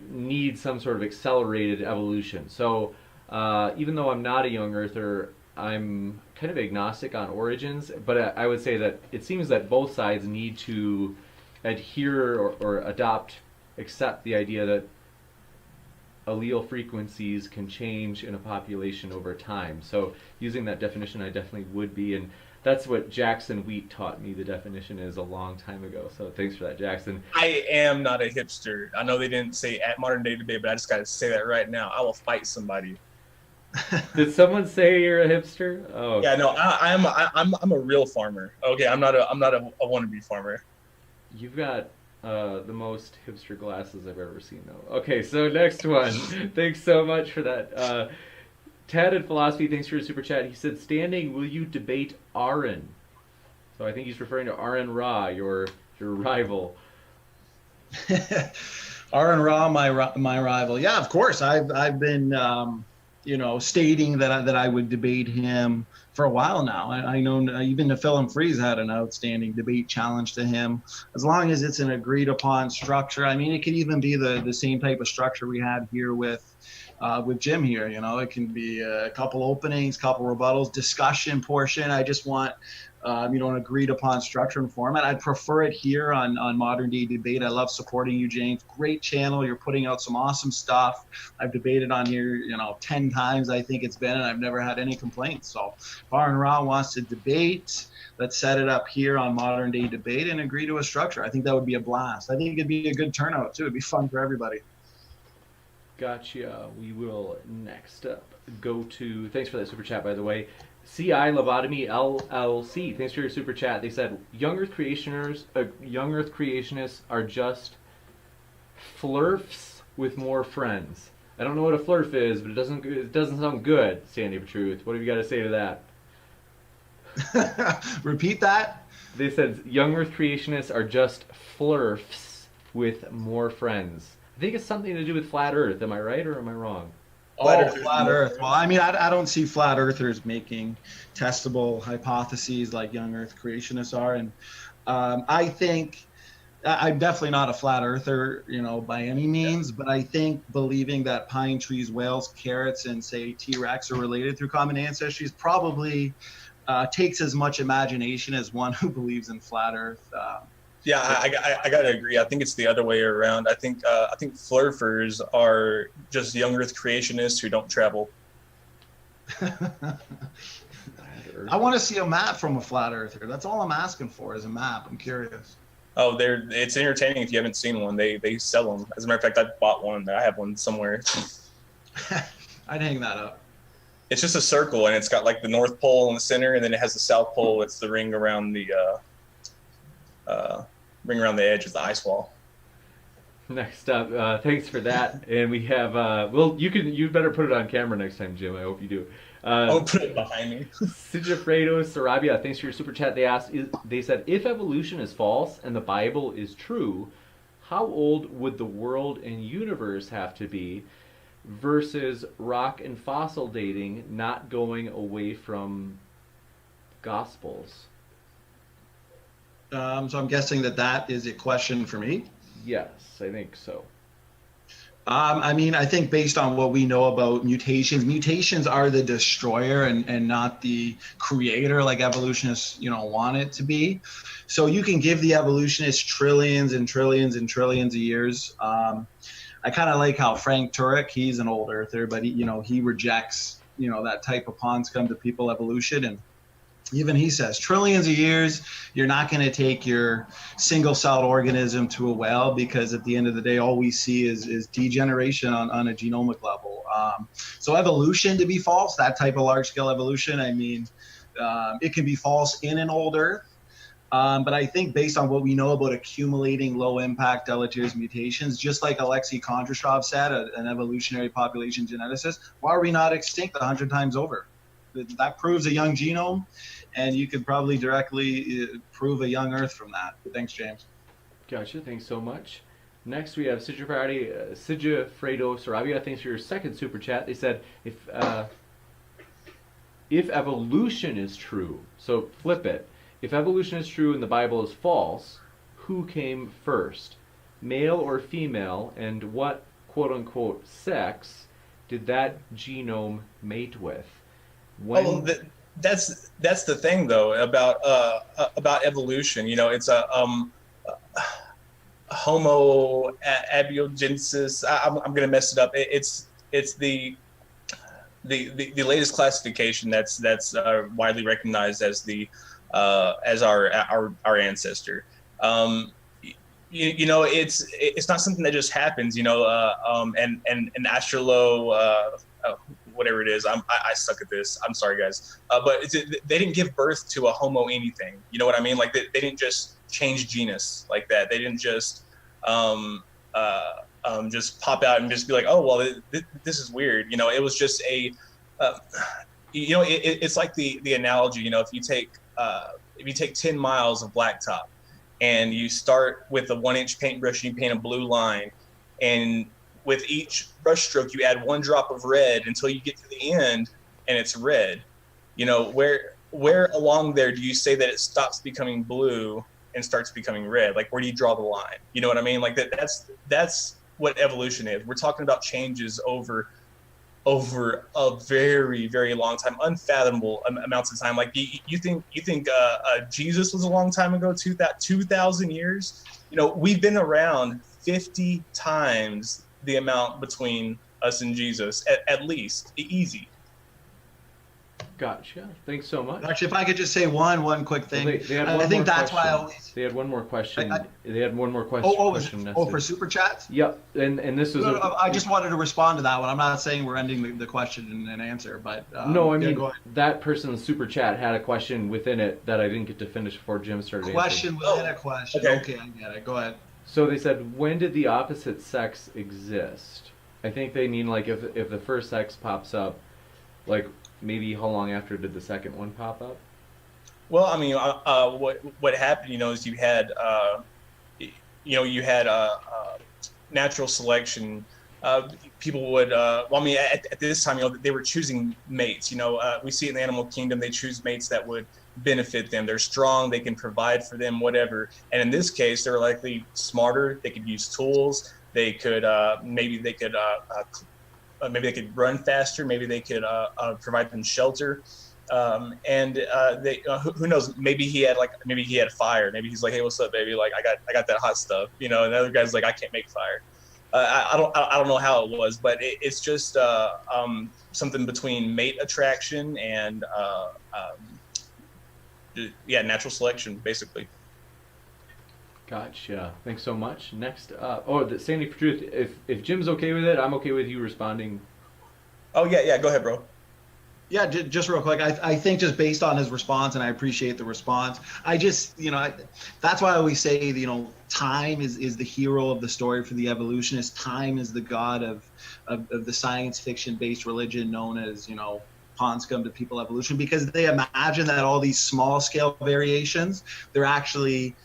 B: need some sort of accelerated evolution. So even though I'm not a young earther, I'm kind of agnostic on origins, but I would say that it seems that both sides need to adhere or accept the idea that allele frequencies can change in a population over time. So using that definition, I definitely would be, and that's what Jackson Wheat taught me the definition is a long time ago. So thanks for that, Jackson.
I: I am not a hipster. I know they didn't say at modern day debate, but I just got to say that right now. I will fight somebody.
B: Did someone say you're a hipster? Oh.
I: Yeah, no, I'm a real farmer. Okay, I'm not a wannabe farmer.
B: You've got the most hipster glasses I've ever seen, though. Okay, so next one. Thanks so much for that. Ted and Philosophy, thanks for your super chat. He said, Standing, will you debate Aaron? So I think he's referring to Aaron Ra, your rival.
D: Aaron Ra, my rival. Yeah, of course. I've been stating that I would debate him for a while now. I know even Phil Freeze had an outstanding debate challenge to him. As long as it's an agreed upon structure. I mean, it could even be the same type of structure we had here with Jim here. It can be a couple openings, couple rebuttals, discussion portion. I just want an agreed upon structure and format. I'd prefer it here on Modern Day Debate. I love supporting you, James. Great channel. You're putting out some awesome stuff. I've debated on here, 10 times I think it's been, and I've never had any complaints. So if Aaron Ra wants to debate, let's set it up here on Modern Day Debate and agree to a structure. I think that would be a blast. I think it'd be a good turnout too. It'd be fun for everybody.
B: Gotcha. We will next up go to, thanks for that super chat, by the way, CI Lobotomy LLC. Thanks for your super chat. They said young Earth creationists are just flirfs with more friends. I don't know what a flirf is, but it doesn't sound good. Sandy for Truth. What have you got to say to that?
D: Repeat that.
B: They said young Earth creationists are just flirfs with more friends. I think it's something to do with flat Earth. Am I right or am I wrong?
D: Flat Earth. Well, I mean, I don't see flat earthers making testable hypotheses like young Earth creationists are. And I think I'm definitely not a flat earther, by any means, but I think believing that pine trees, whales, carrots, and say T-Rex are related through common ancestry probably takes as much imagination as one who believes in flat Earth.
I: Yeah, I gotta agree. I think it's the other way around. I think flurfers are just young Earth creationists who don't travel.
D: I want to see a map from a flat earther. That's all I'm asking for is a map. I'm curious.
I: Oh, it's entertaining if you haven't seen one. They sell them. As a matter of fact, I bought one. I have one somewhere.
D: I'd hang that up.
I: It's just a circle, and it's got like the North Pole in the center, and then it has the South Pole. It's the ring around the edge of the ice wall.
B: Next up, thanks for that. And we have you better put it on camera next time, Jim. I hope you do.
I: I'll put it behind me.
B: Sigifredo Sarabia, thanks for your super chat. They said, if evolution is false and the Bible is true, how old would the world and universe have to be versus rock and fossil dating not going away from Gospels?
D: So I'm guessing that is a question for me.
B: Yes, I think so.
D: I mean, I think based on what we know about mutations are the destroyer and not the creator like evolutionists, want it to be. So you can give the evolutionists trillions and trillions and trillions of years. I kind of like how Frank Turek, he's an old earther, but he rejects, that type of pawns come to people evolution. And even he says trillions of years, you're not going to take your single-celled organism to a whale because at the end of the day, all we see is degeneration on a genomic level. So evolution to be false, that type of large-scale evolution, I mean, it can be false in an old Earth. But I think based on what we know about accumulating low-impact deleterious mutations, just like Alexei Kondrashov said, an evolutionary population geneticist, why are we not extinct 100 times over? That proves a young genome, and you could probably directly prove a young Earth from that. But thanks, James.
B: Gotcha. Thanks so much. Next, we have Sigifredo Sarabia. Thanks for your second super chat. They said, if evolution is true, so flip it. If evolution is true and the Bible is false, who came first, male or female, and what quote-unquote sex did that genome mate with?
I: That's the thing though about evolution. It's a Homo abiogenesis. I'm gonna mess it up. It's the latest classification that's widely recognized as as our ancestor. It's not something that just happens. And Astrolo. Whatever it is, I suck at this. I'm sorry, guys. But they didn't give birth to a Homo anything. You know what I mean? Like they didn't just change genus like that. They didn't just pop out and just be like, oh well, this is weird. It was just a, it's like the analogy. If you take 10 miles of blacktop, and you start with a 1-inch paintbrush and you paint a blue line, and with each brush stroke, you add 1 drop of red until you get to the end and it's red. You know, where along there do you say that it stops becoming blue and starts becoming red? Like, where do you draw the line? You know what I mean? Like that's what evolution is. We're talking about changes over a very, very long time, unfathomable amounts of time. Like you think Jesus was a long time ago, 2,000 years? You know, we've been around 50 times the amount between us and Jesus, at least, easy.
B: Gotcha. Thanks so much.
D: Actually, if I could just say one quick thing,
B: Well, they had
D: I
B: one
D: think
B: more
D: that's why I
B: question.
D: always.
B: They had one more question. They had one more
D: Oh,
B: question.
D: oh,
B: question
D: for
B: nested.
D: super chats?
B: Yep, and this is.
D: No, I just wanted to respond to that one. I'm not saying we're ending the question and answer, but
B: No, I
D: yeah,
B: mean,
D: go ahead.
B: that person's super chat had a question within it that I didn't get to finish before Jim started
D: Question
B: answering.
D: within a question.
I: Okay.
D: Okay, I get it. Go ahead.
B: So they said, when did the opposite sex exist? I think they mean like if the first sex pops up, like maybe how long after did the second one pop up?
I: Well, I mean, what happened, you know, is you had natural selection. People would, well, I mean, at this time, you know, they were choosing mates. You know, we see it in the animal kingdom, they choose mates that would benefit them. They're strong, they can provide for them, whatever. And in this case, they were likely smarter. They could use tools. They could maybe they could run faster. Maybe they could provide them shelter. Who knows? Maybe he had fire. Maybe he's like, hey, what's up, baby? Like, I got that hot stuff, you know. And the other guy's like, I can't make fire. I don't know how it was, but it's just something between mate attraction and natural selection, basically.
B: Gotcha. Thanks so much. Next up, Sandy for Truth. If Jim's okay with it, I'm okay with you responding.
I: Oh yeah, go ahead, bro.
D: Yeah, just real quick. I think just based on his response, and I appreciate the response. I just, that's why I always say, time is the hero of the story for the evolutionists. Time is the god of the science fiction based religion known as, Ponscum to people evolution, because they imagine that all these small scale variations, they're actually,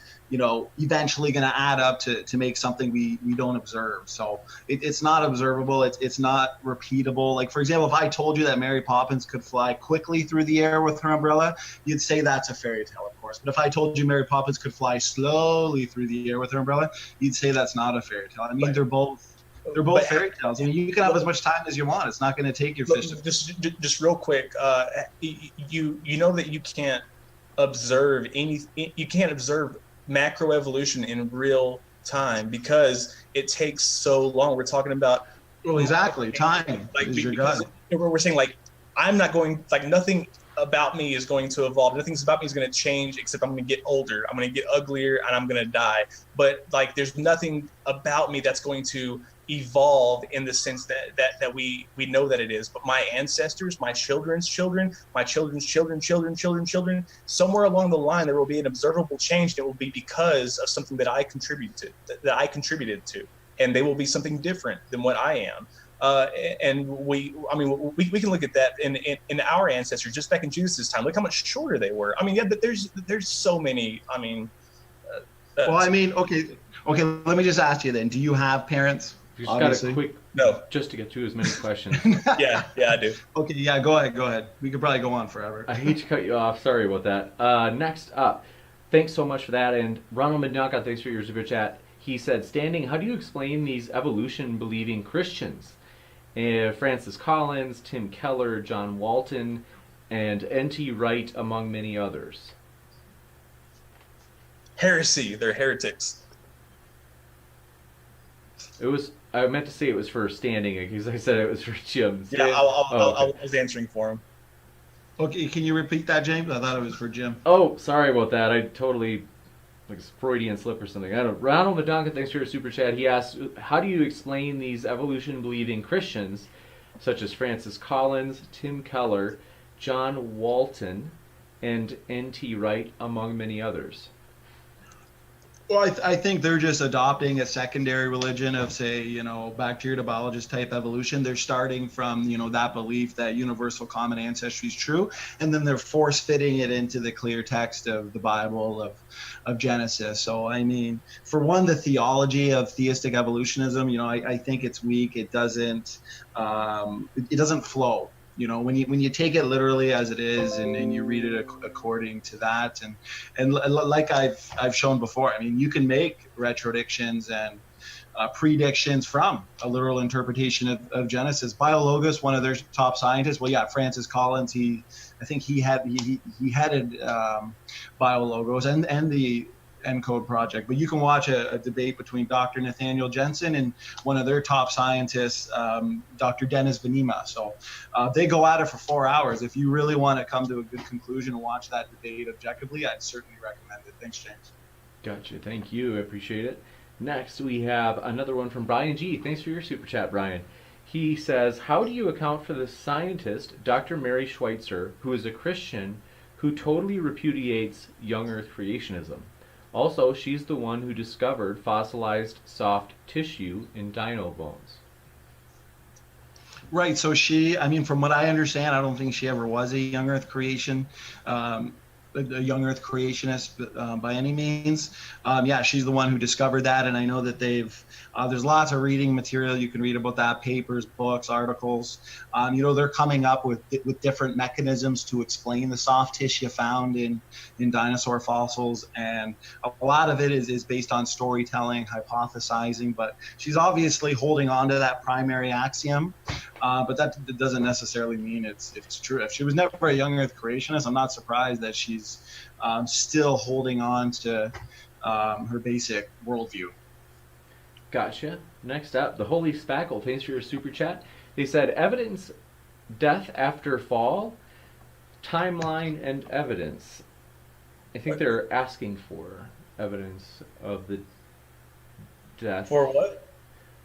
D: eventually going to add up to make something we don't observe. So it's not observable. It's not repeatable. Like, for example, if I told you that Mary Poppins could fly quickly through the air with her umbrella, you'd say that's a fairy tale, of course. But if I told you Mary Poppins could fly slowly through the air with her umbrella, you'd say that's not a fairy tale. I mean, they're both fairy tales. I mean, you can have as much time as you want. It's not going to take your fish.
I: Just real quick, you know that you can't observe you can't observe macroevolution in real time because it takes so long. We're talking about
D: exactly time. Like is your god.
I: We're saying I'm not going nothing about me is going to evolve. Nothing about me is going to change except I'm going to get older. I'm going to get uglier and I'm going to die. But there's nothing about me that's going to evolve in the sense that we know that it is. But my ancestors, my children's children, my children's children, somewhere along the line there will be an observable change. It will be because of something that I contributed to, and they will be something different than what I am. And we can look at that in our ancestors just back in Jesus' time. Look how much shorter they were. I mean, yeah, but there's so many. I mean,
D: okay. Let me just ask you then. Do you have parents?
B: You just got a quick
I: no,
B: just to get through as many questions.
I: yeah, I do.
D: Okay, yeah, go ahead. We could probably go on forever.
B: I hate to cut you off. Sorry about that. Next up, thanks so much for that. And Ronald Mednaka, thanks for your super chat. He said, Standing, how do you explain these evolution-believing Christians? Francis Collins, Tim Keller, John Walton, and N.T. Wright, among many others.
I: Heresy. They're heretics.
B: I meant to say it was for Standing because I said it was for Jim.
I: Yeah, I was answering for him.
D: Okay, can you repeat that, James? I thought it was for Jim.
B: Oh, sorry about that. I totally Freudian slip or something. I don't know. Ronald Medonka, thanks for your super chat. He asked, how do you explain these evolution-believing Christians, such as Francis Collins, Tim Keller, John Walton, and N.T. Wright, among many others?
D: Well, I think they're just adopting a secondary religion of, say, bacteriobiologist type evolution. They're starting from, that belief that universal common ancestry is true, and then they're force fitting it into the clear text of the Bible of Genesis. So, I mean, for one, the theology of theistic evolutionism, I think it's weak. It doesn't flow. When you take it literally as it is, and you read it according to that, and like I've shown before, I mean, you can make retrodictions and predictions from a literal interpretation of Genesis. BioLogos, one of their top scientists, Francis Collins, he headed BioLogos and the ENCODE project. But you can watch a debate between Dr. Nathaniel Jensen and one of their top scientists, Dr. Dennis Venema. So they go at it for 4 hours. If you really want to come to a good conclusion and watch that debate objectively, I'd certainly recommend it. Thanks, James.
B: Gotcha. Thank you. I appreciate it. Next, we have another one from Brian G. Thanks for your super chat, Brian. He says, how do you account for the scientist, Dr. Mary Schweitzer, who is a Christian, who totally repudiates young Earth creationism? Also, she's the one who discovered fossilized soft tissue in dino bones.
D: Right. So from what I understand, I don't think she ever was a young Earth young Earth creationist by any means. She's the one who discovered that, and I know that there's lots of reading material you can read about that, papers, books, articles. They're coming up with different mechanisms to explain the soft tissue found in dinosaur fossils, and a lot of it is based on storytelling, hypothesizing, but she's obviously holding on to that primary axiom. But that doesn't necessarily mean it's true. If she was never a young Earth creationist, I'm not surprised that she's still holding on to her basic worldview.
B: Gotcha. Next up, the Holy Spackle. Thanks for your super chat. They said evidence, death after fall, timeline, and evidence. I think they're asking for evidence of the death.
I: For what?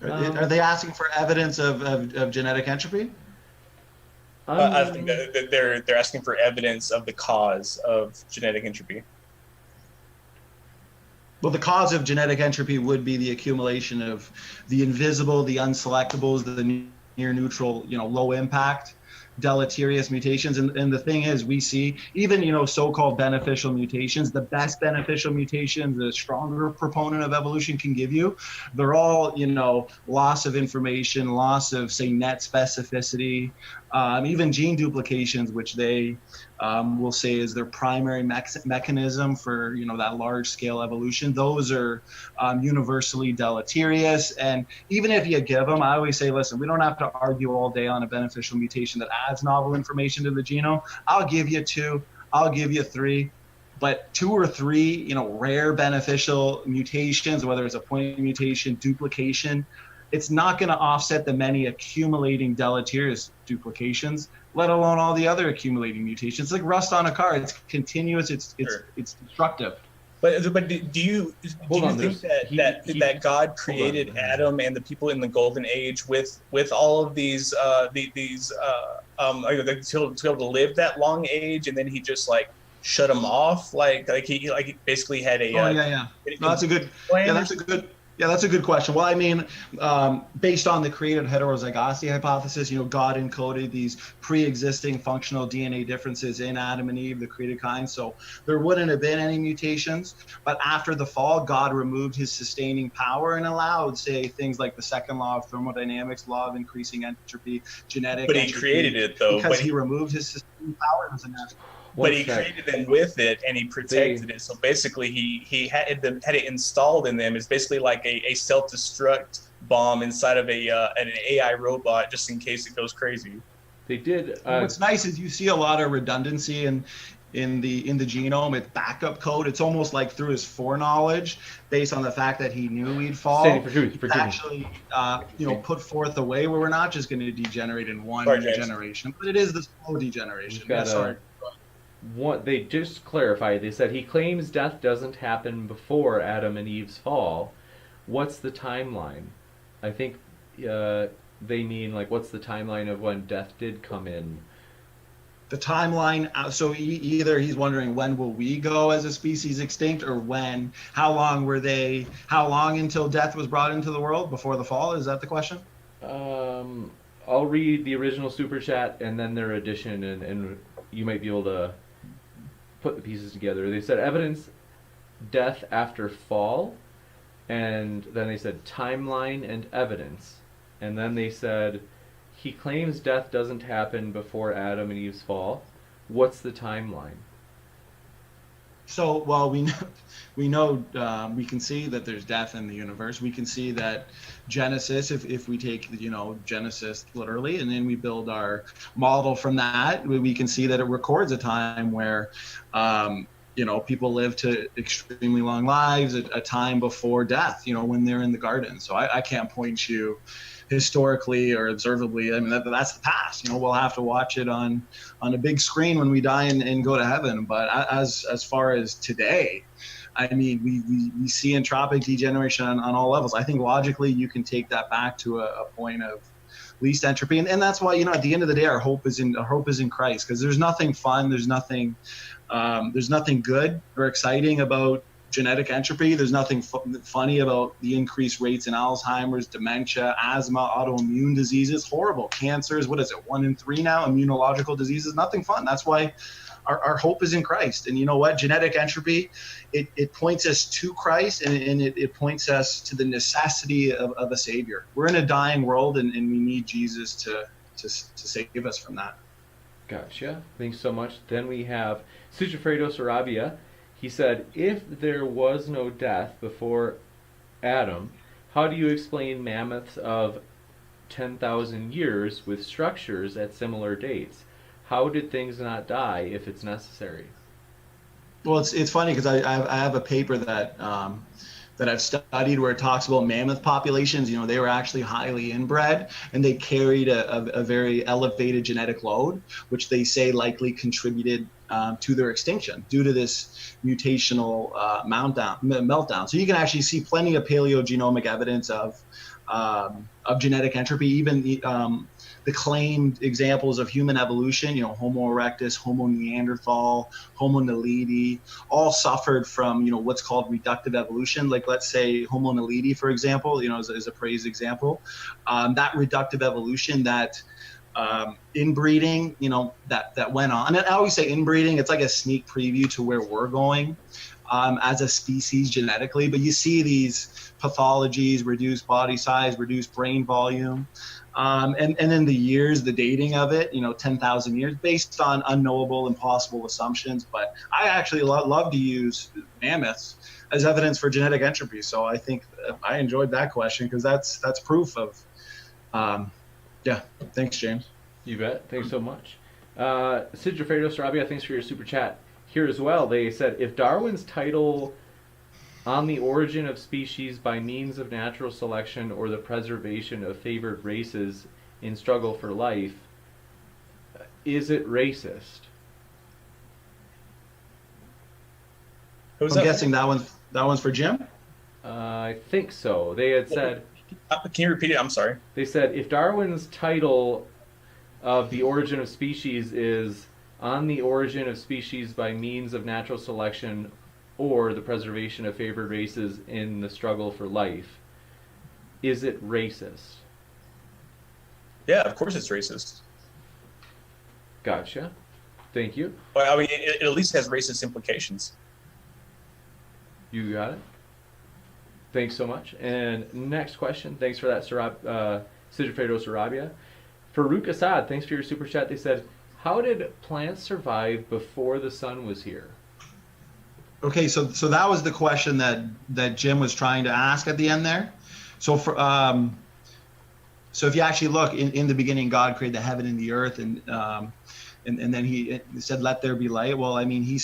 D: Are they asking for evidence of genetic entropy?
I: I think that they're asking for evidence of the cause of genetic entropy.
D: Well, the cause of genetic entropy would be the accumulation of the invisible, the unselectables, the near neutral, low impact, deleterious mutations. And the thing is, we see even, so-called beneficial mutations, the best beneficial mutations, the stronger proponent of evolution can give you, they're all, loss of information, loss of, say, net specificity, even gene duplications, which they will say is their primary mechanism for, that large scale evolution. Those are universally deleterious. And even if you give them, I always say, listen, we don't have to argue all day on a beneficial mutation that adds novel information to the genome. I'll give you 2, I'll give you 3. But 2 or 3, rare beneficial mutations, whether it's a point mutation, duplication, it's not going to offset the many accumulating deleterious duplications, let alone all the other accumulating mutations. It's like rust on a car. It's continuous. It's destructive.
I: But do you think that God created Adam and the people in the Golden Age with all of these to be able to live that long age, and then he just shut them off like he basically had a
D: No, that's a good plan. That's a good question. Well, I mean, based on the created heterozygosity hypothesis, God encoded these pre-existing functional DNA differences in Adam and Eve, the created kind. So there wouldn't have been any mutations. But after the fall, God removed his sustaining power and allowed, say, things like the second law of thermodynamics, law of increasing entropy, genetic.
I: But he created it though.
D: Because he removed his sustaining power. It was a natural.
I: But he created them with it, and he protected it. So basically, he had it installed in them. It's basically like a self-destruct bomb inside of an AI robot, just in case it goes crazy.
B: They did.
D: What's nice is you see a lot of redundancy in the genome. It's backup code. It's almost like through his foreknowledge, based on the fact that he knew he'd fall. Actually, put forth a way where we're not just going to degenerate in one generation, but it is the slow degeneration.
B: What they just clarified, they said he claims death doesn't happen before Adam and Eve's fall. What's the timeline? I think they mean what's the timeline of when death did come in?
D: The timeline, so either he's wondering when will we go as a species extinct, or how long until death was brought into the world before the fall? Is that the question?
B: I'll read the original super chat and then their addition, and you might be able to put the pieces together. They said evidence, death after fall, and then they said timeline and evidence, and then they said he claims death doesn't happen before Adam and Eve's fall. What's the timeline?
D: So, well, we know we can see that there's death in the universe. We can see that Genesis, if we take Genesis literally, and then we build our model from that, we can see that it records a time where people live to extremely long lives, a time before death, when they're in the garden. So I can't point you historically or observably. I mean, that's the past. We'll have to watch it on a big screen when we die and go to heaven. But as far as today, I mean, we see entropic degeneration on all levels. I think logically you can take that back to a point of least entropy, and that's why at the end of the day our hope is in Christ, because there's nothing fun, there's nothing good or exciting about genetic entropy. There's nothing funny about the increased rates in Alzheimer's, dementia, asthma, autoimmune diseases, horrible cancers. What is it, 1 in 3 now? Immunological diseases. Nothing fun. That's why our hope is in Christ. And you know what? Genetic entropy, it points us to Christ, and it points us to the necessity of a Savior. We're in a dying world, and we need Jesus to save us from that.
B: Gotcha. Thanks so much. Then we have Sigifredo Sarabia. He said, if there was no death before Adam, how do you explain mammoths of 10,000 years with structures at similar dates? How did things not die if it's necessary?
D: Well, it's funny because I have a paper that I've studied where it talks about mammoth populations. They were actually highly inbred, and they carried a very elevated genetic load, which they say likely contributed to their extinction due to this mutational meltdown. So you can actually see plenty of paleogenomic evidence of genetic entropy. Even the claimed examples of human evolution, Homo erectus, Homo neanderthal, Homo naledi, all suffered from, what's called reductive evolution. Like, let's say Homo naledi, for example, is a praised example. That reductive evolution, that inbreeding, that went on. And I always say inbreeding, it's like a sneak preview to where we're going as a species genetically. But you see these pathologies, reduced body size, reduced brain volume. And then the dating of it, 10,000 years, based on unknowable, impossible assumptions. But I actually love to use mammoths as evidence for genetic entropy. So I think I enjoyed that question, because that's proof of, yeah. Thanks, James.
B: You bet. Thanks so much. Sigifredo Sarabia, thanks for your super chat here as well. They said, if Darwin's title on the origin of species by means of natural selection or the preservation of favored races in struggle for life, is it racist?
D: I'm guessing that one's for Jim?
B: I think so. They had said...
I: Can you repeat it? I'm sorry.
B: They said, if Darwin's title of the origin of species is on the origin of species by means of natural selection or the preservation of favored races in the struggle for life, is it racist?
I: Yeah, of course it's racist.
B: Gotcha. Thank you.
I: Well, I mean, it at least has racist implications.
B: You got it. Thanks so much. And next question. Thanks for that, Sigifredo Sarabia. Farouk Assad, thanks for your super chat. They said, how did plants survive before the sun was here?
D: Okay, so that was the question that Jim was trying to ask at the end there. So so if you actually look in the beginning, God created the heaven and the earth, and then he said, "Let there be light." Well, I mean, he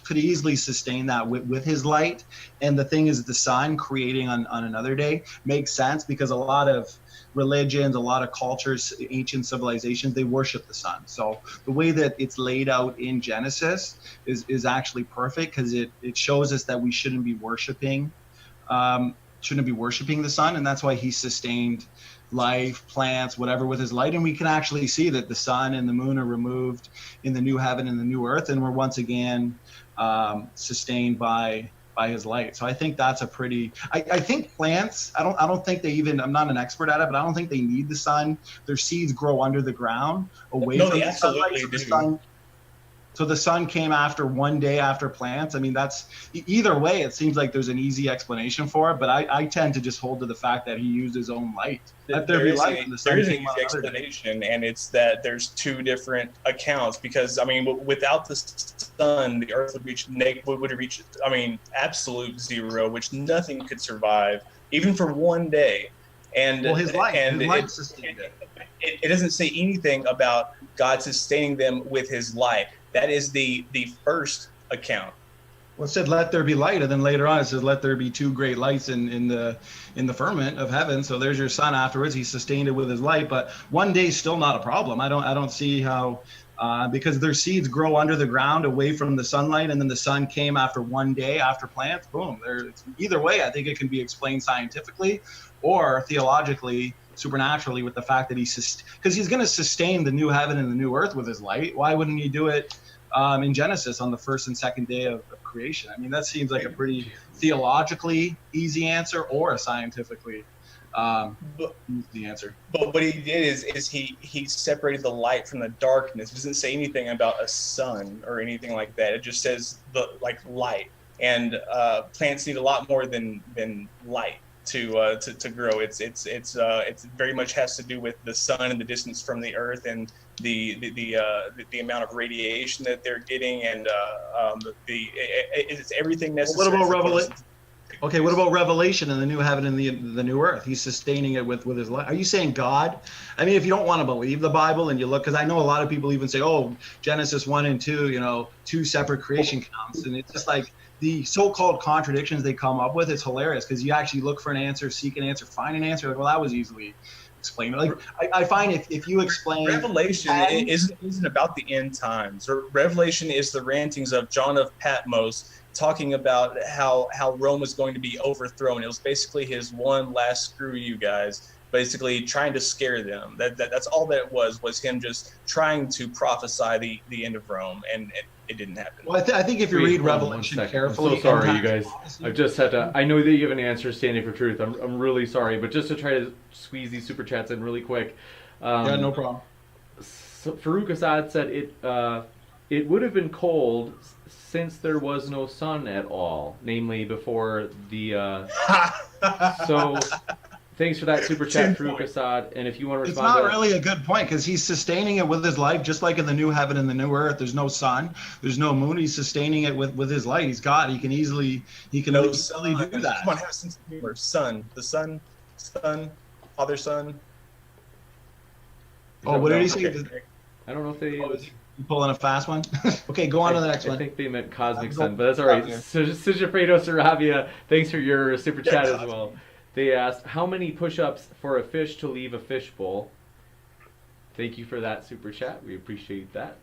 D: could easily sustain that with his light. And the thing is, the sun creating on another day makes sense, because a lot of religions, a lot of cultures, ancient civilizations, they worship the sun. So the way that it's laid out in Genesis is actually perfect, because it shows us that we shouldn't be worshiping shouldn't be worshiping the sun, and that's why he sustained life, plants, whatever, with his light. And we can actually see that the sun and the moon are removed in the new heaven and the new earth, and we're once again sustained by his light. So I think that's a pretty, I think plants, I don't think they even, I'm not an expert at it, but I don't think they need the sun. Their seeds grow under the ground away
I: No,
D: from
I: they
D: the sunlight.
I: absolutely
D: So
I: do.
D: so the sun came after one day after plants. I mean, that's either way, it seems like there's an easy explanation for it, but I tend to just hold to the fact that he used his own light. Let there be light, and the sun
I: there is an
D: came on
I: easy
D: another day.
I: explanation, and it's that there's two different accounts, because I mean, without the sun, the earth would reach I mean, absolute zero, which nothing could survive, even for one day. And
D: Well, his light
I: it,
D: sustained it.
I: it doesn't say anything about God sustaining them with his light. That is the first account.
D: Well, it said, "Let there be light," and then later on it says, "Let there be two great lights in the firmament of heaven." So there's your sun. Afterwards, he sustained it with his light. But one day is still not a problem. I don't see how, because their seeds grow under the ground away from the sunlight, and then the sun came after one day after plants. Boom. Either way, I think it can be explained scientifically or theologically, supernaturally, with the fact that because he's going to sustain the new heaven and the new earth with his light. Why wouldn't he do it in Genesis on the first and second day of creation? I mean, that seems like a pretty theologically easy answer, or a scientifically easy answer.
I: But what he did is he separated the light from the darkness. It doesn't say anything about a sun or anything like that. It just says light. And plants need a lot more than light to grow. It's very much has to do with the sun and the distance from the earth, and the amount of radiation that they're getting, and it's everything necessary.
D: What about Revelation? Okay, what about Revelation and the new heaven and the new earth? He's sustaining it with his light. Are you saying God? I mean, if you don't want to believe the Bible and you look, because I know a lot of people even say, "Oh, Genesis 1 and 2, two separate creation counts," and it's just like the so-called contradictions they come up with. It's hilarious because you actually look for an answer, seek an answer, find an answer. Like, well, that was easily explained. Like, I find if you explain
I: Revelation isn't about the end times. Revelation is the rantings of John of Patmos, talking about how Rome was going to be overthrown. It was basically his one last screw you guys, basically trying to scare them. That's all that it was him just trying to prophesy the end of Rome, and it didn't happen.
D: Well, I think if you read Revelation carefully,
B: I'm so sorry, you guys. I've just had to. I know that you have an answer standing for truth. I'm really sorry, but just to try to squeeze these super chats in really quick.
D: Yeah, no problem.
B: So Farouk Assad said it would have been cold since there was no sun at all, namely before the. So. Thanks for that super chat, Farouk Assad. And if you want to respond,
D: it's not really a good point, because he's sustaining it with his life, just like in the new heaven and the new earth. There's no sun, there's no moon. He's sustaining it with his light. He's God. He can easily do that.
I: Come on, have a sense of humor. Sun, the sun, Father, Son.
D: Oh, what did he say?
B: I don't know if they.
D: You pulling a fast one? Okay, go on to the next one.
B: I think they meant cosmic sun, but that's all right. Sigifredo Sarabia, thanks for your super chat as well. They asked, how many push-ups for a fish to leave a fishbowl? Thank you for that super chat. We appreciate that.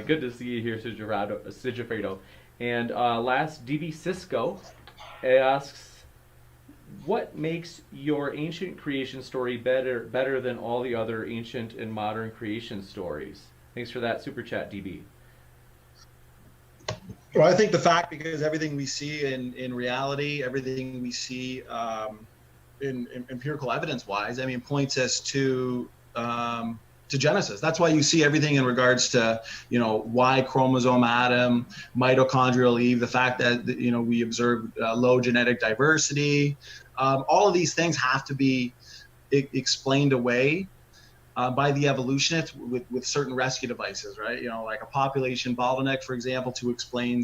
B: Good to see you here, Sigifredo. And last, DB Cisco asks, what makes your ancient creation story better than all the other ancient and modern creation stories? Thanks for that super chat, DB.
D: Well, I think the fact, because everything we see in reality, everything we see in empirical evidence-wise, I mean, points us to Genesis. That's why you see everything in regards to, Y chromosome atom, mitochondrial Eve, the fact that, we observe low genetic diversity. All of these things have to be explained away by the evolutionists with certain rescue devices, right? Like a population bottleneck, for example, to explain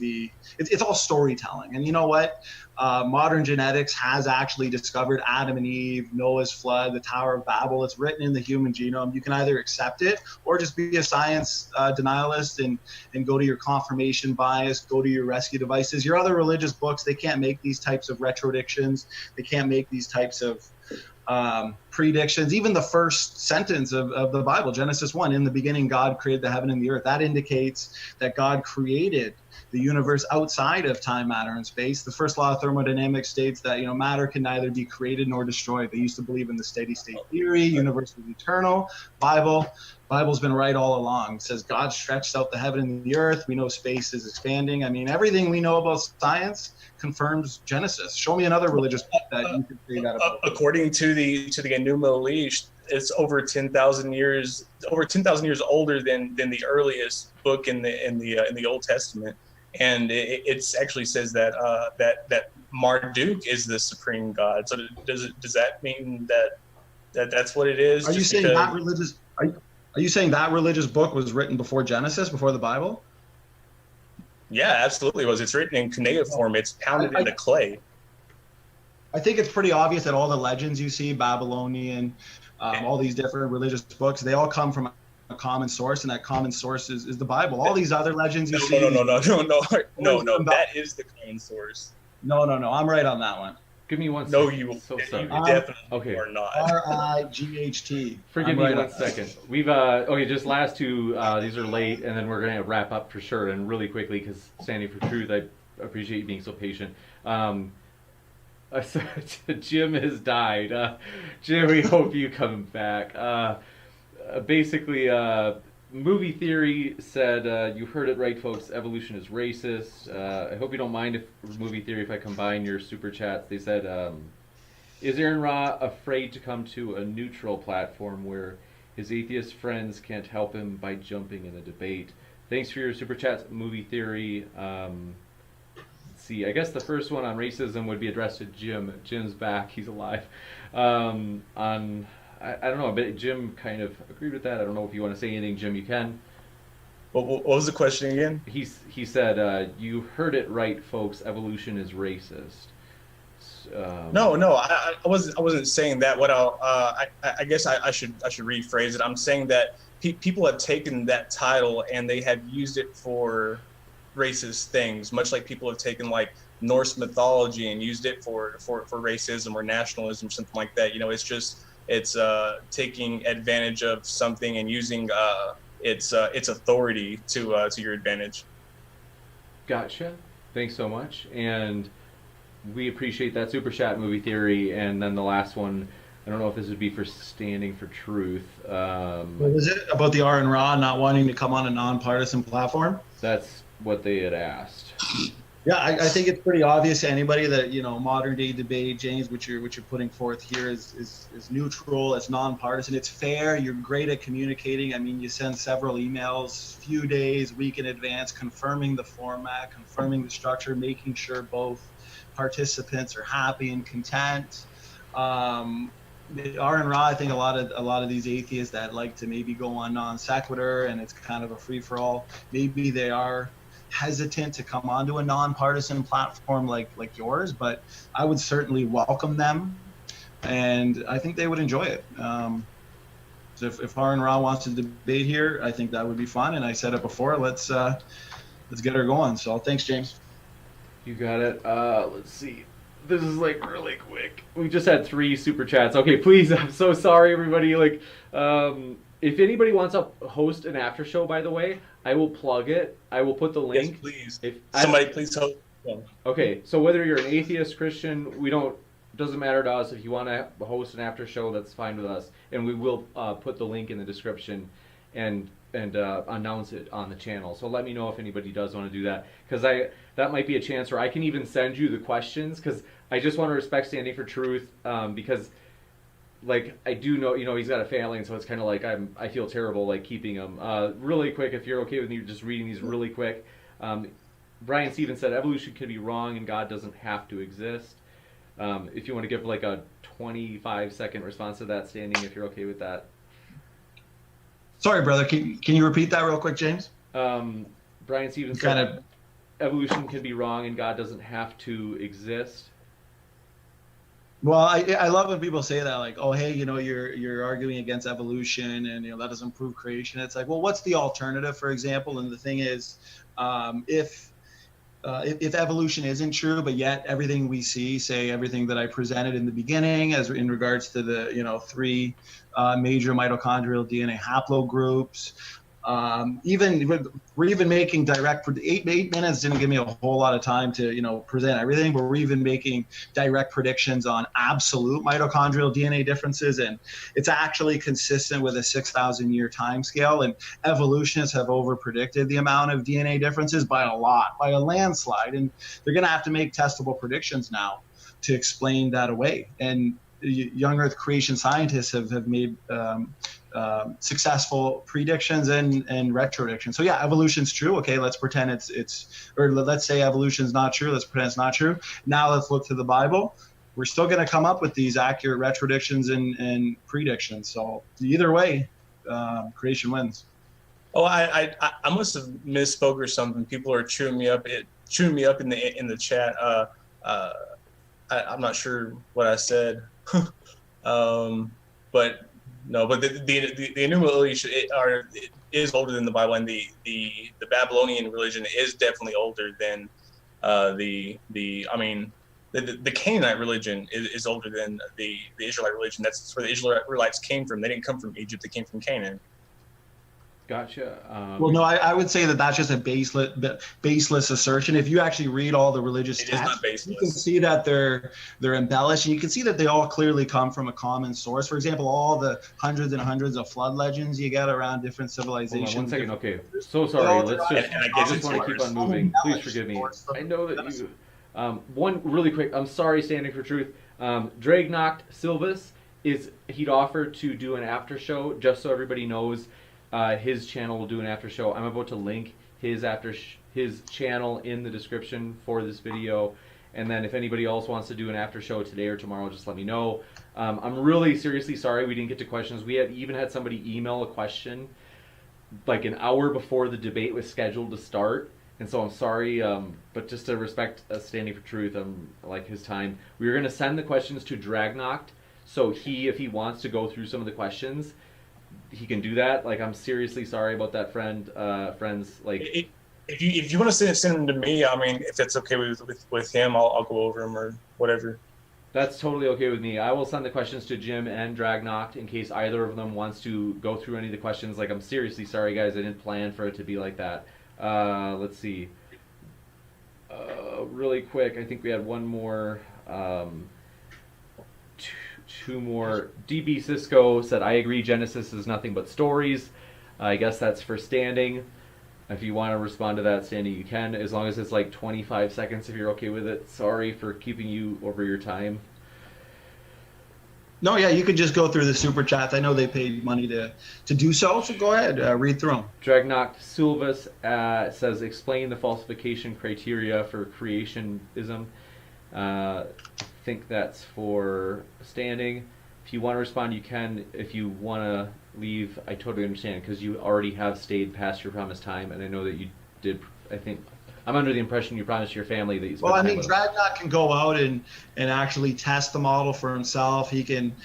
D: it's all storytelling. And you know what? Modern genetics has actually discovered Adam and Eve, Noah's flood, the Tower of Babel. It's written in the human genome. You can either accept it or just be a science denialist and go to your confirmation bias, go to your rescue devices. Your other religious books, they can't make these types of retrodictions. They can't make these types of predictions. Even the first sentence of the Bible, Genesis 1, in the beginning God created the heaven and the earth, that indicates that God created the universe outside of time, matter, and space. The first law of thermodynamics states that matter can neither be created nor destroyed. They used to believe in the steady state theory, universe was eternal. Bible's been right all along. It says God stretched out the heaven and the earth. We know space is expanding. I mean, everything we know about science confirms Genesis. Show me another religious book that you could say that about.
I: According to the Enuma Elish, it's over 10,000 years older than the earliest book in the Old Testament, and it actually says that that Marduk is the supreme god. So does that mean that's what it is?
D: Are you saying that religious? Are you saying that religious book was written before Genesis, before the Bible?
I: Yeah, absolutely. It's written in cuneiform. It's pounded into clay.
D: I think it's pretty obvious that all the legends you see, Babylonian, all these different religious books, they all come from a common source, and that common source is the Bible. All these other legends you see.
I: No. That is the common source.
D: No. I'm right on that one.
B: Give me one
I: No,
B: second.
I: you
B: Sorry.
I: definitely are not.
D: RIGHT.
B: Forgive me 1 second. We've okay, just last two. These are late, and then we're gonna wrap up for sure and really quickly because standing for truth. I appreciate you being so patient. Jim has died. Jim, we hope you come back. Basically, Movie Theory said, you heard it right, folks, evolution is racist. I hope you don't mind if Movie Theory, if I combine your super chats. They said, is Aaron Ra afraid to come to a neutral platform where his atheist friends can't help him by jumping in a debate? Thanks for your super chats, Movie Theory. Let's see, I guess the first one on racism would be addressed to Jim. Jim's back, he's alive. I don't know, but Jim kind of agreed with that. I don't know if you want to say anything, Jim, you can.
I: What was the question again?
B: He said, you heard it right, folks, evolution is racist.
I: No, I wasn't saying that. What I guess I should rephrase it. I'm saying that people have taken that title and they have used it for racist things, much like people have taken like Norse mythology and used it for racism or nationalism, something like that. It's taking advantage of something and using its authority to your advantage.
B: Gotcha. Thanks so much, and we appreciate that super chat, Movie Theory. And then the last one, I don't know if this would be for standing for truth.
D: What was it about the Aaron Ra not wanting to come on a nonpartisan platform?
B: That's what they had asked.
D: Yeah, I think it's pretty obvious to anybody that modern day debate, James, which you're putting forth here is neutral, it's nonpartisan, it's fair. You're great at communicating. I mean, you send several emails, few days, week in advance, confirming the format, confirming the structure, making sure both participants are happy and content. Aaron Ra, I think a lot of these atheists that like to maybe go on non sequitur and it's kind of a free for all. Maybe they are hesitant to come onto a nonpartisan platform like yours, but I would certainly welcome them, and I think they would enjoy it. So if Aaron Ra wants to debate here, I think that would be fun. And I said it before, let's get her going. So thanks, James.
B: You got it. Let's see. This is like really quick. We just had 3 super chats. Okay, please. I'm so sorry, everybody. If anybody wants to host an after show, by the way, I will plug it. I will put the link.
I: Yes, please. Somebody please host one.
B: Okay, so whether you're an atheist, Christian, doesn't matter to us. If you want to host an after show, that's fine with us. And we will put the link in the description and announce it on the channel. So let me know if anybody does want to do that, because that might be a chance where I can even send you the questions, because I just want to respect Standing for Truth, because I do know, he's got a family, and so it's kind of like I feel terrible keeping him. Really quick, if you're okay with me just reading these really quick. Brian Stevens said evolution could be wrong and God doesn't have to exist. If you want to give a 25-second response to that, Standing, if you're okay with that.
D: Sorry, brother. Can you repeat that real quick, James?
B: Brian Stevens said evolution can be wrong and God doesn't have to exist.
D: Well, I love when people say that, oh, hey, you're arguing against evolution and that doesn't prove creation. It's well, what's the alternative, for example? And the thing is, if evolution isn't true, but yet everything we see, say everything that I presented in the beginning, as in regards to the 3 major mitochondrial DNA haplogroups, We're even making direct. 8 minutes didn't give me a whole lot of time to present everything, but we're even making direct predictions on absolute mitochondrial DNA differences, and it's actually consistent with a 6,000 year time scale. And evolutionists have over predicted the amount of DNA differences by a lot, by a landslide, and they're going to have to make testable predictions now to explain that away. And young Earth creation scientists have made successful predictions and retrodictions. So yeah, evolution's true. Okay, let's pretend let's say evolution's not true. Let's pretend it's not true. Now let's look to the Bible. We're still going to come up with these accurate retrodictions and predictions. So either way, creation wins.
I: Oh, I must have misspoke or something. People are chewing me up in the chat. I'm not sure what I said. But no, but the Enuma Elish is older than the Bible, and the Babylonian religion is definitely older than the Canaanite religion is older than the Israelite religion. That's where the Israelites came from. They didn't come from Egypt. They came from Canaan.
B: Gotcha.
D: Well, no, I would say that's just a baseless assertion. If you actually read all the religious texts, you can see that they're embellished, and you can see that they all clearly come from a common source. For example, all the hundreds and hundreds of flood legends you get around different civilizations.
B: Hold on 1 second. Okay, so sorry. I just want to keep on moving. Please forgive me. I know that you. One really quick. I'm sorry, standing for truth. Dragnoct Silvus he'd offered to do an after show, just so everybody knows. His channel will do an after show. I'm about to link his channel in the description for this video, and then if anybody else wants to do an after show today or tomorrow, just let me know. I'm really seriously sorry we didn't get to questions. We even had somebody email a question like an hour before the debate was scheduled to start, and so I'm sorry, but just to respect Standing for Truth, like his time, we were going to send the questions to Dragnoct, so if he wants to go through some of the questions, he can do that. Like, I'm seriously sorry about that, friends. Like,
I: if you want to send them to me, I mean, if that's okay with him, I'll go over them or whatever.
B: That's totally okay with me. I will send the questions to Jim and Dragnoct in case either of them wants to go through any of the questions. Like, I'm seriously sorry, guys. I didn't plan for it to be like that. Let's see. Really quick, I think we had one more. Two more. DB Cisco said, I agree, Genesis is nothing but stories. I guess that's for Standing. If you want to respond to that, Standing, you can, as long as it's like 25 seconds if you're okay with it. Sorry for keeping you over your time.
D: No, yeah, you could just go through the super chats. I know they paid money to do so go ahead, read through them.
B: Dragnoct Silvus says, explain the falsification criteria for creationism. I think that's for Standing. If you want to respond, you can. If you want to leave, I totally understand, because you already have stayed past your promised time, and I know that you did. I think I'm under the impression you promised your family that you spent time with them.
D: Dragnoct can go out and actually test the model for himself. He can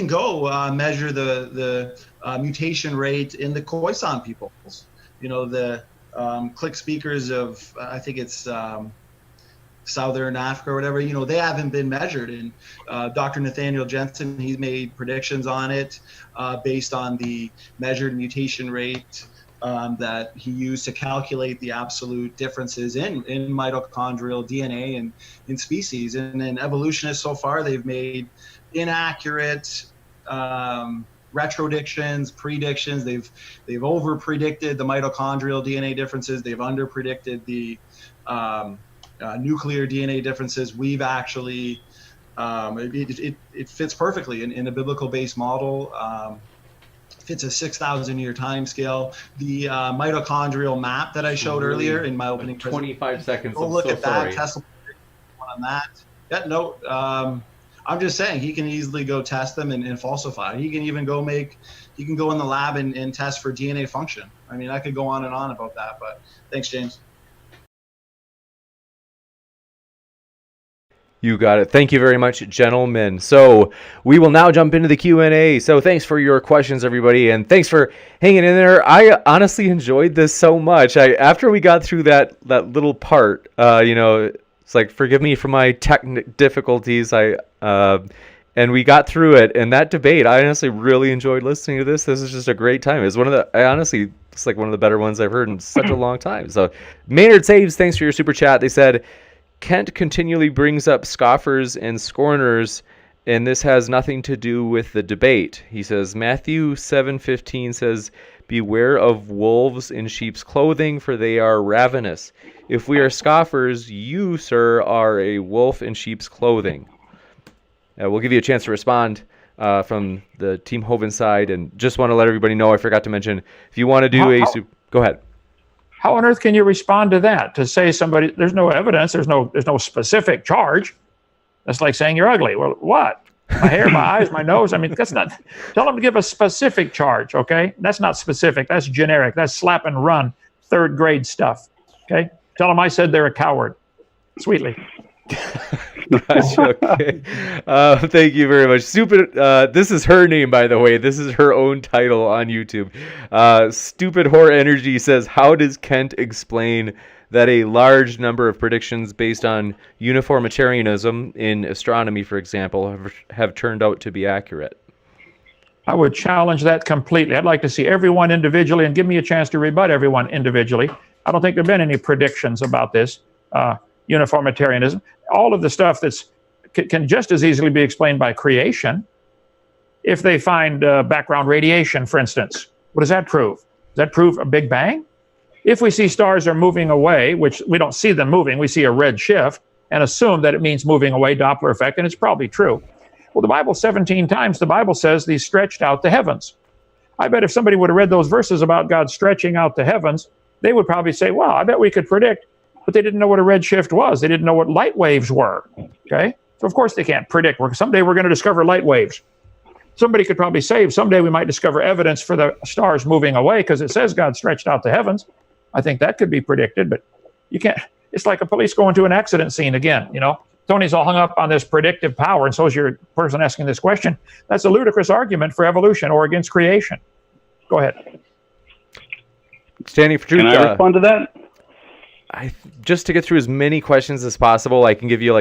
D: go measure the mutation rate in the Khoisan peoples. The click speakers of, I think it's Southern Africa or whatever, they haven't been measured. And Dr. Nathaniel Jensen, he's made predictions on it based on the measured mutation rate that he used to calculate the absolute differences in mitochondrial DNA and in species. And then evolutionists so far, they've made inaccurate retrodictions, predictions. They've over predicted the mitochondrial DNA differences. They've under predicted the nuclear DNA differences. We've actually it fits perfectly in a biblical based model. Fits a 6,000 year time scale. The mitochondrial map that I showed earlier in my opening
B: 25 seconds.
D: Go look at that. Test on that. Yeah, no. I'm just saying he can easily go test them and falsify. He can even go in the lab and test for DNA function. I mean, I could go on and on about that, but thanks, James.
F: You got it. Thank you very much, gentlemen. So we will now jump into the Q&A. So thanks for your questions, everybody, and thanks for hanging in there. I honestly enjoyed this so much. After we got through that little part, it's like, forgive me for my technical difficulties. and we got through it. And that debate, I honestly really enjoyed listening to this. This is just a great time. It's it's like one of the better ones I've heard in such a long time. So Maynard Saves, thanks for your super chat. They said, Kent continually brings up scoffers and scorners, and this has nothing to do with the debate. He says, Matthew 7:15 says, beware of wolves in sheep's clothing, for they are ravenous. If we are scoffers, you, sir, are a wolf in sheep's clothing. We'll give you a chance to respond from the Team Hovind side, and just want to let everybody know, I forgot to mention, if you want to do go ahead.
J: How on earth can you respond to that? To say somebody, there's no evidence, there's no specific charge. That's like saying you're ugly. Well, what? My hair, my eyes, my nose. I mean, that's not. Tell them to give a specific charge, okay? That's not specific. That's generic. That's slap and run, third grade stuff, okay? Tell them I said they're a coward. Sweetly.
F: Gotcha, okay. Thank you very much. This is her name, by the way. This is her own title on YouTube. Stupid Horror Energy says, how does Kent explain that a large number of predictions based on uniformitarianism in astronomy, for example, have turned out to be accurate?
J: I would challenge that completely. I'd like to see everyone individually and give me a chance to rebut everyone individually. I don't think there have been any predictions about this uniformitarianism. All of the stuff can just as easily be explained by creation. If they find background radiation, for instance, what does that prove? Does that prove a Big Bang? If we see stars are moving away, which we don't see them moving, we see a red shift and assume that it means moving away, Doppler effect, and it's probably true. Well, the Bible 17 times, the Bible says these stretched out the heavens. I bet if somebody would have read those verses about God stretching out the heavens, they would probably say, wow, I bet we could predict, but they didn't know what a red shift was. They didn't know what light waves were, okay? So of course they can't predict. Someday we're going to discover light waves. Somebody could probably say, someday we might discover evidence for the stars moving away because it says God stretched out the heavens. I think that could be predicted, but you can't. It's like a police going to an accident scene again, you know. Tony's all hung up on this predictive power, and so is your person asking this question. That's a ludicrous argument for evolution or against creation. Go ahead.
F: Standing for truth.
K: Can I respond to that?
F: Just to get through as many questions as possible, I can give you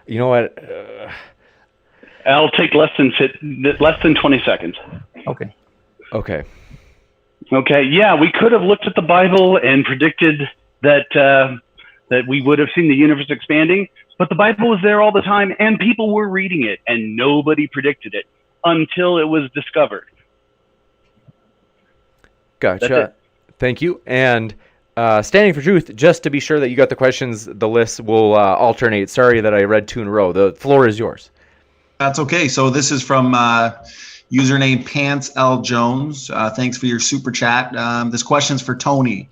F: you know what?
K: I'll take less than 20 seconds.
J: Okay.
F: Okay.
K: Okay. Yeah, we could have looked at the Bible and predicted that that we would have seen the universe expanding, but the Bible was there all the time, and people were reading it, and nobody predicted it until it was discovered.
F: Gotcha. Thank you. And standing for truth, just to be sure that you got the questions, the list will alternate. Sorry that I read two in a row. The floor is yours.
D: That's okay. So this is from username Pants L Jones. Thanks for your super chat. This question's for Tony.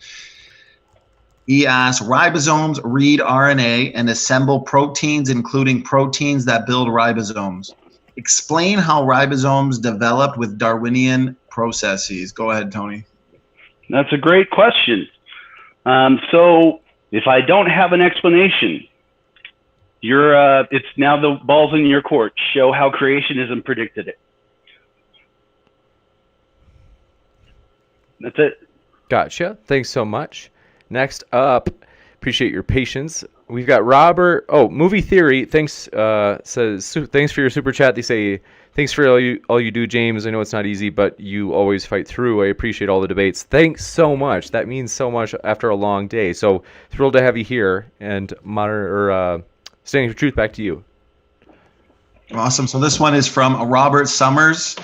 D: He asks, ribosomes read RNA and assemble proteins, including proteins that build ribosomes. Explain how ribosomes developed with Darwinian processes. Go ahead, Tony.
K: That's a great question. So if I don't have an explanation, it's now the ball's in your court. Show how creationism predicted it. That's it.
F: Gotcha. Thanks so much. Next up, appreciate your patience. We've got Robert. Oh, Movie Theory. Thanks. Says thanks for your super chat. They say thanks for all you do, James. I know it's not easy, but you always fight through. I appreciate all the debates. Thanks so much. That means so much after a long day. So thrilled to have you here. And Standing for Truth, back to you.
D: Awesome. So this one is from Robert Summers.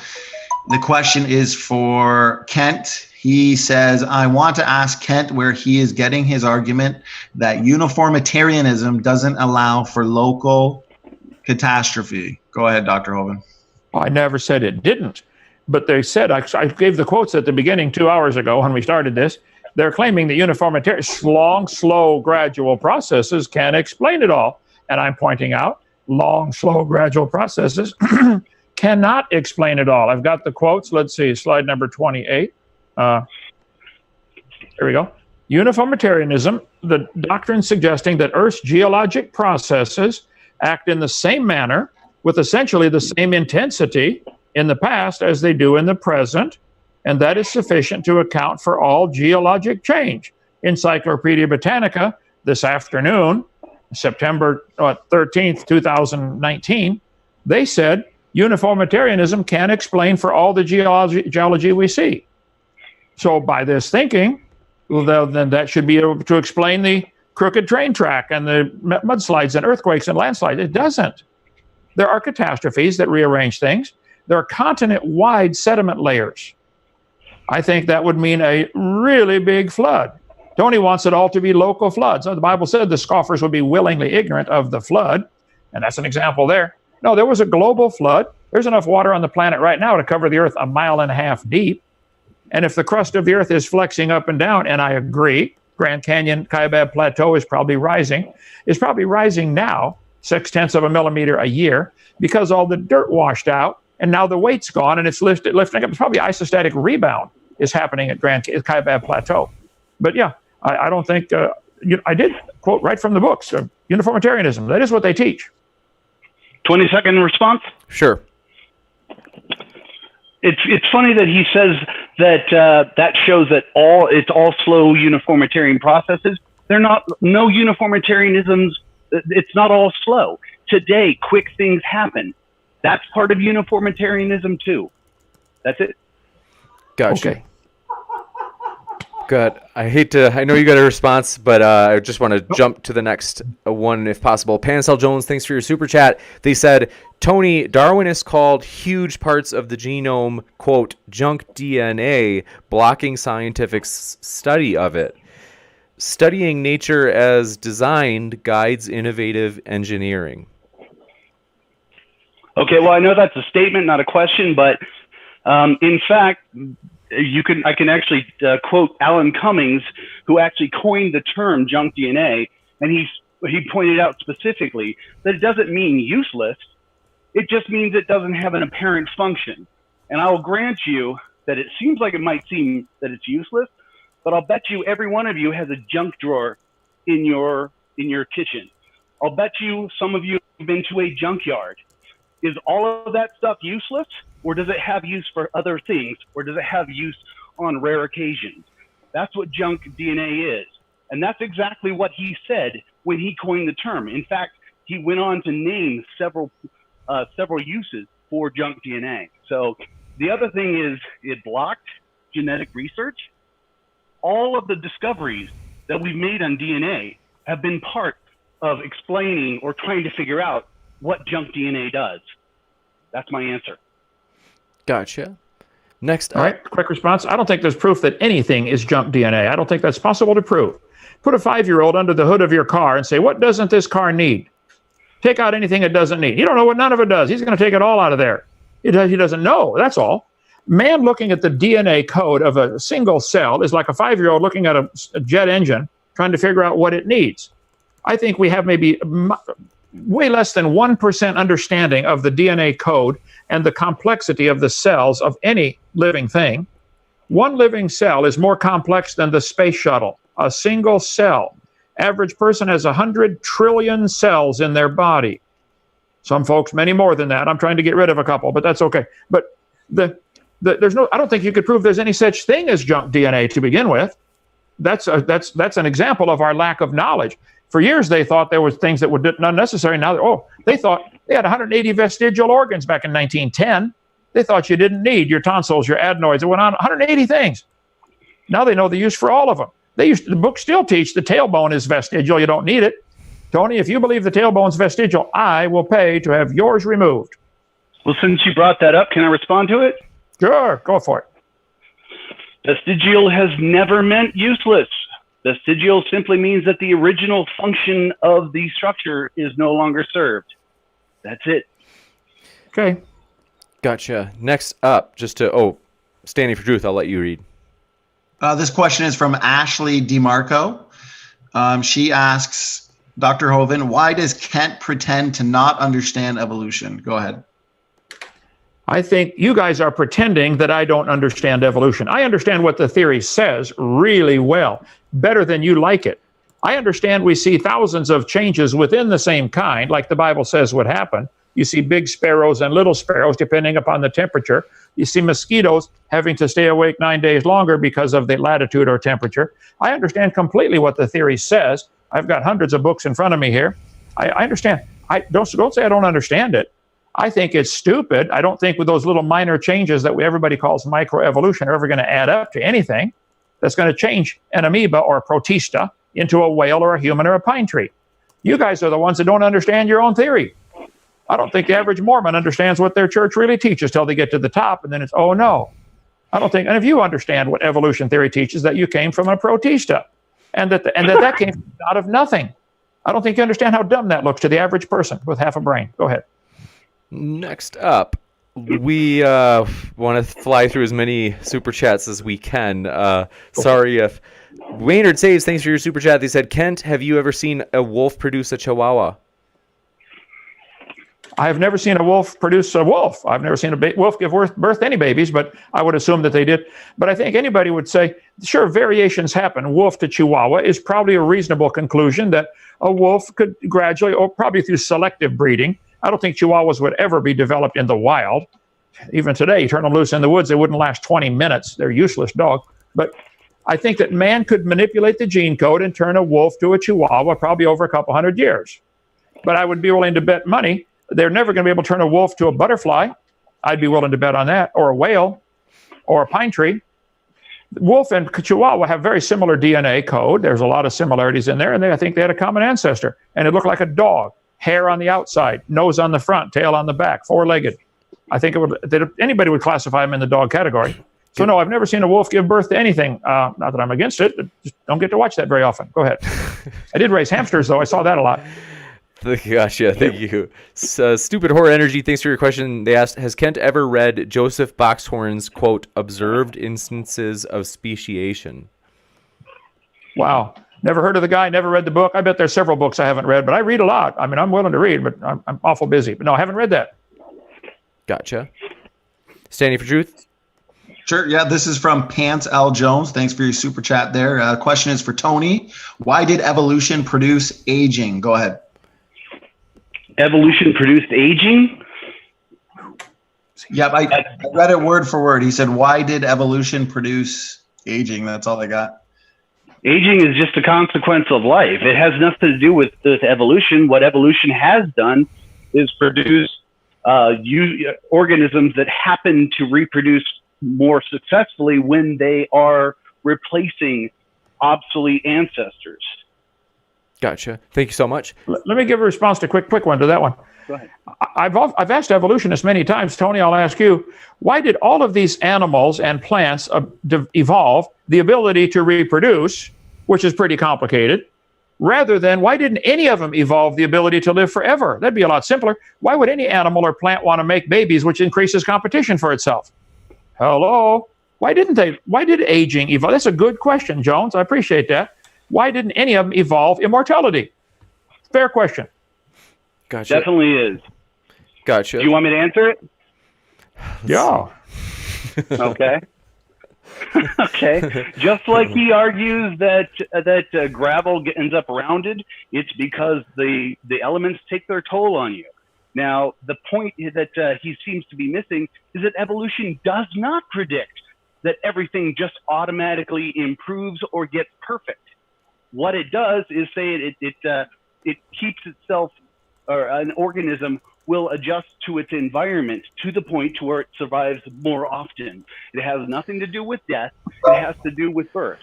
D: The question is for Kent. He says, I want to ask Kent where he is getting his argument that uniformitarianism doesn't allow for local catastrophe. Go ahead, Dr. Hovind.
J: I never said it didn't, but they said, I gave the quotes at the beginning 2 hours ago when we started this. They're claiming that uniformitarian, long, slow, gradual processes can explain it all. And I'm pointing out long, slow, gradual processes cannot explain it all. I've got the quotes. Let's see, slide number 28. Here we go. Uniformitarianism, the doctrine suggesting that Earth's geologic processes act in the same manner with essentially the same intensity in the past as they do in the present, and that is sufficient to account for all geologic change. Encyclopedia Britannica this afternoon, September 13th, 2019, They said uniformitarianism can explain for all the geology we see. So by this thinking, well, then that should be able to explain the crooked train track and the mudslides and earthquakes and landslides. It doesn't. There are catastrophes that rearrange things. There are continent-wide sediment layers. I think that would mean a really big flood. Tony wants it all to be local floods. The Bible said the scoffers would be willingly ignorant of the flood, and that's an example there. No, there was a global flood. There's enough water on the planet right now to cover the earth 1.5 miles deep. And if the crust of the earth is flexing up and down, and I agree, Grand Canyon, Kaibab Plateau is probably rising. It's probably rising now, 0.6 of a millimeter a year, because all the dirt washed out, and now the weight's gone, and it's lifting up. It's probably isostatic rebound is happening at Kaibab Plateau. But yeah, I don't think, I did quote right from the books, uniformitarianism. That is what they teach.
K: 20-second response?
F: Sure.
K: It's funny that he says that that shows that it's all slow uniformitarian processes. They're not. No uniformitarianisms. It's not all slow. Today, quick things happen. That's part of uniformitarianism too. That's it.
F: Gotcha.
J: Okay.
F: Good. I know you got a response, but I just want to jump to the next one if possible. Pancel Jones, thanks for your super chat. They said, Tony, Darwinists called huge parts of the genome, quote, junk DNA, blocking scientific study of it. Studying nature as designed guides innovative engineering.
K: Okay, well, I know that's a statement, not a question, but in fact, I can actually quote Alan Cummings, who actually coined the term junk DNA, and he pointed out specifically that it doesn't mean useless. It just means it doesn't have an apparent function. And I will grant you that it seems like it might seem that it's useless, but I'll bet you every one of you has a junk drawer in your kitchen. I'll bet you some of you have been to a junkyard. Is all of that stuff useless? Or does it have use for other things? Or does it have use on rare occasions? That's what junk DNA is. And that's exactly what he said when he coined the term. In fact, he went on to name several uses for junk DNA. So the other thing is it blocked genetic research. All of the discoveries that we've made on DNA have been part of explaining or trying to figure out what junk DNA does. That's my answer.
F: Gotcha. Next
J: All right, quick response. I don't think there's proof that anything is junk DNA. I don't think that's possible to prove. Put a 5-year-old under the hood of your car and say, what doesn't this car need? Take out anything it doesn't need. You don't know what none of it does. He's going to take it all out of there. He doesn't know. That's all. Man looking at the DNA code of a single cell is like a 5-year-old looking at a jet engine trying to figure out what it needs. I think we have maybe way less than 1% understanding of the DNA code and the complexity of the cells of any living thing. One living cell is more complex than the space shuttle. A single cell. Average person has 100 trillion cells in their body. Some folks, many more than that. I'm trying to get rid of a couple, but that's okay. But there's no. I don't think you could prove there's any such thing as junk DNA to begin with. That's an example of our lack of knowledge. For years, they thought there was things that were unnecessary. Now, they thought they had 180 vestigial organs back in 1910. They thought you didn't need your tonsils, your adenoids. It went on 180 things. Now they know the use for all of them. The books still teach the tailbone is vestigial. You don't need it. Tony, if you believe the tailbone's vestigial, I will pay to have yours removed.
K: Well, since you brought that up, can I respond to it?
J: Sure, go for it.
K: Vestigial has never meant useless. Vestigial simply means that the original function of the structure is no longer served. That's it.
J: Okay.
F: Gotcha. Next up, Standing for Truth, I'll let you read.
D: This question is from Ashley DeMarco. She asks, Dr. Hovind, why does Kent pretend to not understand evolution? Go ahead.
J: I think you guys are pretending that I don't understand evolution. I understand what the theory says really well, better than you like it. I understand we see thousands of changes within the same kind, like the Bible says would happen. You see big sparrows and little sparrows, depending upon the temperature. You see mosquitoes having to stay awake 9 days longer because of the latitude or temperature. I understand completely what the theory says. I've got hundreds of books in front of me here. I understand. Don't say I don't understand it. I think it's stupid. I don't think with those little minor changes that everybody calls microevolution are ever going to add up to anything that's going to change an amoeba or a protista into a whale or a human or a pine tree. You guys are the ones that don't understand your own theory. I don't think the average Mormon understands what their church really teaches till they get to the top, and then it's, oh no. I don't think any of you understand what evolution theory teaches, that you came from a protista, and that came out of nothing. I don't think you understand how dumb that looks to the average person with half a brain. Go ahead.
F: Next up, we want to fly through as many super chats as we can. Sorry if Waynard Saves, thanks for your super chat. They said, Kent, have you ever seen a wolf produce a chihuahua?
J: I have never seen a wolf produce a wolf. I've never seen a wolf give birth to any babies, but I would assume that they did. But I think anybody would say, sure, variations happen. Wolf to chihuahua is probably a reasonable conclusion that a wolf could gradually, or probably through selective breeding. I don't think chihuahuas would ever be developed in the wild. Even today, you turn them loose in the woods, they wouldn't last 20 minutes. They're a useless dog. But I think that man could manipulate the gene code and turn a wolf to a chihuahua probably over a couple hundred years. But I would be willing to bet money they're never going to be able to turn a wolf to a butterfly. I'd be willing to bet on that. Or a whale, or a pine tree. Wolf and chihuahua have very similar DNA code. There's a lot of similarities in there, and I think they had a common ancestor. And it looked like a dog. Hair on the outside, nose on the front, tail on the back, four-legged. I think anybody would classify them in the dog category. So no, I've never seen a wolf give birth to anything. Not that I'm against it, but just don't get to watch that very often. Go ahead. I did raise hamsters, though. I saw that a lot.
F: Gotcha. Thank you. Stupid Horror Energy, thanks for your question. They asked, has Kent ever read Joseph Boxhorn's, quote, observed instances of speciation?
J: Wow. Never heard of the guy, never read the book. I bet there's several books I haven't read, but I read a lot. I mean, I'm willing to read, but I'm awful busy. But no, I haven't read that.
F: Gotcha. Standing for Truth?
D: Sure. Yeah, this is from Pants L. Jones. Thanks for your super chat there. Question is for Tony. Why did evolution produce aging? Go ahead.
K: Evolution produced aging?
D: Yep, I read it word for word. He said, why did evolution produce aging? That's all I got.
K: Aging is just a consequence of life. It has nothing to do with evolution. What evolution has done is produce organisms that happen to reproduce more successfully when they are replacing obsolete ancestors.
F: Gotcha. Thank you so much.
J: Let me give a response to quick one to that one.
K: Go ahead.
J: I've asked evolutionists many times. Tony, I'll ask you, why did all of these animals and plants evolve the ability to reproduce, which is pretty complicated, rather than why didn't any of them evolve the ability to live forever? That'd be a lot simpler. Why would any animal or plant want to make babies, which increases competition for itself? Hello? Why did aging evolve? That's a good question, Jones. I appreciate that. Why didn't any of them evolve immortality? Fair question.
F: Gotcha.
K: Definitely is.
F: Gotcha.
K: Do you want me to answer it?
J: Yeah.
K: Okay. Okay. Just like he argues that gravel ends up rounded, it's because the elements take their toll on you. Now, the point that he seems to be missing is that evolution does not predict that everything just automatically improves or gets perfect. What it does is say it keeps itself, or an organism will adjust to its environment to the point to where it survives more often. It has nothing to do with death. It has to do with birth.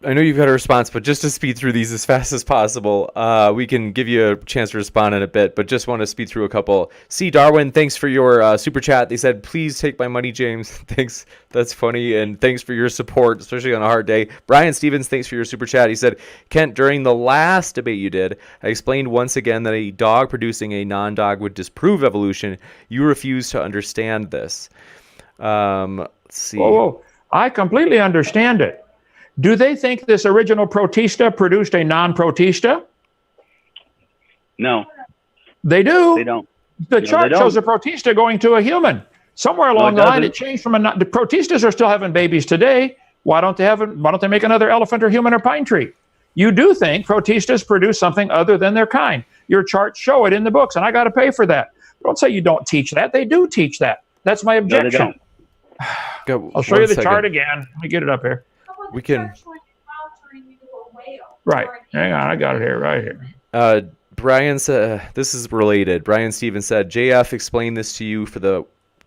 F: I know you've got a response, but just to speed through these as fast as possible, we can give you a chance to respond in a bit, but just want to speed through a couple. C. Darwin, thanks for your super chat. They said, please take my money, James. Thanks. That's funny. And thanks for your support, especially on a hard day. Brian Stevens, thanks for your super chat. He said, Kent, during the last debate you did, I explained once again that a dog producing a non-dog would disprove evolution. You refuse to understand this. Let's see.
J: Whoa. I completely understand it. Do they think this original protista produced a non-protista?
K: No.
J: They do.
K: They don't.
J: The chart shows a protista going to a human. Somewhere along the line, it changed from the protistas are still having babies today. Why don't they make another elephant or human or pine tree? You do think protistas produce something other than their kind. Your charts show it in the books, and I got to pay for that. Don't say you don't teach that. They do teach that. That's my objection.
K: No,
J: I'll show you the chart again. Let me get it up here.
F: We can.
J: Right. Hang on. I got it here. Right here.
F: Brian said, this is related. Brian Stevens said, JF explained this to you for the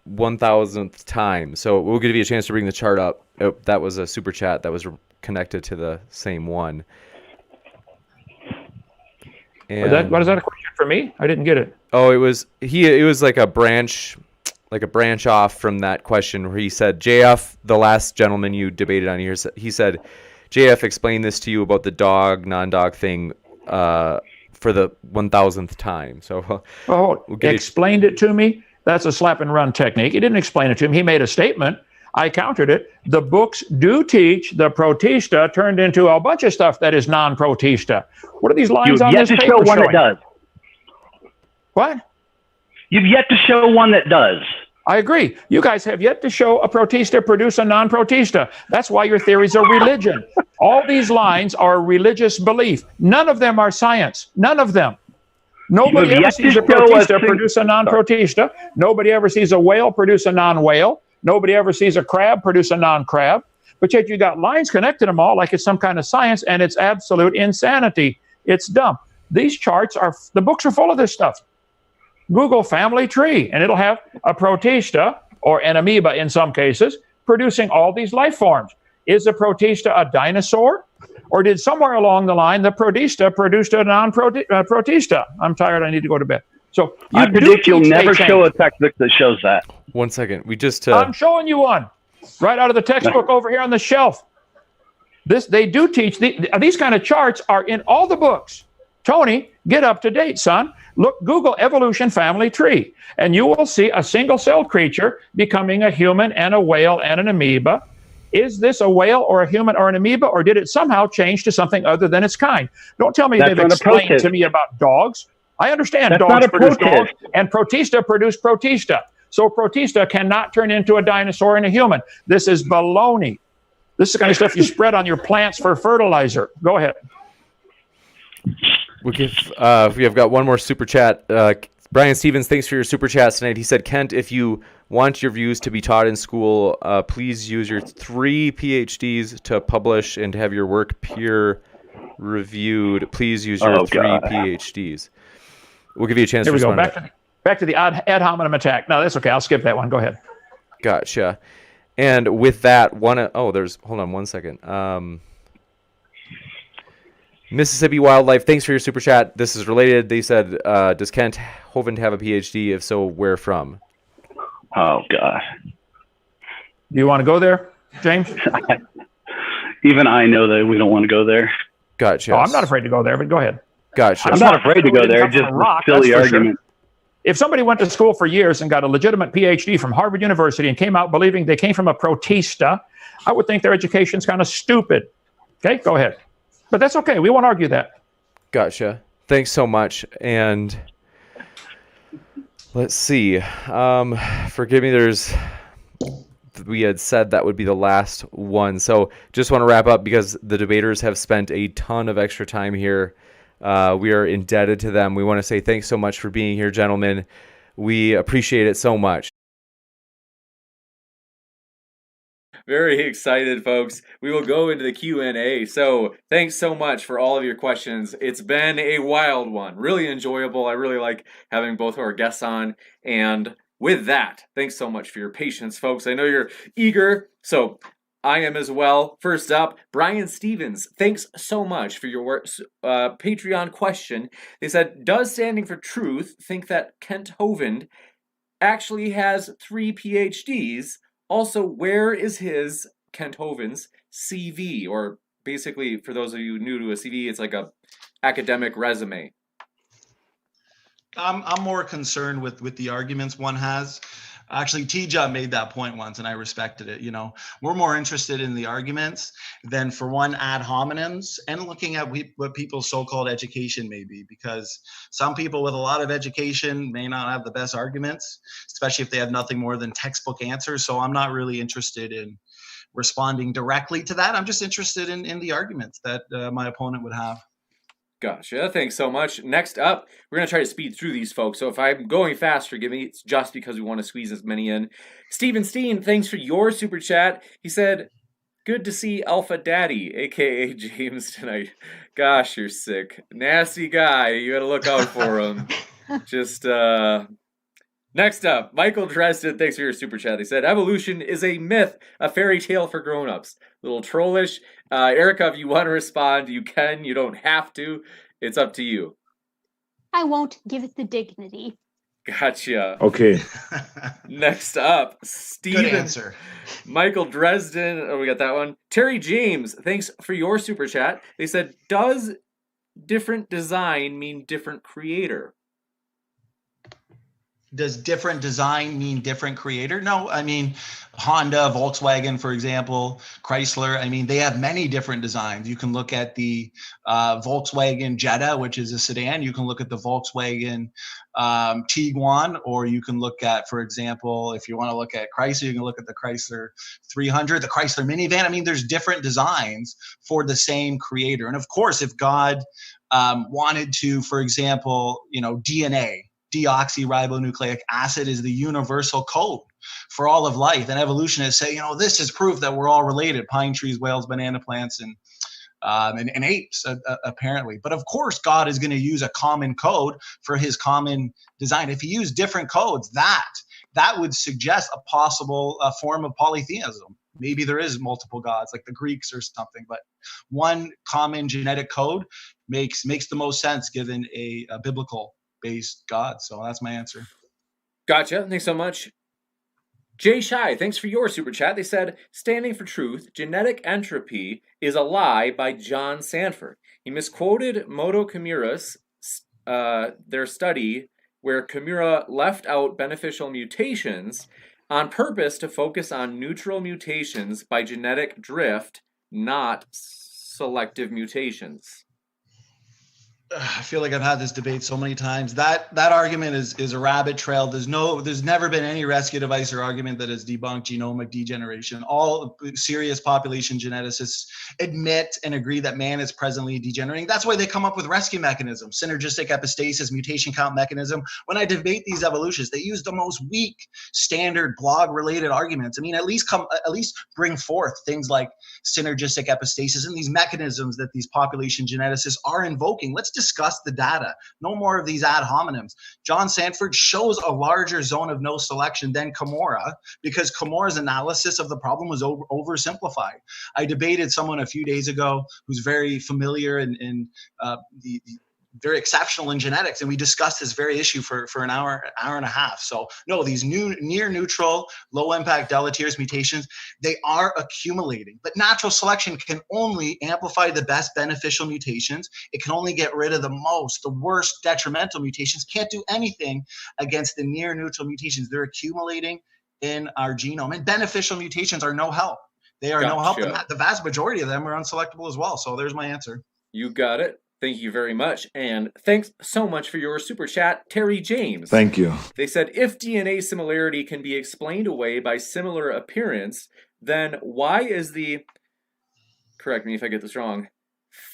F: 1000th time. So we'll give you a chance to bring the chart up. Oh, that was a super chat that was connected to the same one. And,
J: What is that a question for me? I didn't get it.
F: Oh, it was like a branch off from that question where he said, JF, the last gentleman you debated on here, he said, JF explained this to you about the dog, non-dog thing for the 1000th time. So
J: explained it to me. That's a slap and run technique. He didn't explain it to him. He made a statement. I countered it. The books do teach the protista turned into a bunch of stuff that is non-protista. What are these lines on this paper
K: You've yet to show one that does.
J: What?
K: You've yet to show one that does.
J: I agree. You guys have yet to show a protista produce a non-protista. That's why your theories are religion. All these lines are religious belief. None of them are science. None of them. Nobody ever sees a protista produce a non-protista. Nobody ever sees a whale produce a non-whale. Nobody ever sees a crab produce a non-crab. But yet you got lines connecting them all like it's some kind of science, and it's absolute insanity. It's dumb. These charts the books are full of this stuff. Google family tree, and it'll have a protista, or an amoeba in some cases, producing all these life forms. Is a protista a dinosaur? Or did somewhere along the line the protista produced a non-protista? I'm tired. I need to go to bed. So
K: I predict you'll never show a textbook that shows that.
F: 1 second. We just.
J: I'm showing you one right out of the textbook over here on the shelf. They do teach these kind of charts are in all the books. Tony, get up to date, son. Look, Google evolution family tree, and you will see a single-celled creature becoming a human and a whale and an amoeba. Is this a whale or a human or an amoeba, or did it somehow change to something other than its kind? Don't tell me they've explained to me about dogs. I understand dogs produce dogs, and protista produce protista. So protista cannot turn into a dinosaur and a human. This is baloney. This is the kind of stuff you spread on your plants for fertilizer. Go ahead.
F: We have got one more super chat. Brian Stevens, thanks for your super chats tonight. He said, Kent, if you want your views to be taught in school, please use your 3 PhDs to publish and to have your work peer reviewed. Please use your 3 PhDs. We'll give you a chance to respond.
J: Here we go. Back to the ad hominem attack. No, that's okay. I'll skip that one. Go ahead.
F: Gotcha. And with that, hold on 1 second. Mississippi Wildlife, thanks for your super chat. This is related. They said, does Kent Hovind have a PhD? If so, where from?
K: Oh, God.
J: Do you want to go there, James?
K: Even I know that we don't want to go there.
F: Gotcha.
J: Oh, I'm not afraid to go there, but go ahead.
F: Gotcha.
K: I'm not afraid to go there. Just a silly argument.
J: Sure. If somebody went to school for years and got a legitimate PhD from Harvard University and came out believing they came from a protista, I would think their education's kind of stupid. Okay, go ahead. But that's okay. We won't argue that.
F: Gotcha. Thanks so much. And let's see. Forgive me. We had said that would be the last one. So just want to wrap up because the debaters have spent a ton of extra time here. We are indebted to them. We want to say thanks so much for being here, gentlemen. We appreciate it so much. Very excited, folks. We will go into the Q&A. So thanks so much for all of your questions. It's been a wild one, really enjoyable. I really like having both of our guests on. And with that, thanks so much for your patience, folks. I know you're eager, so I am as well. First up, Brian Stevens, thanks so much for your Patreon question. They said, does Standing for Truth think that Kent Hovind actually has 3 PhDs? Also, where is his, Kent Hovind's, CV? Or basically, for those of you new to a CV, it's like a academic resume.
D: I'm more concerned with the arguments one has. Actually, Tija made that point once, and I respected it. You know, we're more interested in the arguments than, for one, ad hominems and looking at what people's so-called education may be, because some people with a lot of education may not have the best arguments, especially if they have nothing more than textbook answers. So I'm not really interested in responding directly to that. I'm just interested in the arguments that my opponent would have.
F: Gotcha. Thanks so much. Next up, we're going to try to speed through these folks. So if I'm going fast, forgive me. It's just because we want to squeeze as many in. Stephen Steen, thanks for your super chat. He said, good to see Alpha Daddy, aka James, tonight. Gosh, you're sick. Nasty guy. You gotta look out for him. Just, next up, Michael Dresden, thanks for your super chat. He said, evolution is a myth, a fairy tale for grown-ups. A little trollish. Erica, if you want to respond, you can. You don't have to. It's up to you.
L: I won't give it the dignity.
F: Gotcha.
M: Okay.
F: Next up, Steven.
D: Good answer.
F: Michael Dresden. Oh, we got that one. Terry James, thanks for your super chat. They said, does different design mean different creator?
D: Does different design mean different creator? No, I mean, Honda, Volkswagen, for example, Chrysler, I mean, they have many different designs. You can look at the Volkswagen Jetta, which is a sedan. You can look at the Volkswagen Tiguan, or you can look at, for example, if you want to look at Chrysler, you can look at the Chrysler 300, the Chrysler minivan. I mean, there's different designs for the same creator. And of course, if God wanted to, for example, DNA, deoxyribonucleic acid is the universal code for all of life. And evolutionists say, this is proof that we're all related: pine trees, whales, banana plants, and apes, apparently. But of course, God is going to use a common code for his common design. If he used different codes, that would suggest a possible form of polytheism. Maybe there is multiple gods, like the Greeks or something, but one common genetic code makes the most sense given a biblical based God. So that's my answer.
F: Gotcha. Thanks so much. Jay Shy, thanks for your super chat. They said, standing for truth, genetic entropy is a lie by John Sanford. He misquoted Moto Kimura's, their study where Kimura left out beneficial mutations on purpose to focus on neutral mutations by genetic drift, not selective mutations.
D: I feel like I've had this debate so many times. That argument is a rabbit trail. There's never been any rescue device or argument that has debunked genomic degeneration. All serious population geneticists admit and agree that man is presently degenerating. That's why they come up with rescue mechanisms, synergistic epistasis, mutation count mechanism. When I debate these evolutionists, they use the most weak standard blog related arguments. I mean, at least bring forth things like synergistic epistasis and these mechanisms that these population geneticists are invoking. Let's discuss the data. No more of these ad hominems. John Sanford shows a larger zone of no selection than Kimura because Kimura's analysis of the problem was oversimplified. I debated someone a few days ago who's very familiar in the very exceptional in genetics, and we discussed this very issue for an hour and a half. So no, these new near neutral, low impact deleterious mutations, they are accumulating, but natural selection can only amplify the best beneficial mutations. It can only get rid of the worst detrimental mutations. Can't do anything against the near neutral mutations. They're accumulating in our genome, and beneficial mutations are no help. They are no help. The vast majority of them are unselectable as well. So there's my answer.
F: You got it. Thank you very much. And thanks so much for your super chat, Terry James.
M: Thank you.
F: They said, if DNA similarity can be explained away by similar appearance, then why is the, correct me if I get this wrong,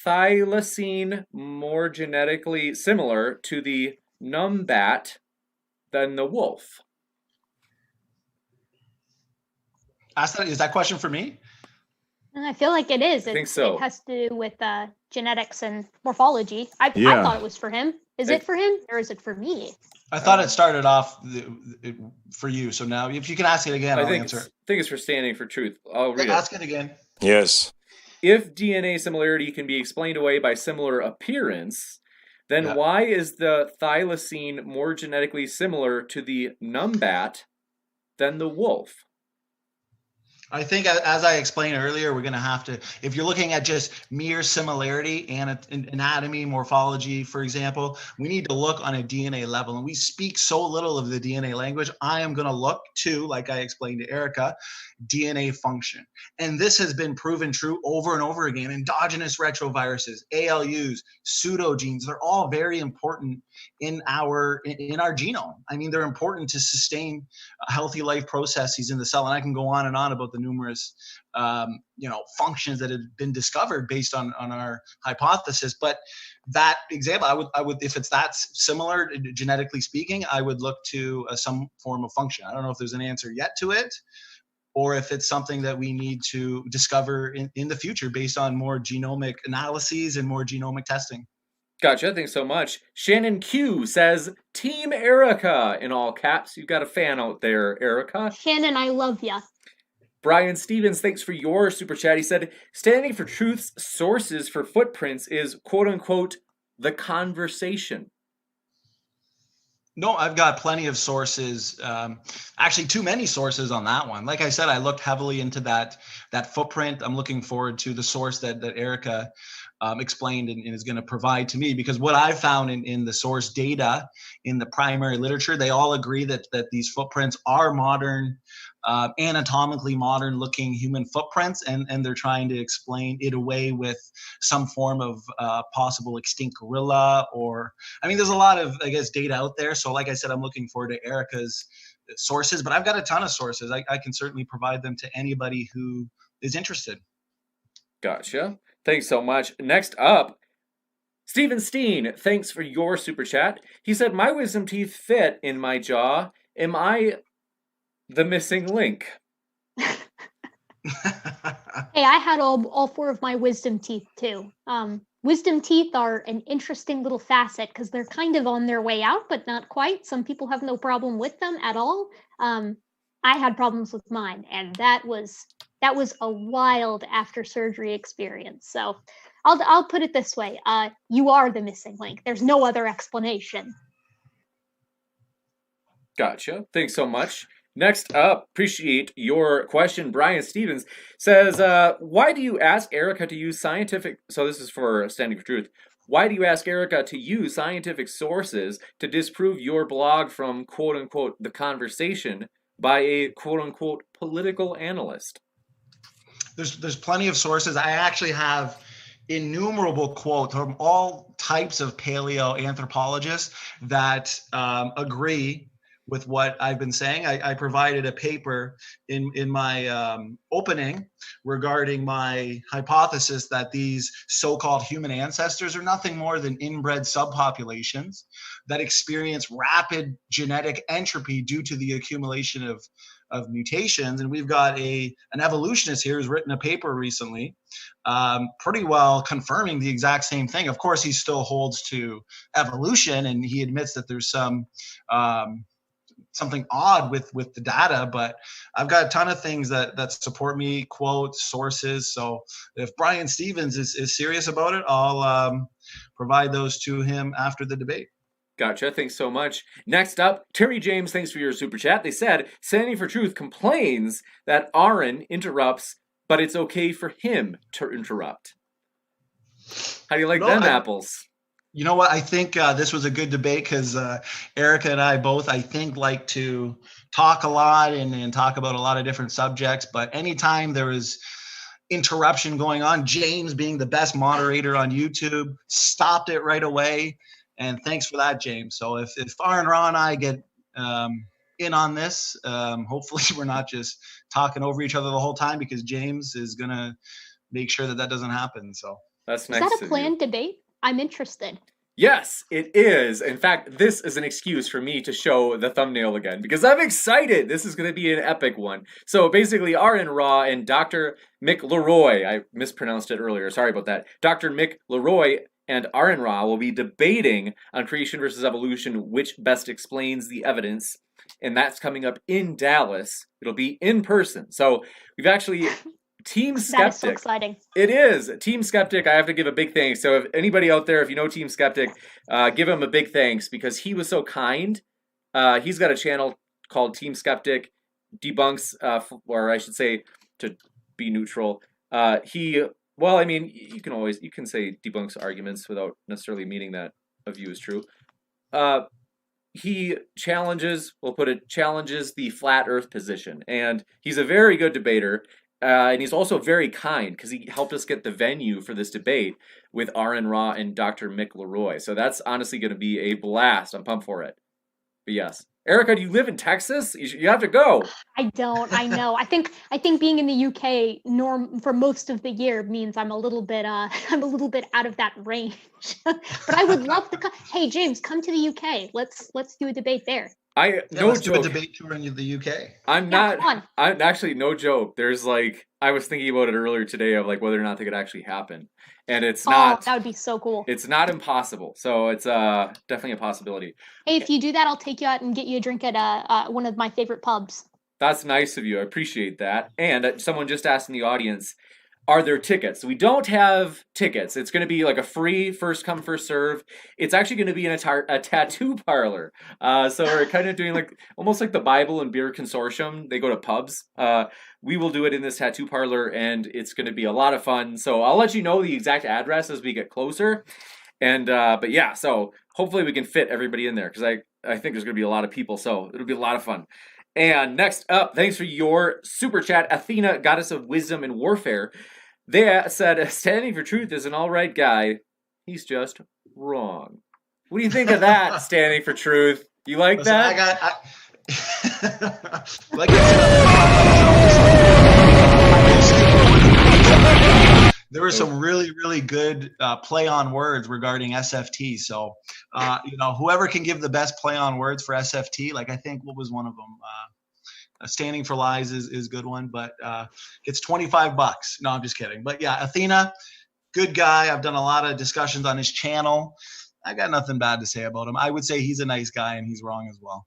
F: thylacine more genetically similar to the numbat than the wolf?
D: Is that question for me?
L: I feel like it is.
F: I think so.
L: It has to do with genetics and morphology. I thought it was for him. Is it for him or is it for me?
D: I thought it started off for you. So now if you can ask it again, I'll answer.
F: I think it's for standing for truth. I'll read it.
D: Ask it again.
M: Yes.
F: If DNA similarity can be explained away by similar appearance, then why is the thylacine more genetically similar to the numbat than the wolf?
D: I think, as I explained earlier, we're going to have to, if you're looking at just mere similarity and anatomy, morphology, for example, we need to look on a DNA level. And we speak so little of the DNA language. I am going to look to, like I explained to Erica, DNA function. And this has been proven true over and over again. Endogenous retroviruses, ALUs, pseudogenes, they're all very important in our genome. I mean, they're important to sustain healthy life processes in the cell. And I can go on and on about the numerous functions that have been discovered based on our hypothesis. But that example, I would if it's that similar genetically speaking, I would look to some form of function. I don't know if there's an answer yet to it, or if it's something that we need to discover in the future based on more genomic analyses and more genomic testing.
F: Gotcha. Thanks so much. Shannon Q says, Team Erica in all caps. You've got a fan out there, Erica.
L: Shannon, I love ya.
F: Brian Stevens, thanks for your super chat. He said, Standing for Truth's sources for footprints is quote unquote the conversation.
D: No, I've got plenty of sources. Actually, too many sources on that one. Like I said, I looked heavily into that footprint. I'm looking forward to the source that Erica explained and is going to provide to me, because what I found in the source data in the primary literature, they all agree that these footprints are modern, anatomically modern looking human footprints, and they're trying to explain it away with some form of possible extinct gorilla, or I mean, there's a lot of, I guess, data out there. So like I said, I'm looking forward to Erica's sources, but I've got a ton of sources. I can certainly provide them to anybody who is interested.
F: Gotcha. Thanks so much. Next up, Stephen Steen, thanks for your super chat. He said, my wisdom teeth fit in my jaw. Am I the missing link?
L: Hey, I had all 4 of my wisdom teeth too. Wisdom teeth are an interesting little facet because they're kind of on their way out, but not quite. Some people have no problem with them at all. I had problems with mine, and that was a wild after surgery experience. So I'll put it this way. You are the missing link. There's no other explanation.
F: Gotcha. Thanks so much. Next up, appreciate your question. Brian Stevens says, why do you ask Erica to use scientific... So this is for Standing for Truth. Why do you ask Erica to use scientific sources to disprove your blog from quote-unquote the conversation by a quote-unquote political analyst?
D: There's plenty of sources. I actually have innumerable quotes from all types of paleoanthropologists that agree with what I've been saying. I provided a paper in my opening regarding my hypothesis that these so-called human ancestors are nothing more than inbred subpopulations that experience rapid genetic entropy due to the accumulation of mutations. And we've got an evolutionist here who's written a paper recently pretty well confirming the exact same thing. Of course, he still holds to evolution, and he admits that there's something odd with the data, but I've got a ton of things that support me, quotes, sources. So if Brian Stevens is serious about it, I'll provide those to him after the debate.
F: Gotcha. Thanks so much. Next up, Terry James, thanks for your super chat. They said, Standing for Truth complains that Aaron interrupts, but it's okay for him to interrupt. How do you like them apples?
D: You know what? I think this was a good debate because Erica and I both, I think, like to talk a lot and talk about a lot of different subjects. But anytime there is interruption going on, James, being the best moderator on YouTube, stopped it right away. And thanks for that, James. So if Aaron Ra and I get in on this, hopefully we're not just talking over each other the whole time, because James is going to make sure that doesn't happen. So
F: that's nice.
L: Is that a planned debate? I'm interested.
F: Yes, it is. In fact, this is an excuse for me to show the thumbnail again because I'm excited. This is going to be an epic one. So basically, Aaron Ra and Dr. Mick Leroy, I mispronounced it earlier, sorry about that. Dr. Mick Leroy and Aaron Ra will be debating on creation versus evolution, which best explains the evidence. And that's coming up in Dallas. It'll be in person. So we've actually... Team Skeptic.
L: That is so exciting.
F: It is. Team Skeptic, I have to give a big thanks. So if anybody out there, if you know Team Skeptic, give him a big thanks because he was so kind. He's got a channel called Team Skeptic Debunks, or I should say, to be neutral. Well, I mean, you can say debunks arguments without necessarily meaning that a view is true. He challenges the flat earth position. And he's a very good debater. And he's also very kind because he helped us get the venue for this debate with Aaron Ra and Dr. Mick Leroy. So that's honestly going to be a blast. I'm pumped for it. But yes. Erica, do you live in Texas? You have to go.
L: I don't. I know. I think being in the UK for most of the year means I'm a little bit out of that range. But I would love to come. Hey, James, come to the UK. Let's do a debate there.
F: I
D: Yeah,
F: no
D: let's do a
F: joke.
D: debate tour in the UK.
F: I'm
L: Yeah,
F: not.
L: come on.
F: I'm actually no joke. There's like I was thinking about it earlier today of like whether or not they could actually happen, and it's
L: Oh,
F: not.
L: that would be so cool.
F: It's not impossible. So it's definitely a possibility.
L: Hey, if you do that, I'll take you out and get you a drink at one of my favorite pubs.
F: That's nice of you. I appreciate that. And someone just asked in the audience, are there tickets? We don't have tickets. It's going to be like a free first come first serve. It's actually going to be in a tattoo parlor. So we're kind of doing like almost like the Bible and Beer Consortium. They go to pubs. We will do it in this tattoo parlor, and it's going to be a lot of fun. So I'll let you know the exact address as we get closer. And but yeah, so hopefully we can fit everybody in there because I think there's going to be a lot of people. So it'll be a lot of fun. And next up, thanks for your super chat, Athena, goddess of wisdom and warfare. They said, standing for truth is an all right guy. He's just wrong. What do you think of that, standing for truth? You like
D: Listen,
F: that?
D: Like there were some really, really good play on words regarding SFT. So, whoever can give the best play on words for SFT, like I think what was one of them? Standing for Lies is a good one, but it's $25. No, I'm just kidding. But yeah, Athena, good guy. I've done a lot of discussions on his channel. I got nothing bad to say about him. I would say he's a nice guy and he's wrong as well.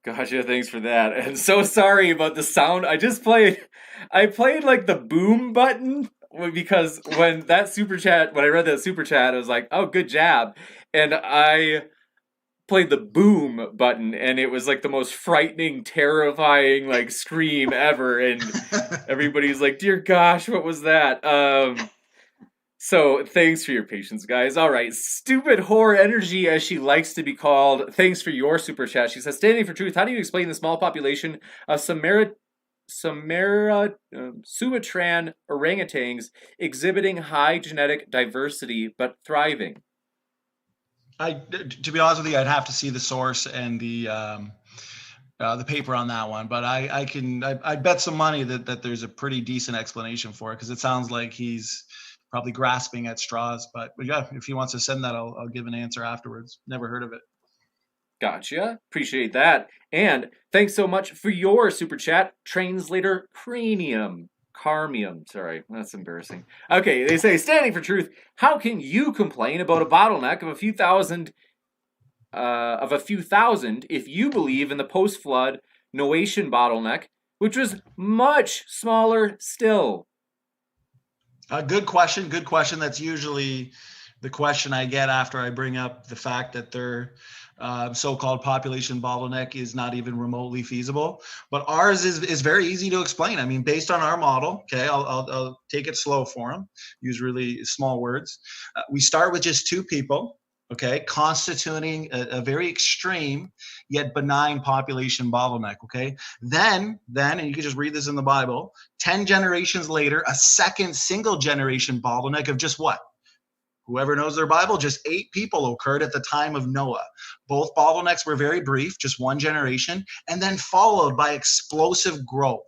F: Gotcha, thanks for that. And so sorry about the sound. I played like the boom button because when I read that super chat, I was like, oh, good jab. And I played the boom button and it was like the most frightening, terrifying like scream ever. And everybody's like, dear gosh, what was that? So thanks for your patience, guys. All right, Stupid Whore Energy, as she likes to be called. Thanks for your super chat. She says, standing for truth, how do you explain the small population of Sumatran orangutans exhibiting high genetic diversity but thriving?
D: To be honest with you, I'd have to see the source and the paper on that one, but I'd bet some money that there's a pretty decent explanation for it because it sounds like he's probably grasping at straws. But yeah, if he wants to send that, I'll give an answer afterwards. Never heard of it.
F: Gotcha. Appreciate that. And thanks so much for your super chat, Translator Carmium. Sorry, that's embarrassing. Okay, they say, standing for truth, how can you complain about a bottleneck of a few thousand if you believe in the post-flood Noatian bottleneck, which was much smaller still?
D: Good question. Good question. That's usually the question I get after I bring up the fact that their so-called population bottleneck is not even remotely feasible. But ours is very easy to explain. I mean, based on our model, okay, I'll take it slow for them, use really small words. We start with just two people, okay, constituting a very extreme yet benign population bottleneck, okay? Then, and you can just read this in the Bible, 10 generations later, a second single generation bottleneck of just what? Whoever knows their Bible, just 8 people occurred at the time of Noah. Both bottlenecks were very brief, just one generation, and then followed by explosive growth.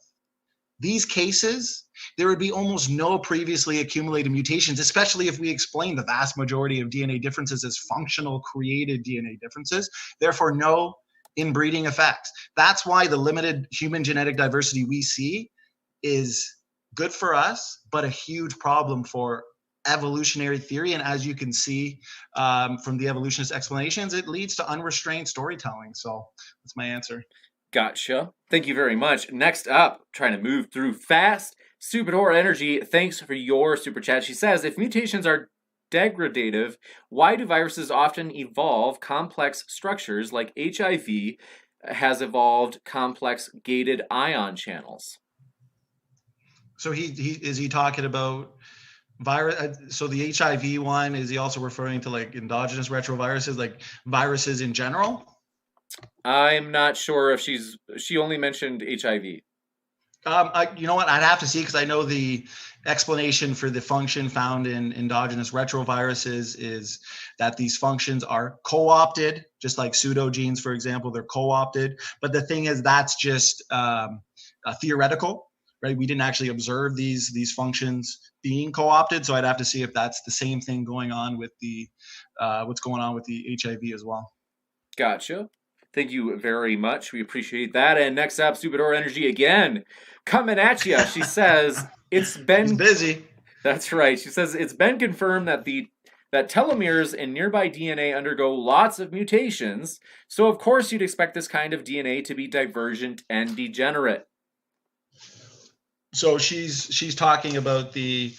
D: These cases, there would be almost no previously accumulated mutations, especially if we explain the vast majority of DNA differences as functional created DNA differences, therefore no inbreeding effects. That's why the limited human genetic diversity we see is good for us, but a huge problem for evolutionary theory. And as you can see from the evolutionist explanations, it leads to unrestrained storytelling. So that's my answer.
F: Gotcha. Thank you very much. Next up, trying to move through fast, Stupid Whore Energy, thanks for your super chat. She says, if mutations are degradative, why do viruses often evolve complex structures like HIV has evolved complex gated ion channels?
D: So is he talking about virus? So the HIV one, is he also referring to like endogenous retroviruses, like viruses in general?
F: I'm not sure if she only mentioned HIV.
D: You know what? I'd have to see because I know the explanation for the function found in endogenous retroviruses is that these functions are co-opted, just like pseudogenes, for example, they're co-opted. But the thing is, that's just theoretical, right? We didn't actually observe these functions being co-opted, so I'd have to see if that's the same thing going on with the what's going on with the HIV as well.
F: Gotcha. Thank you very much. We appreciate that. And next up, Stupid Horror Energy again, coming at you. She says it's been
D: He's busy.
F: That's right. She says it's been confirmed that that telomeres in nearby DNA undergo lots of mutations. So of course you'd expect this kind of DNA to be divergent and degenerate.
D: So she's talking about the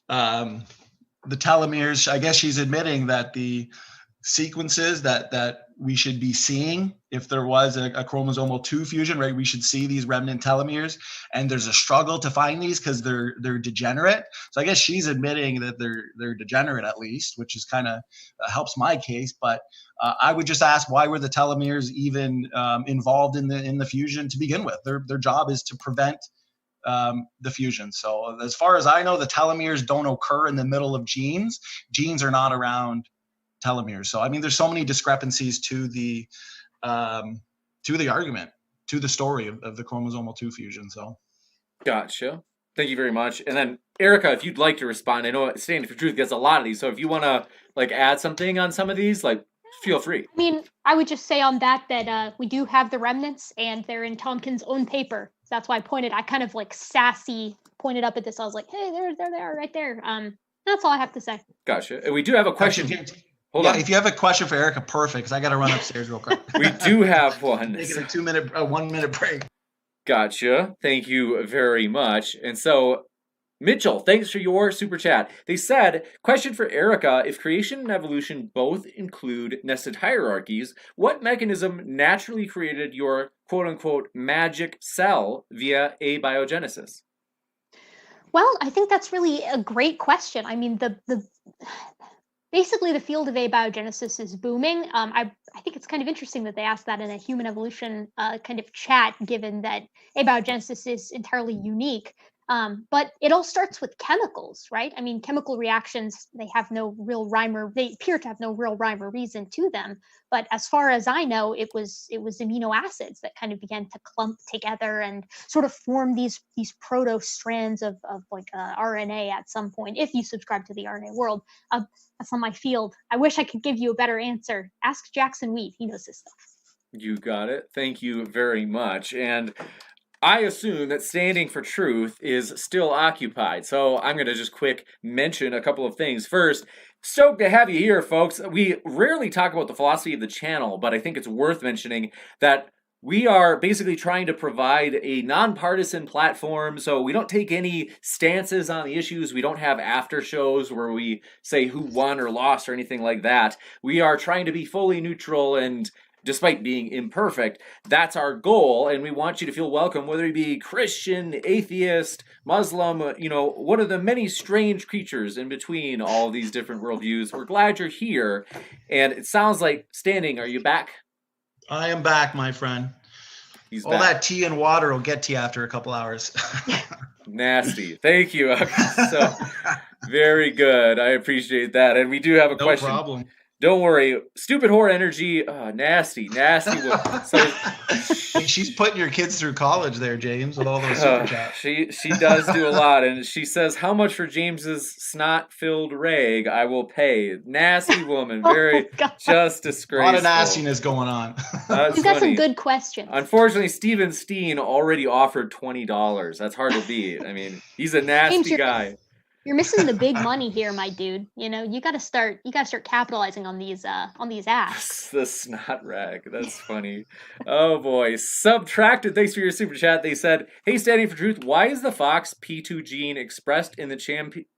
D: telomeres. I guess she's admitting that the sequences that we should be seeing, if there was a chromosomal 2 fusion, right, we should see these remnant telomeres, and there's a struggle to find these because they're degenerate. So I guess she's admitting that they're degenerate, at least, which is kind of helps my case. But I would just ask, why were the telomeres even involved in the fusion to begin with? Their job is to prevent the fusion. So as far as I know, the telomeres don't occur in the middle of genes. Genes are not around telomeres. So I mean, there's so many discrepancies to the argument, to the story of the chromosomal 2 fusion. So
F: Gotcha. Thank you very much. And then Erica, if you'd like to respond, I know Standing for Truth gets a lot of these, so if you want to like add something on some of these, like feel free.
L: I mean, I would just say on that we do have the remnants, and they're in Tompkins' own paper. So that's why I kind of like sassy pointed up at this. I was like, hey, there they are right there. That's all I have to say.
F: Gotcha. And we do have a question. Hold on.
D: If you have a question for Erica, perfect, because I got to run upstairs real quick.
F: We do have one.
D: Taking a 1 minute break.
F: Gotcha. Thank you very much. And so, Mitchell, thanks for your super chat. They said, question for Erica, if creation and evolution both include nested hierarchies, what mechanism naturally created your quote-unquote magic cell via abiogenesis?
L: Well, I think that's really a great question. I mean, basically the field of abiogenesis is booming. I think it's kind of interesting that they asked that in a human evolution kind of chat, given that abiogenesis is entirely unique. But it all starts with chemicals, right? I mean, chemical reactions, they appear to have no real rhyme or reason to them. But as far as I know, it was amino acids that kind of began to clump together and sort of form these proto strands of like RNA at some point, if you subscribe to the RNA world. That's not my field. I wish I could give you a better answer. Ask Jackson Weed. He knows this stuff.
F: You got it. Thank you very much. And I assume that Standing for Truth is still occupied, so I'm going to just quick mention a couple of things. First, stoked to have you here, folks. We rarely talk about the philosophy of the channel, but I think it's worth mentioning that we are basically trying to provide a nonpartisan platform, so we don't take any stances on the issues. We don't have after shows where we say who won or lost or anything like that. We are trying to be fully neutral, and despite being imperfect, that's our goal, and we want you to feel welcome, whether you be Christian, atheist, Muslim, one of the many strange creatures in between all of these different worldviews. We're glad you're here, and it sounds like, Standing, are you back?
D: I am back, my friend.
F: He's
D: All
F: back.
D: that tea and water will get to you after a couple hours.
F: Nasty. Thank you. So, very good. I appreciate that, and we do have a question.
D: No problem.
F: Don't worry. Stupid Horror Energy, nasty. So,
D: she's putting your kids through college there, James, with all those super chats.
F: She does do a lot, and she says, how much for James's snot-filled rag I will pay. Nasty woman. Very just disgraceful.
D: A lot of nastiness going on.
L: You've got some good questions.
F: Unfortunately, Steven Steen already offered $20. That's hard to beat. I mean, he's a nasty
L: James,
F: guy.
L: You're missing the big money here, my dude. You got to start capitalizing on these asks.
F: The snot rag. That's funny. Oh boy. Subtracted. Thanks for your super chat. They said, hey, Standing for Truth, why is the FOXP2 gene expressed in the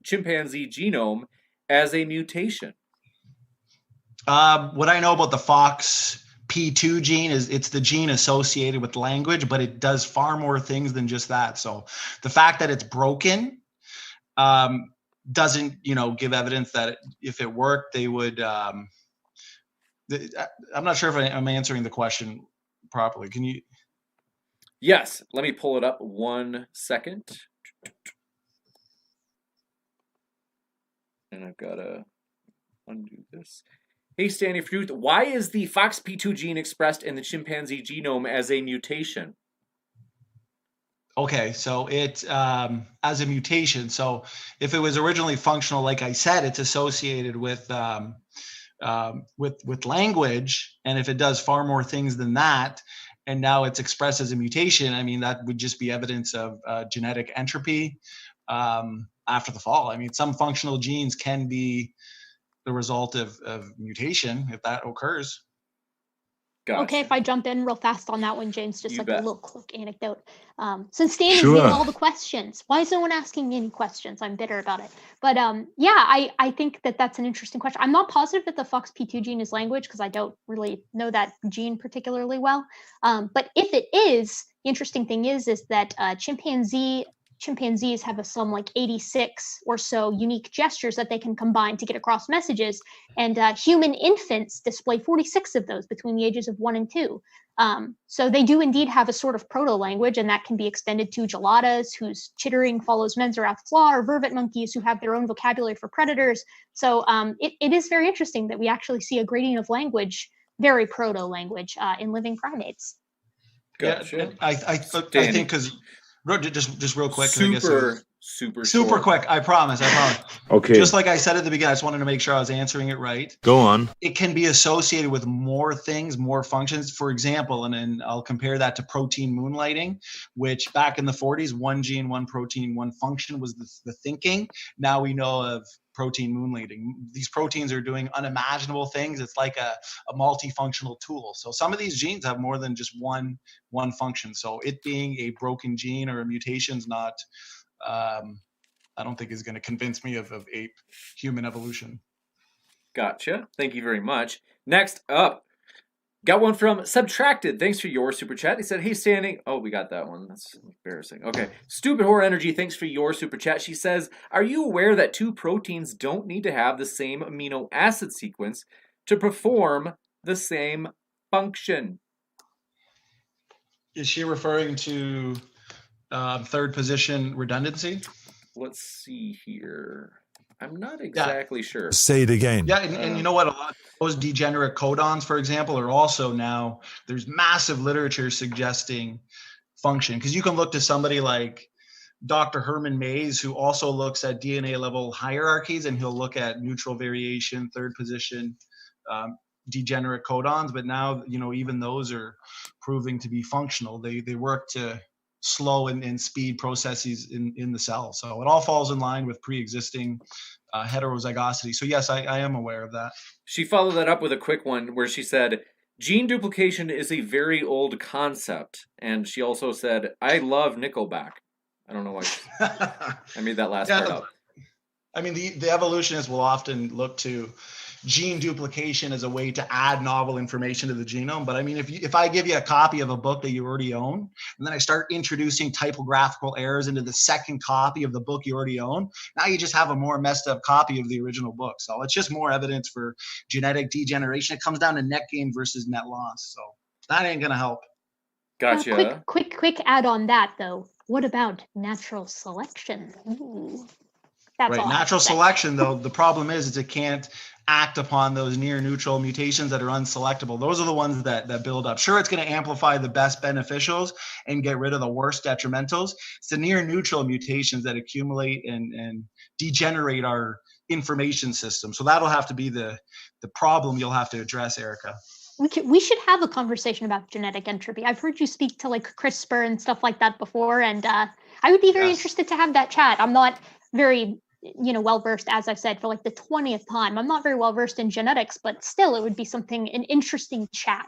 F: chimpanzee genome as a mutation?
D: What I know about the FOXP2 gene is it's the gene associated with language, but it does far more things than just that. So the fact that it's broken doesn't, give evidence that if it worked, they would. I'm not sure if I'm answering the question properly. Can you?
F: Yes. Let me pull it up 1 second. And I've got to undo this. Hey, Standing for Truth, why is the FOXP2 gene expressed in the chimpanzee genome as a mutation?
D: Okay, so it as a mutation. So if it was originally functional, like I said, it's associated with with language, and if it does far more things than that, and now it's expressed as a mutation, I mean, that would just be evidence of genetic entropy after the fall. I mean, some functional genes can be the result of mutation if that occurs.
F: Gotcha.
L: Okay, if I jump in real fast on that one, James, just
F: You
L: like
F: bet.
L: a little quick anecdote. Since Stan is
M: Sure.
L: getting all the questions, why is no one asking me any questions? I'm bitter about it. But yeah, I think that that's an interesting question. I'm not positive that the FOXP2 gene is language because I don't really know that gene particularly well. But if it is, the interesting thing is that chimpanzees have some like 86 or so unique gestures that they can combine to get across messages, and human infants display 46 of those between the ages of 1 and 2. So they do indeed have a sort of proto-language, and that can be extended to geladas, whose chittering follows Menzerath's law, or vervet monkeys, who have their own vocabulary for predators. So it is very interesting that we actually see a gradient of language, very proto-language, in living primates.
F: Gotcha.
D: Yeah, I think because just real quick, 'cause I guess it was
F: super
D: super quick. I promise.
M: Okay.
D: Just like I said at the beginning, I just wanted to make sure I was answering it right.
M: Go on.
D: It can be associated with more things, more functions. For example, and then I'll compare that to protein moonlighting, which back in the 40s, one gene, one protein, one function was the thinking. Now we know of protein moonlighting. These proteins are doing unimaginable things. It's like a multifunctional tool. So some of these genes have more than just one function. So it being a broken gene or a mutation is not, I don't think is going to convince me of ape human evolution.
F: Gotcha. Thank you very much. Next up, got one from Subtracted. Thanks for your super chat. He said, hey, Standing. Oh, we got that one. That's embarrassing. Okay. Stupid Horror Energy. Thanks for your super chat. She says, are you aware that two proteins don't need to have the same amino acid sequence to perform the same function?
D: Is she referring to third position redundancy?
F: Let's see here. I'm not exactly sure.
M: Say it again.
D: Yeah, and you know what? A lot of those degenerate codons, for example, are also now, there's massive literature suggesting function. Because you can look to somebody like Dr. Herman Mays, who also looks at DNA level hierarchies, and he'll look at neutral variation, third position, degenerate codons. But now, you know, even those are proving to be functional. They work to slow and speed processes in the cell. So it all falls in line with pre-existing heterozygosity. So yes, I am aware of that.
F: She followed that up with a quick one where she said, gene duplication is a very old concept. And she also said, I love Nickelback. I don't know why I made that last part up.
D: I mean, the evolutionists will often look to gene duplication as a way to add novel information to the genome. But I mean, if I give you a copy of a book that you already own, and then I start introducing typographical errors into the second copy of the book you already own, now you just have a more messed up copy of the original book. So it's just more evidence for genetic degeneration. It comes down to net gain versus net loss. So that ain't gonna help.
F: Gotcha.
L: Quick add on that though. What about natural selection? Ooh, that's
D: right.
L: all I have
D: Natural
L: to say.
D: selection, though, the problem is it can't act upon those near neutral mutations that are unselectable. Those are the ones that build up. Sure, it's going to amplify the best beneficials and get rid of the worst detrimentals. It's the near neutral mutations that accumulate and degenerate our information system. So that'll have to be the problem you'll have to address, Erica.
L: We should have a conversation about genetic entropy. I've heard you speak to like CRISPR and stuff like that before, and I would be very interested to have that chat. I'm not very well versed, as I've said, for like the 20th time. I'm not very well versed in genetics, but still, it would be an interesting chat.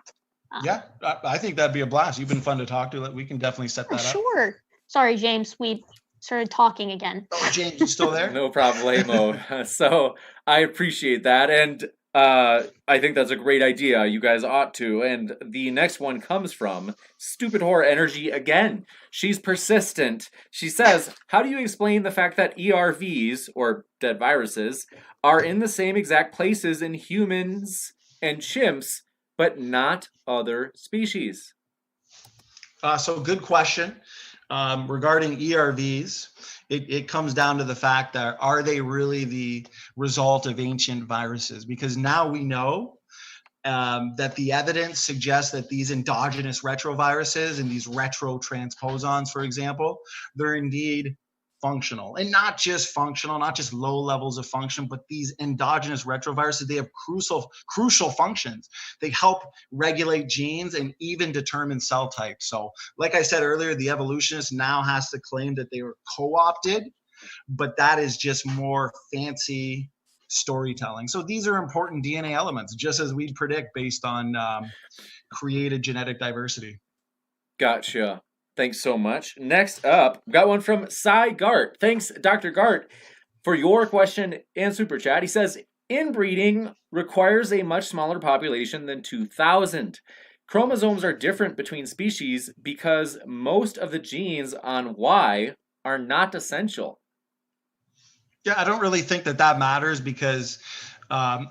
D: Yeah, I think that'd be a blast. You've been fun to talk to. We can definitely set that up.
L: Sure. Sorry, James. We started talking again.
D: Oh, James, you still there?
F: No problemo. So I appreciate that, and I think that's a great idea. You guys ought to. And the next one comes from Stupid Horror Energy again. She's persistent. She says, how do you explain the fact that ERVs, or dead viruses, are in the same exact places in humans and chimps, but not other species?
D: So good question. Regarding ERVs, it comes down to the fact that are they really the result of ancient viruses? Because now we know that the evidence suggests that these endogenous retroviruses and these retrotransposons, for example, they're indeed functional, and not just functional, not just low levels of function, but these endogenous retroviruses, they have crucial functions. They help regulate genes and even determine cell types. So like I said earlier, the evolutionist now has to claim that they were co-opted, but that is just more fancy storytelling. So these are important DNA elements, just as we'd predict based on created genetic diversity.
F: Gotcha. Thanks so much. Next up, we got one from Cy Gart. Thanks, Dr. Gart, for your question and super chat. He says, inbreeding requires a much smaller population than 2,000. Chromosomes are different between species because most of the genes on Y are not essential.
D: Yeah, I don't really think that matters, because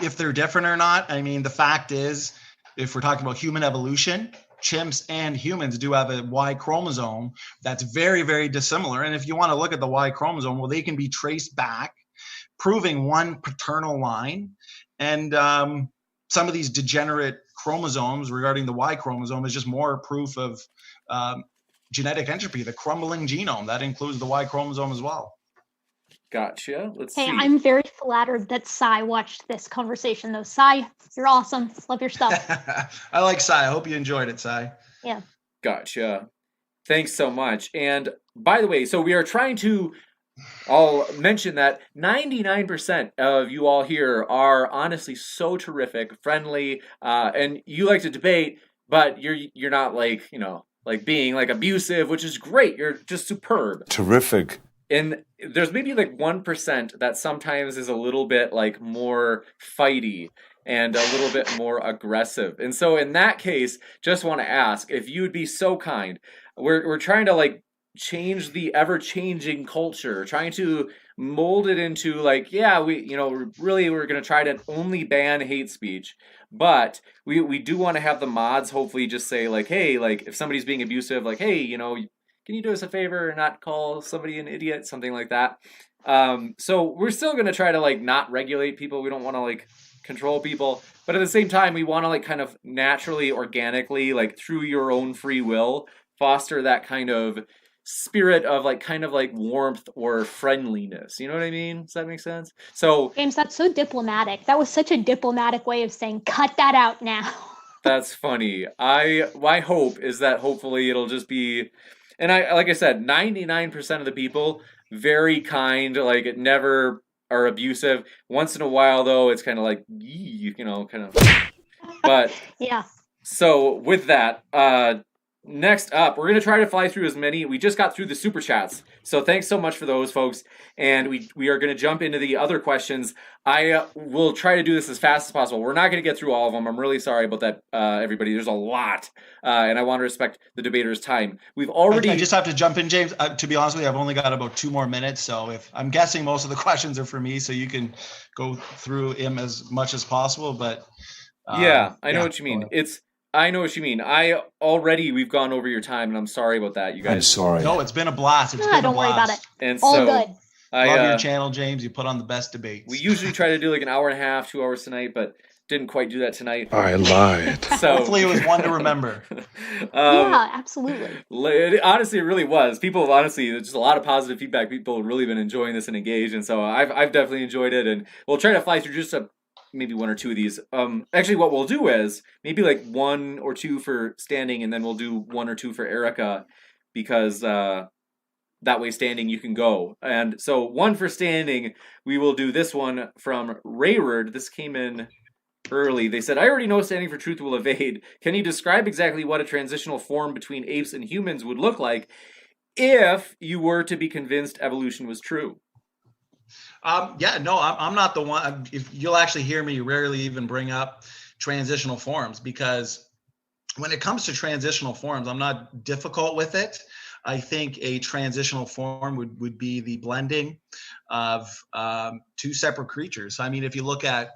D: if they're different or not, I mean, the fact is, if we're talking about human evolution, chimps and humans do have a Y chromosome that's very, very dissimilar. And if you want to look at the Y chromosome, well, they can be traced back, proving one paternal line. And some of these degenerate chromosomes regarding the Y chromosome is just more proof of genetic entropy, the crumbling genome. That includes the Y chromosome as well.
F: Gotcha. Let's
L: Hey,
F: see.
L: I'm very flattered that Cy watched this conversation, though. Cy, you're awesome. Love your stuff.
D: I like Cy. I hope you enjoyed it, Cy.
L: Yeah.
F: Gotcha. Thanks so much. And by the way, so we are trying to, I'll mention that 99% of you all here are honestly so terrific, friendly, and you like to debate, but you're not like, you know, like being like abusive, which is great. You're just superb.
M: Terrific.
F: And there's maybe like 1% that sometimes is a little bit like more fighty and a little bit more aggressive. And so in that case, just want to ask if you would be so kind. We're trying to like change the ever-changing culture, trying to mold it into like, yeah, we're going to try to only ban hate speech, but we do want to have the mods hopefully just say like, hey, like if somebody's being abusive, like, hey, you know, can you do us a favor and not call somebody an idiot, something like that. So we're still going to try to like not regulate people. We don't want to like control people, but at the same time, we want to like kind of naturally, organically, like through your own free will, foster that kind of spirit of like kind of like warmth or friendliness. You know what I mean? Does that make sense? So
L: James, that's so diplomatic. That was such a diplomatic way of saying, cut that out now.
F: that's funny. My hope is that hopefully it'll just be, and like I said, 99% of the people, very kind, like it never are abusive. Once in a while, though, it's kind of like, you know, kind of. But
L: yeah.
F: So with that, next up, we're going to try to fly through as many. We just got through the super chats. So thanks so much for those, folks. And we are going to jump into the other questions. I will try to do this as fast as possible. We're not going to get through all of them. I'm really sorry about that, everybody. There's a lot. And I want to respect the debaters' time. We've already...
D: I just have to jump in, James. To be honest with you, I've only got about 2 more minutes. So if I'm guessing most of the questions are for me, so you can go through him as much as possible. But
F: yeah, I know what you mean. I know what you mean. We've gone over your time, and I'm sorry about that, you guys.
M: I'm sorry.
D: No, it's been a blast.
L: Don't worry about it.
F: And
L: all
F: so,
L: good.
D: Love your channel, James. You put on the best debates.
F: We usually try to do like an hour and a half, 2 hours tonight, but didn't quite do that tonight.
M: I lied.
F: So
D: hopefully it was one to remember.
L: Yeah, absolutely.
F: Honestly, it really was. People, honestly, there's just a lot of positive feedback. People have really been enjoying this and engaged, and so I've definitely enjoyed it. And we'll try to fly through just maybe 1 or 2 of these. Actually, what we'll do is maybe like 1 or 2 for Standing, and then we'll do 1 or 2 for Erica, because that way Standing you can go. And so 1 for Standing, we will do this one from Rayward. This came in early. They said, I already know Standing for Truth will evade. Can you describe exactly what a transitional form between apes and humans would look like if you were to be convinced evolution was true?
D: Yeah, no, I'm not the one. If you'll actually hear me rarely even bring up transitional forms, because when it comes to transitional forms, I'm not difficult with it. I think a transitional form would be the blending of 2 separate creatures. I mean, if you look at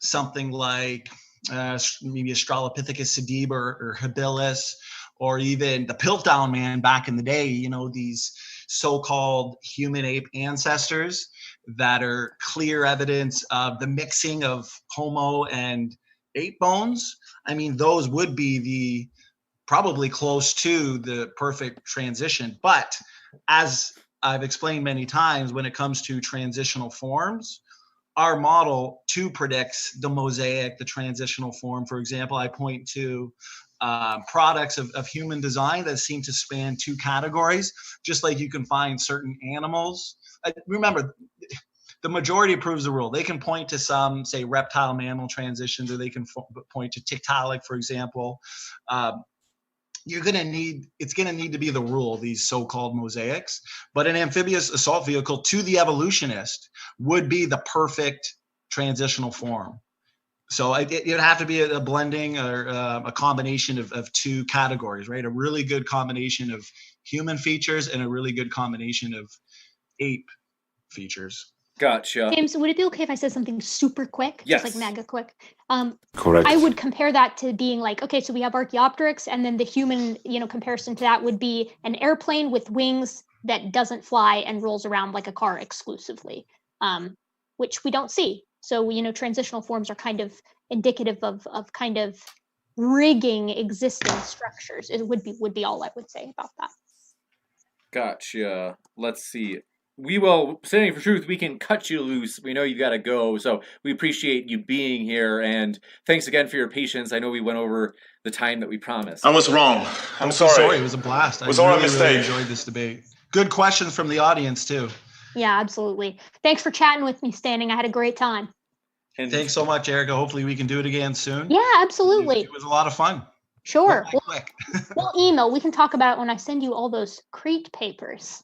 D: something like maybe Australopithecus sediba or habilis, or even the Piltdown man back in the day, you know, these so-called human ape ancestors that are clear evidence of the mixing of Homo and ape bones. I mean, those would be probably close to the perfect transition. But as I've explained many times, when it comes to transitional forms, our model too predicts the mosaic, the transitional form. For example, I point to products of human design that seem to span two categories, just like you can find certain animals. Remember, the majority proves the rule. They can point to some, say, reptile mammal transitions, or they can point to Tiktaalik, for example. It's going to need to be the rule, these so-called mosaics. But an amphibious assault vehicle, to the evolutionist, would be the perfect transitional form. So it would have to be a blending or a combination of two categories, right? A really good combination of human features and a really good combination of ape features.
F: Gotcha.
L: James, would it be okay if I said something super quick?
F: Yes.
L: Just like mega quick.
M: Correct.
L: I would compare that to being like, okay, so we have Archaeopteryx, and then the human, comparison to that would be an airplane with wings that doesn't fly and rolls around like a car exclusively, which we don't see. So, transitional forms are kind of indicative of kind of rigging existing structures. It would be all I would say about that.
F: Gotcha. Let's see. We will, Standing for Truth, we can cut you loose. We know you got to go, so we appreciate you being here, and thanks again for your patience. I know we went over the time that we promised.
M: I was wrong. I'm
D: so
M: sorry.
D: It was a blast.
M: It was all a
D: really
M: mistake.
D: Enjoyed this debate. Good questions from the audience, too.
L: Yeah, absolutely. Thanks for chatting with me, Standing. I had a great time.
F: And
D: thanks so much, Erica. Hopefully we can do it again soon.
L: Yeah, absolutely.
D: It was a lot of fun.
L: Sure.
D: Quick.
L: We'll email. We can talk about it when I send you all those Crete papers.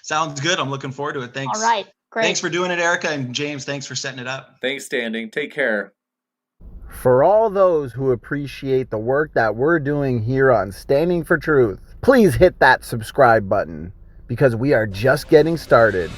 D: Sounds good. I'm looking forward to it. Thanks.
L: All right. Great.
D: Thanks for doing it, Erica, and James, thanks for setting it up.
F: Thanks, Standing. Take care.
A: For all those who appreciate the work that we're doing here on Standing for Truth, please hit that subscribe button, because we are just getting started.